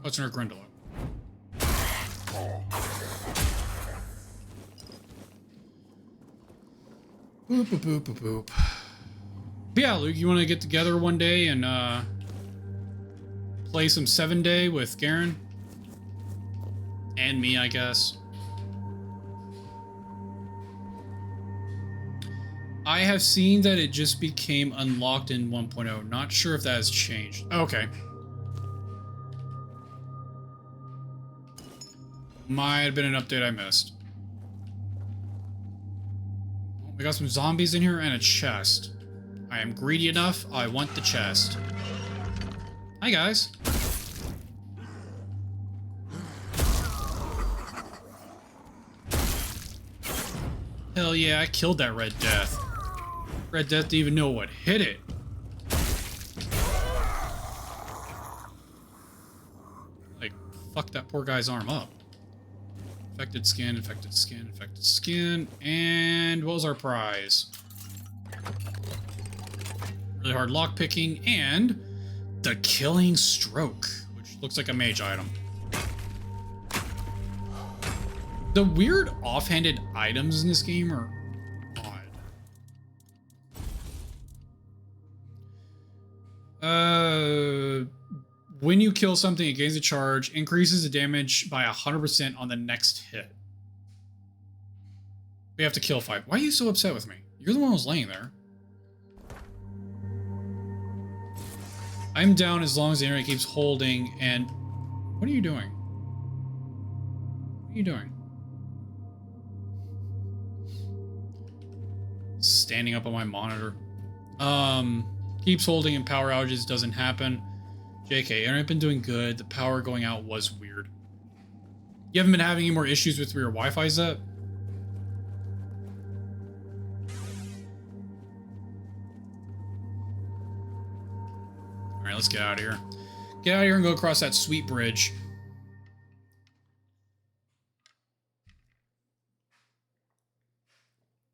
What's in our Grindelow? Boop, boop, boop, boop, boop. But yeah, Luke, you want to get together one day and play some 7-Day with Garen? And me, I guess. I have seen that it just became unlocked in 1.0. Not sure if that has changed. Okay. Might have been an update I missed. We got some zombies in here and a chest. I am greedy enough. I want the chest. Hi, guys. Hell yeah, I killed that Red Death. Red Death didn't even know what hit it. Like, fuck that poor guy's arm up. Infected skin, infected skin, infected skin. And what was our prize? Really hard lockpicking and the Killing Stroke, which looks like a mage item. The weird offhanded items in this game are odd. When you kill something, it gains a charge, increases the damage by 100% on the next hit. We have to kill 5. Why are you so upset with me? You're the one who's laying there. I'm down as long as the internet keeps holding, and... What are you doing? What are you doing? Standing up on my monitor. Keeps holding and power outages doesn't happen. JK, internet been doing good. The power going out was weird. You haven't been having any more issues with your Wi-Fi set? Alright, let's get out of here. Get out of here and go across that sweet bridge.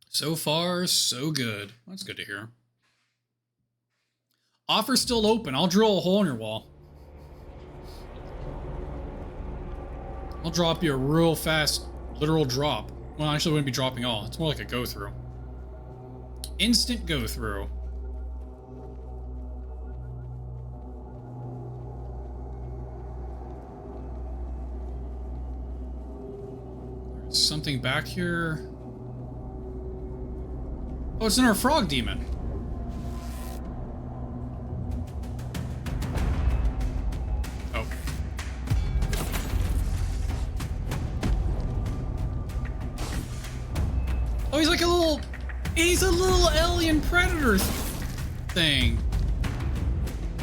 So far, so good. That's good to hear. Offer's still open. I'll drill a hole in your wall. I'll drop you a real fast, literal drop. Well, actually, it wouldn't be dropping all. It's more like a go-through. Instant go-through. There's something back here. Oh, it's another frog demon. Oh. Oh, he's like a little... He's a little alien predator thing.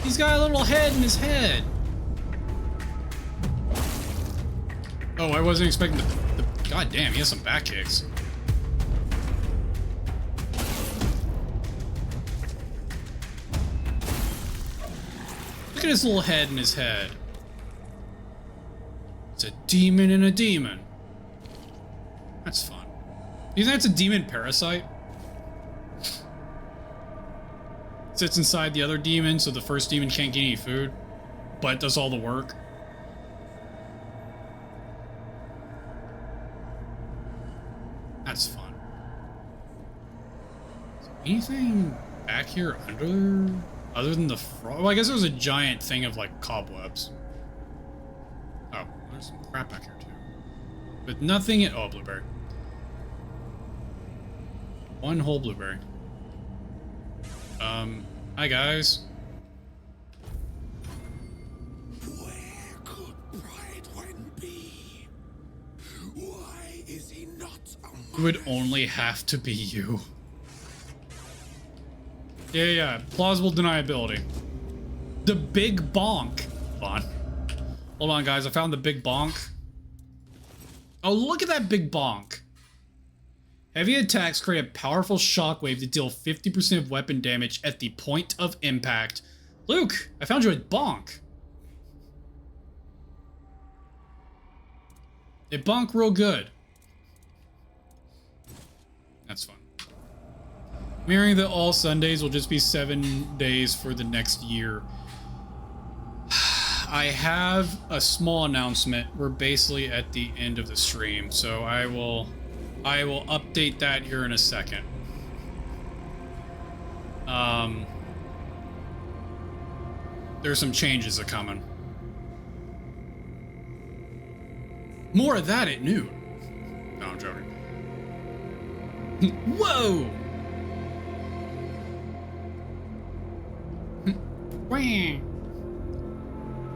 He's got a little head in his head. Oh, I wasn't expecting the... God damn, he has some back kicks. Look at his little head in his head. It's a demon in a demon. That's fun. Do you think that's a demon parasite? Sits inside the other demon so the first demon can't get any food, but does all the work. That's fun. Is there anything back here other than the frog? Well, I guess there was a giant thing of like cobwebs. Oh, there's some crap back here too. But nothing at... Oh, blueberry. One whole blueberry. Hi guys. Where could Brightwing be? Why is he not among It would only have to be you. Yeah. Plausible deniability. The big bonk. Hold on, guys. I found the big bonk. Oh, look at that big bonk. Heavy attacks create a powerful shockwave to deal 50% of weapon damage at the point of impact. Luke, I found you a bonk. It bonk real good. That's fun. I'm hearing that all Sundays will just be 7 days for the next year. I have a small announcement. We're basically at the end of the stream, so I will update that here in a second. There's some changes coming. More of that at noon. No, I'm joking. Whoa!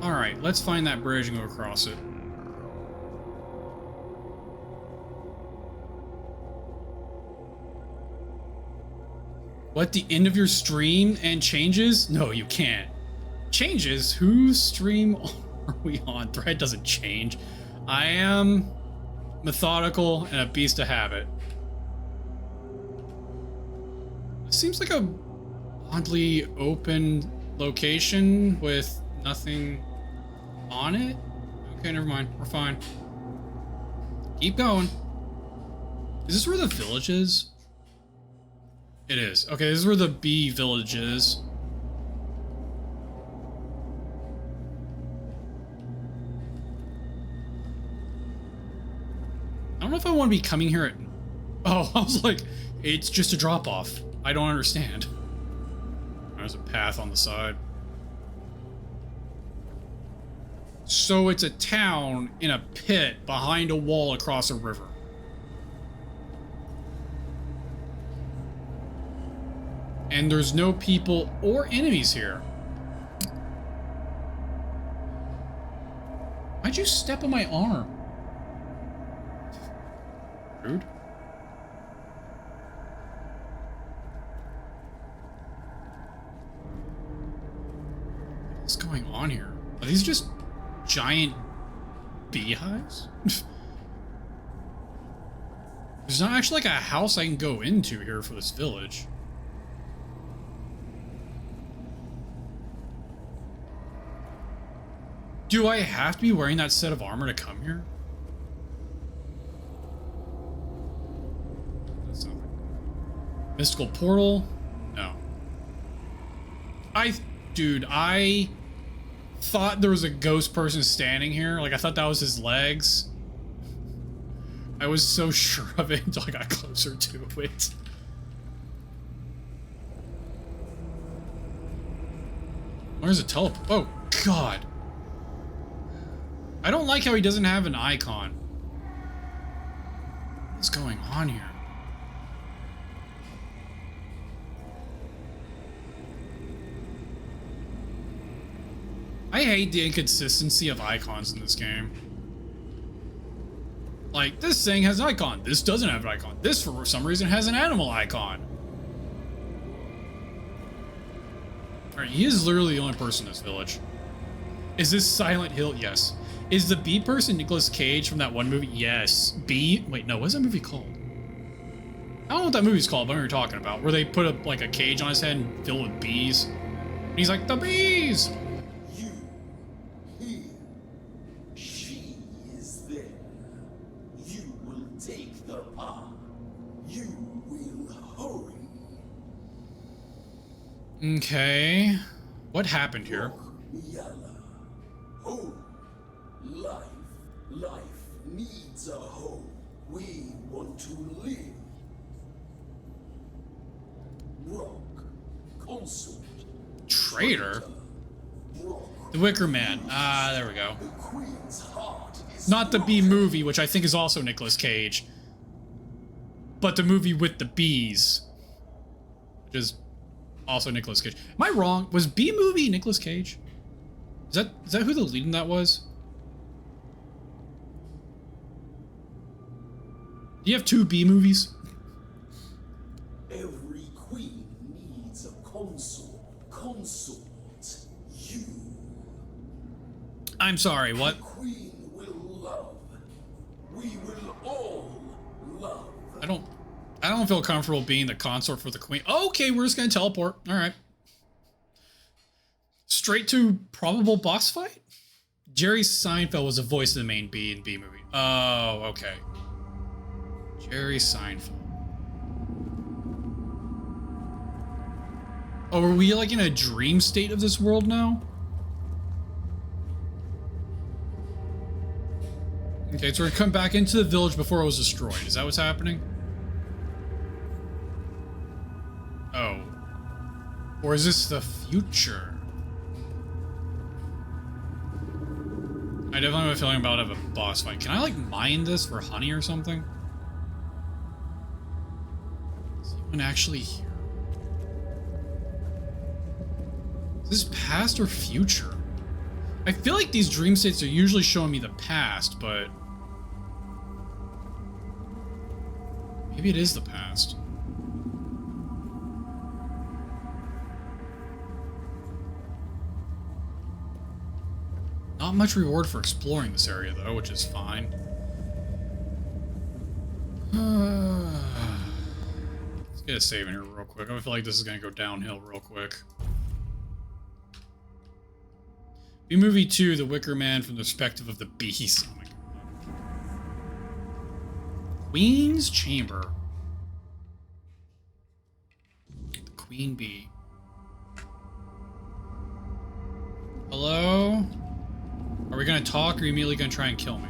Alright, let's find that bridge and go across it. What, the end of your stream and changes? No, you can't. Changes? Whose stream are we on? Thread doesn't change. I am methodical and a beast of habit. It seems like a oddly open location with nothing on it. Okay, never mind. We're fine. Keep going. Is this where the village is? It is. Okay, this is where the bee village is. I don't know if I want to be coming here at... Oh, I was like, it's just a drop-off. I don't understand. There's a path on the side. So it's a town in a pit behind a wall across a river. And there's no people or enemies here. Why'd you step on my arm? Rude. What's going on here? Are these just giant beehives? There's not actually like a house I can go into here for this village. Do I have to be wearing that set of armor to come here? That's not mystical portal? No. Dude, I thought there was a ghost person standing here. Like, I thought that was his legs. I was so sure of it until I got closer to it. Where's the teleport? Oh, God. I don't like how he doesn't have an icon. What's going on here? I hate the inconsistency of icons in this game. Like, this thing has an icon. This doesn't have an icon. This, for some reason, has an animal icon. Alright, he is literally the only person in this village. Is this Silent Hill? Yes. Is the bee person Nicolas Cage from that one movie? Yes. Bee? Wait, no, what's that movie called? I don't know what that movie's called, but I know what you're talking about. Where they put a cage on his head and fill it with bees. And he's like, the bees! You, here, she is there. You will take the path. You will hurry. Okay. What happened here? Yalla. Home. Life needs a home. We want to live. Rock. Consort. Traitor? The Wicker Man. Ah, there we go. The Queen's heart is Not the Bee movie, which I think is also Nicolas Cage. But the movie with the bees. Which is also Nicolas Cage. Am I wrong? Was Bee movie Nicolas Cage? Is that who the lead in that was? Do you have 2 Bee movies? Every queen needs a consort. Consort. You. I'm sorry, what? The queen will love. We will all love. I don't feel comfortable being the consort for the queen. Okay, we're just gonna teleport. Alright. Straight to probable boss fight? Jerry Seinfeld was the voice of the main Bee in Bee movie. Oh, okay. Jerry Seinfeld. Oh, are we like in a dream state of this world now? Okay, so we're gonna come back into the village before it was destroyed. Is that what's happening? Oh. Or is this the future? I definitely have a feeling about to have a boss fight. Can I like mine this for honey or something? Is anyone actually here? Is this past or future? I feel like these dream states are usually showing me the past, but maybe it is the past. Not much reward for exploring this area, though, which is fine. Let's get a save in here real quick. I feel like this is going to go downhill real quick. B-Movie 2, The Wicker Man from the perspective of the bees. Oh my god. Queen's Chamber. The Queen Bee. Hello? Are we going to talk, or are you immediately going to try and kill me?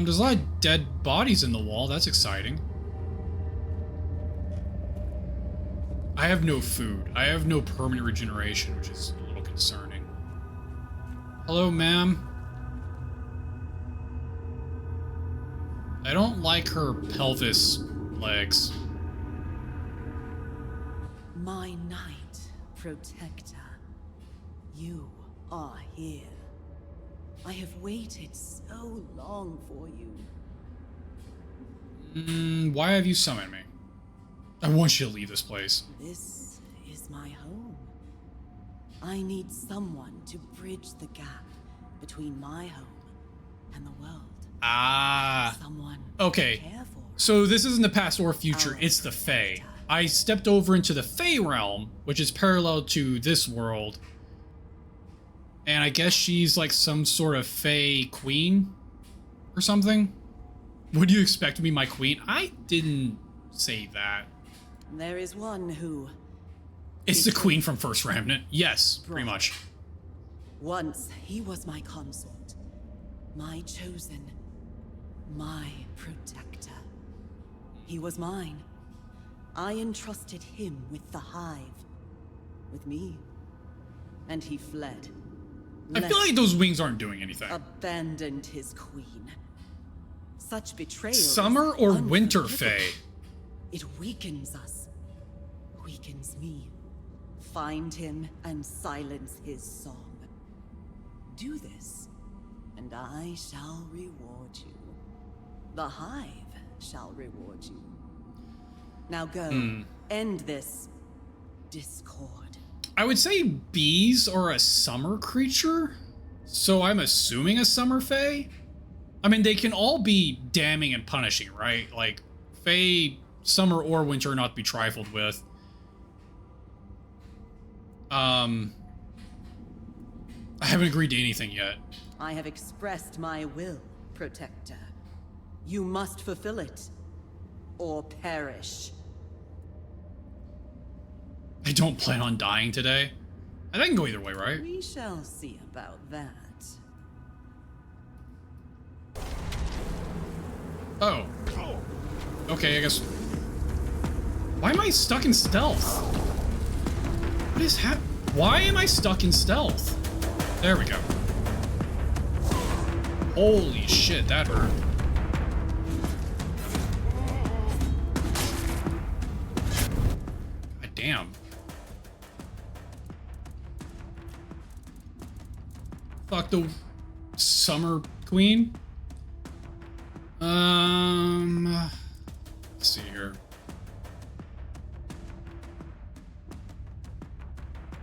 There's a lot of dead bodies in the wall. That's exciting. I have no food. I have no permanent regeneration, which is a little concerning. Hello, ma'am. I don't like her pelvis legs. My knight, protector, you are here. I have waited so long for you. Why have you summoned me? I want you to leave this place. This is my home. I need someone to bridge the gap between my home and the world. Ah. Someone okay. to care for. So this isn't the past or future, it's the Fae. I stepped over into the Fae realm, which is parallel to this world. And I guess she's like some sort of Fae queen or something. Would you expect to be my queen? I didn't say that. There is one who... It's the queen from First Remnant. Yes, pretty much. Once he was my consort, my chosen, my protector. He was mine. I entrusted him with the hive, with me, and he fled. I feel like those wings aren't doing anything. Abandoned his queen. Such betrayal. Summer or winter Fae? It weakens us. Weakens me. Find him and silence his song. Do this, and I shall reward you. The hive shall reward you. Now go, end this discord. I would say bees are a summer creature, so I'm assuming a summer Fae. I mean, they can all be damning and punishing, right? Like, Fae, summer or winter, not to be trifled with. I haven't agreed to anything yet. I have expressed my will, Protector. You must fulfill it, or perish. I don't plan on dying today. I can go either way, right? We shall see about that. Oh. Okay, I guess... Why am I stuck in stealth? What is happening? Why am I stuck in stealth? There we go. Holy shit, that hurt. God damn. Fuck the Summer Queen. Let's see here.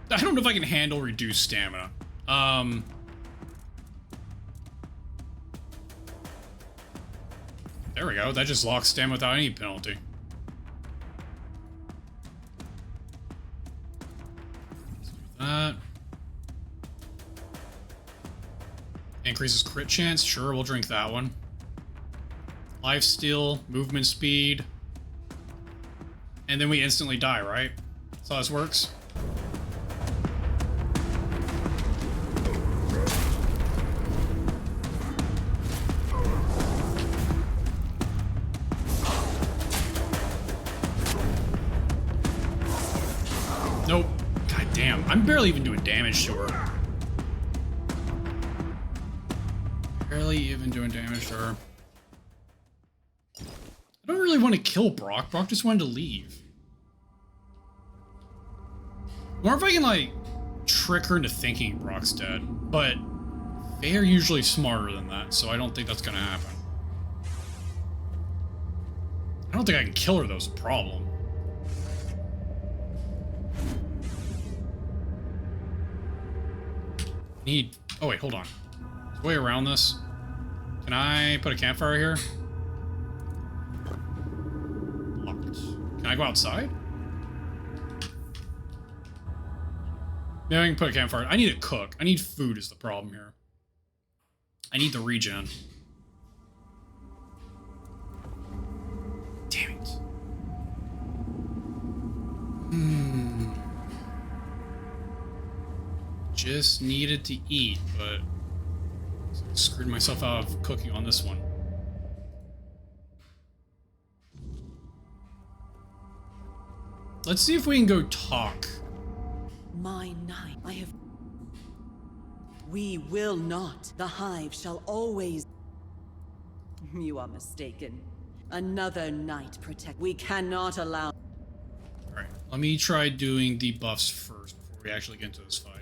I don't know if I can handle reduced stamina. There we go. That just locks stamina without any penalty. Let's do that. Increases crit chance. Sure, we'll drink that one. Life steal, movement speed. And then we instantly die, right? That's how this works. Nope. God damn. I'm barely even doing damage to her. Barely even doing damage to her. I don't really want to kill Brock. Brock just wanted to leave. I wonder if I can, like, trick her into thinking Brock's dead. But they're usually smarter than that, so I don't think that's gonna happen. I don't think I can kill her, though, is a problem. Oh, wait, hold on. There's a way around this. Can I put a campfire here? Locked. Can I go outside? Maybe I can put a campfire. I need to cook. I need food is the problem here. I need the regen. Damn it. Just needed to eat, but I screwed myself out of cooking on this one. Let's see if we can go talk. My knight, I have... We will not. The Hive shall always... You are mistaken. Another knight protect... We cannot allow... Alright, let me try doing the buffs first before we actually get into this fight.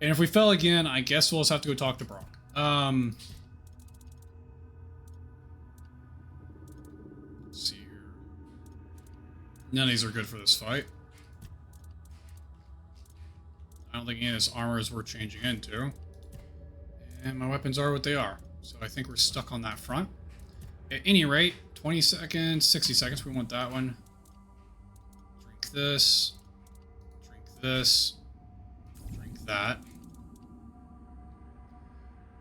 And if we fell again, I guess we'll just have to go talk to Brock. Let's see here. None of these are good for this fight. I don't think any of this armor is worth changing into. And my weapons are what they are. So I think we're stuck on that front. At any rate, 20 seconds, 60 seconds, we want that one. Drink this. Drink this. Drink that.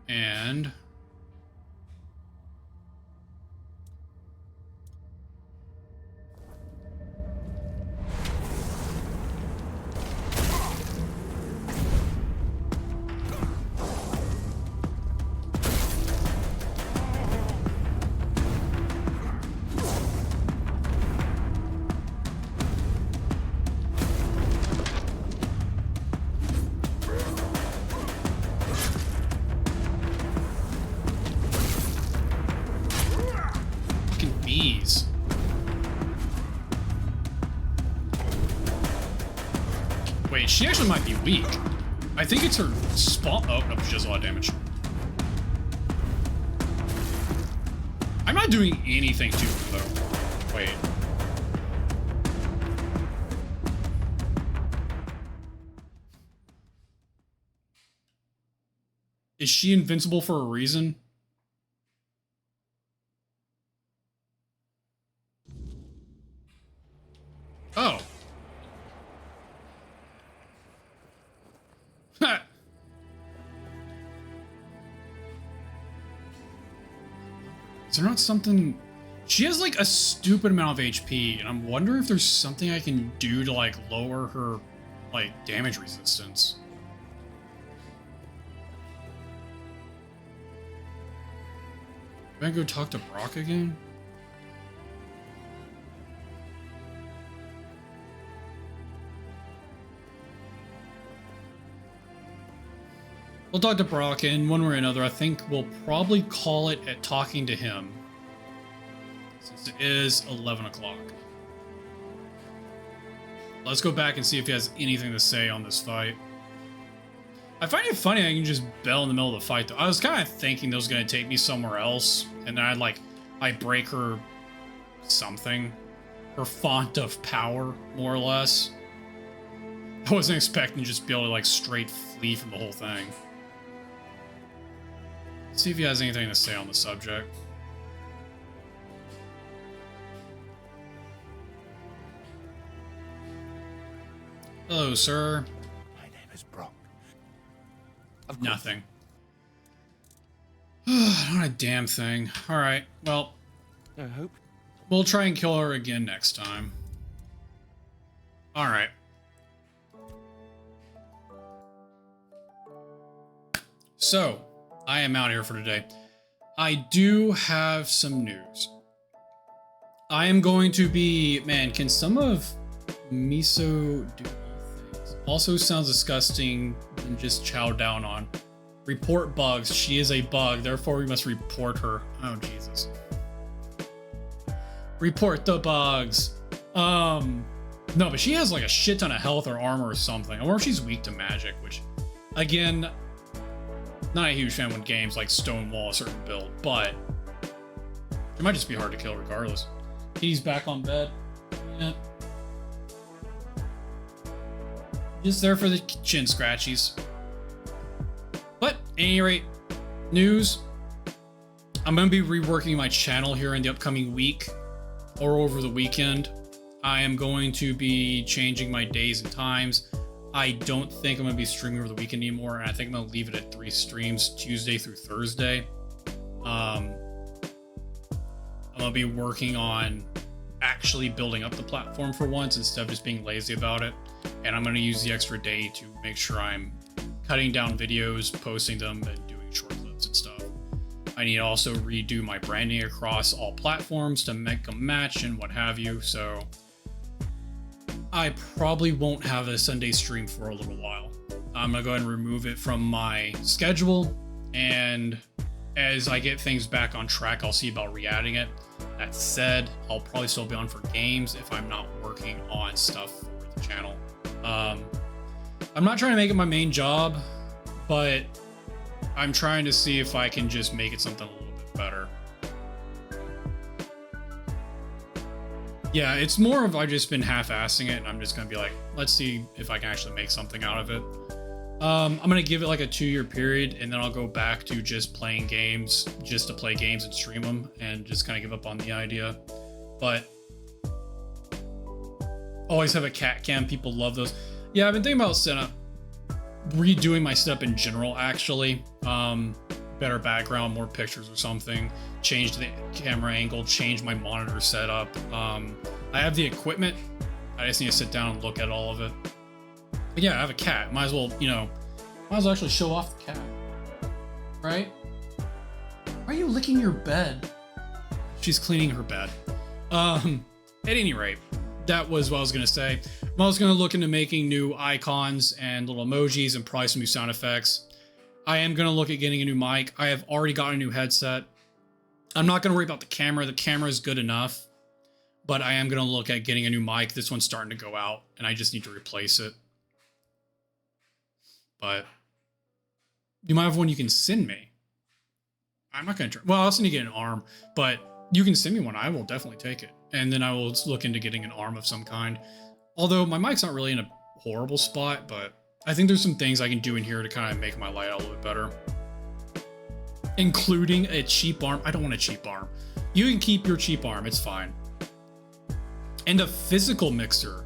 And... bees. Wait, she actually might be weak. I think it's her spawn. Oh, no, she does a lot of damage. I'm not doing anything to her, though. Wait. Is she invincible for a reason? Oh. Ha. Is there not something... She has like a stupid amount of HP, and I'm wondering if there's something I can do to like lower her like damage resistance. Am I gonna go talk to Brock again? We'll talk to Brock, and one way or another, I think we'll probably call it at talking to him, since it is 11 o'clock. Let's go back and see if he has anything to say on this fight. I find it funny I can just bail in the middle of the fight, though. I was kind of thinking that was going to take me somewhere else, and then I break her something. Her font of power, more or less. I wasn't expecting to just be able to, like, straight flee from the whole thing. See if he has anything to say on the subject. Hello, sir. My name is Brock. Nothing. Not a damn thing. Alright, well, I hope. We'll try and kill her again next time. Alright. So, I am out here for today. I do have some news. I am going to be... Man, can some of Miso do all things? Also sounds disgusting and just chow down on. Report bugs. She is a bug, therefore we must report her. Oh, Jesus. Report the bugs. No, but she has like a shit ton of health or armor or something. I wonder if she's weak to magic, which, again... Not a huge fan when games like stonewall a certain build, but it might just be hard to kill regardless. He's back on bed. Yeah. Just there for the chin scratchies. But at any rate, news. I'm going to be reworking my channel here in the upcoming week or over the weekend. I am going to be changing my days and times. I don't think I'm going to be streaming over the weekend anymore, and I think I'm going to leave it at 3 streams, Tuesday through Thursday. I'm going to be working on actually building up the platform for once instead of just being lazy about it. And I'm going to use the extra day to make sure I'm cutting down videos, posting them, and doing short clips and stuff. I need to also redo my branding across all platforms to make them match and what have you, so... I probably won't have a Sunday stream for a little while. I'm gonna go ahead and remove it from my schedule, and as I get things back on track, I'll see about re-adding it. That said, I'll probably still be on for games if I'm not working on stuff for the channel. I'm not trying to make it my main job, but I'm trying to see if I can just make it something a little bit better. Yeah, it's more of I've just been half-assing it, and I'm just gonna be like, let's see if I can actually make something out of it. I'm gonna give it like a 2-year period, and then I'll go back to just playing games, just to play games and stream them, and just kind of give up on the idea. But always have a cat cam. People love those. Yeah, I've been thinking about redoing my setup in general, actually. Better background, more pictures or something. Change the camera angle, change my monitor setup. I have the equipment. I just need to sit down and look at all of it. But yeah, I have a cat. Might as well, might as well actually show off the cat. Right? Why are you licking your bed? She's cleaning her bed. At any rate, that was what I was going to say. I was going to look into making new icons and little emojis and probably some new sound effects. I am going to look at getting a new mic. I have already got a new headset. I'm not going to worry about the camera. The camera is good enough. But I am going to look at getting a new mic. This one's starting to go out, and I just need to replace it. But you might have one you can send me. I'm not going to try. Well, I also need to get an arm, but you can send me one. I will definitely take it. And then I will look into getting an arm of some kind. Although my mic's not really in a horrible spot, but I think there's some things I can do in here to kind of make my light out a little bit better. Including a cheap arm. I don't want a cheap arm. You can keep your cheap arm. It's fine. And a physical mixer.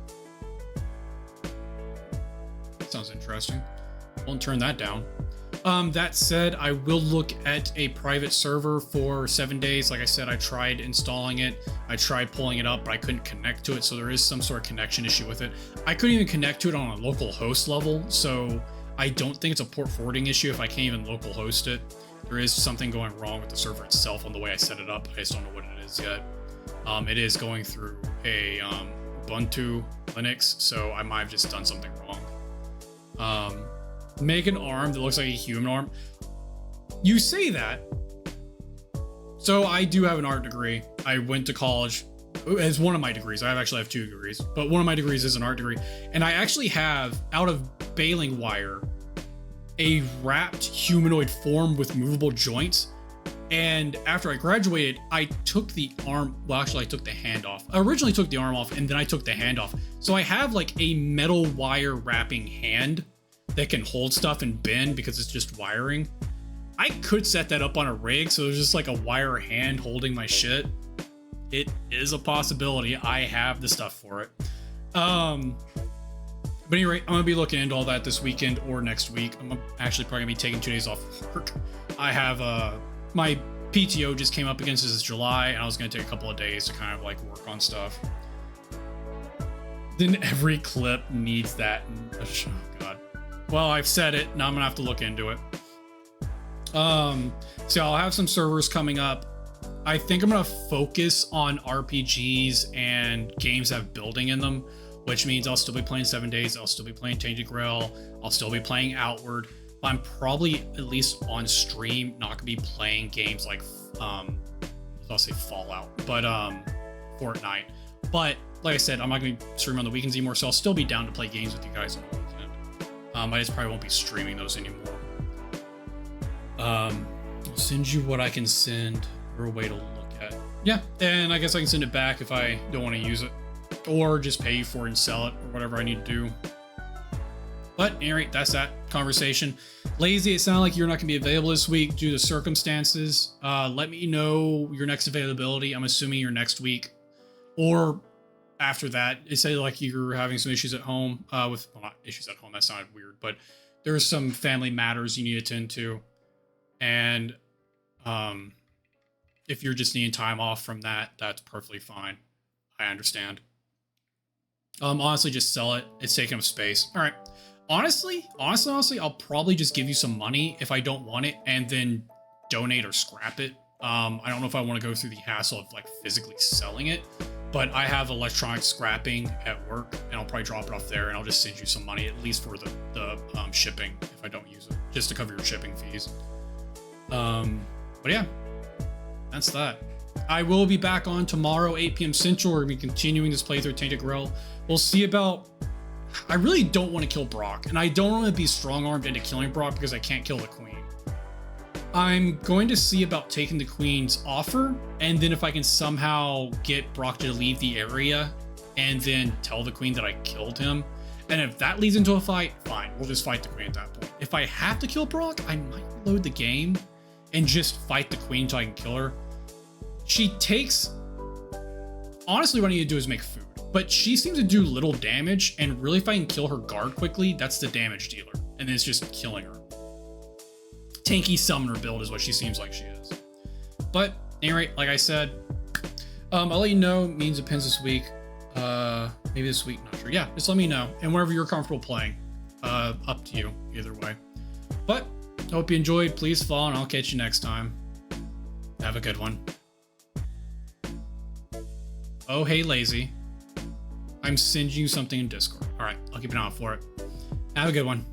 Sounds interesting. Won't turn that down. That said, I will look at a private server for 7 days. Like I said, I tried installing it. I tried pulling it up, but I couldn't connect to it. So there is some sort of connection issue with it. I couldn't even connect to it on a local host level. So I don't think it's a port forwarding issue if I can't even local host it. There is something going wrong with the server itself on the way I set it up. I just don't know what it is yet. It is going through a Ubuntu Linux, so I might have just done something wrong. Make an arm that looks like a human arm. You say that. So I do have an art degree. I went to college as one of my degrees. I actually have 2 degrees, but one of my degrees is an art degree. And I actually have, out of baling wire, a wrapped humanoid form with movable joints. And after I graduated, I took the arm, well, actually I took the hand off. I originally took the arm off and then I took the hand off. So I have like a metal wire wrapping hand that can hold stuff and bend because it's just wiring. I could set that up on a rig, so there's just like a wire hand holding my shit. It is a possibility. I have the stuff for it. But anyway, I'm gonna be looking into all that this weekend or next week. I'm actually probably gonna be taking 2 days off work. I have my PTO just came up against this July, and I was gonna take a couple of days to kind of like work on stuff. Then every clip needs that. Oh god. Well, I've said it. Now I'm gonna have to look into it. So I'll have some servers coming up. I think I'm gonna focus on RPGs and games that have building in them, which means I'll still be playing 7 Days. I'll still be playing Tainted Grail. I'll still be playing Outward. But I'm probably, at least on stream, not gonna be playing games like, I'll say Fallout, but Fortnite. But like I said, I'm not gonna be streaming on the weekends anymore, so I'll still be down to play games with you guys on the weekend. I just probably won't be streaming those anymore. I'll send you what I can send or a way to look at. Yeah, and I guess I can send it back if I don't want to use it, or just pay you for it and sell it, or whatever I need to do. But anyway, that's that conversation. Lazy, it sounded like you're not going to be available this week due to circumstances. Let me know your next availability. I'm assuming your next week, or after that. It said like you're having some issues at home with, well, not issues at home, that sounded weird, but there's some family matters you need to attend to. And if you're just needing time off from that, that's perfectly fine. I understand. Honestly, just sell it. It's taking up space. All right. Honestly, I'll probably just give you some money if I don't want it and then donate or scrap it. I don't know if I want to go through the hassle of like physically selling it. but I have electronic scrapping at work, and I'll probably drop it off there, and I'll just send you some money, at least for the shipping, if I don't use it, just to cover your shipping fees. But yeah, that's that. I will be back on tomorrow, 8 p.m. Central. We're going to be continuing this playthrough, Tainted Grail. We'll see about... I really don't want to kill Brock, and I don't want to be strong-armed into killing Brock because I can't kill the Queen. I'm going to see about taking the Queen's offer, and then if I can somehow get Brock to leave the area and then tell the Queen that I killed him. And if that leads into a fight, fine, we'll just fight the Queen at that point. If I have to kill Brock, I might load the game and just fight the Queen until I can kill her. She takes... Honestly, what I need to do is make food. But she seems to do little damage, and really if I can kill her guard quickly, that's the damage dealer. And then it's just killing her. Tanky summoner build is what she seems like she is. But, at any rate, like I said, I'll let you know. Means it depends this week. Maybe this week, not sure. Yeah, just let me know. And whenever you're comfortable playing, up to you, either way. But, I hope you enjoyed. Please follow, and I'll catch you next time. Have a good one. Oh, hey, lazy. I'm sending you something in Discord. All right, I'll keep an eye out for it. Have a good one.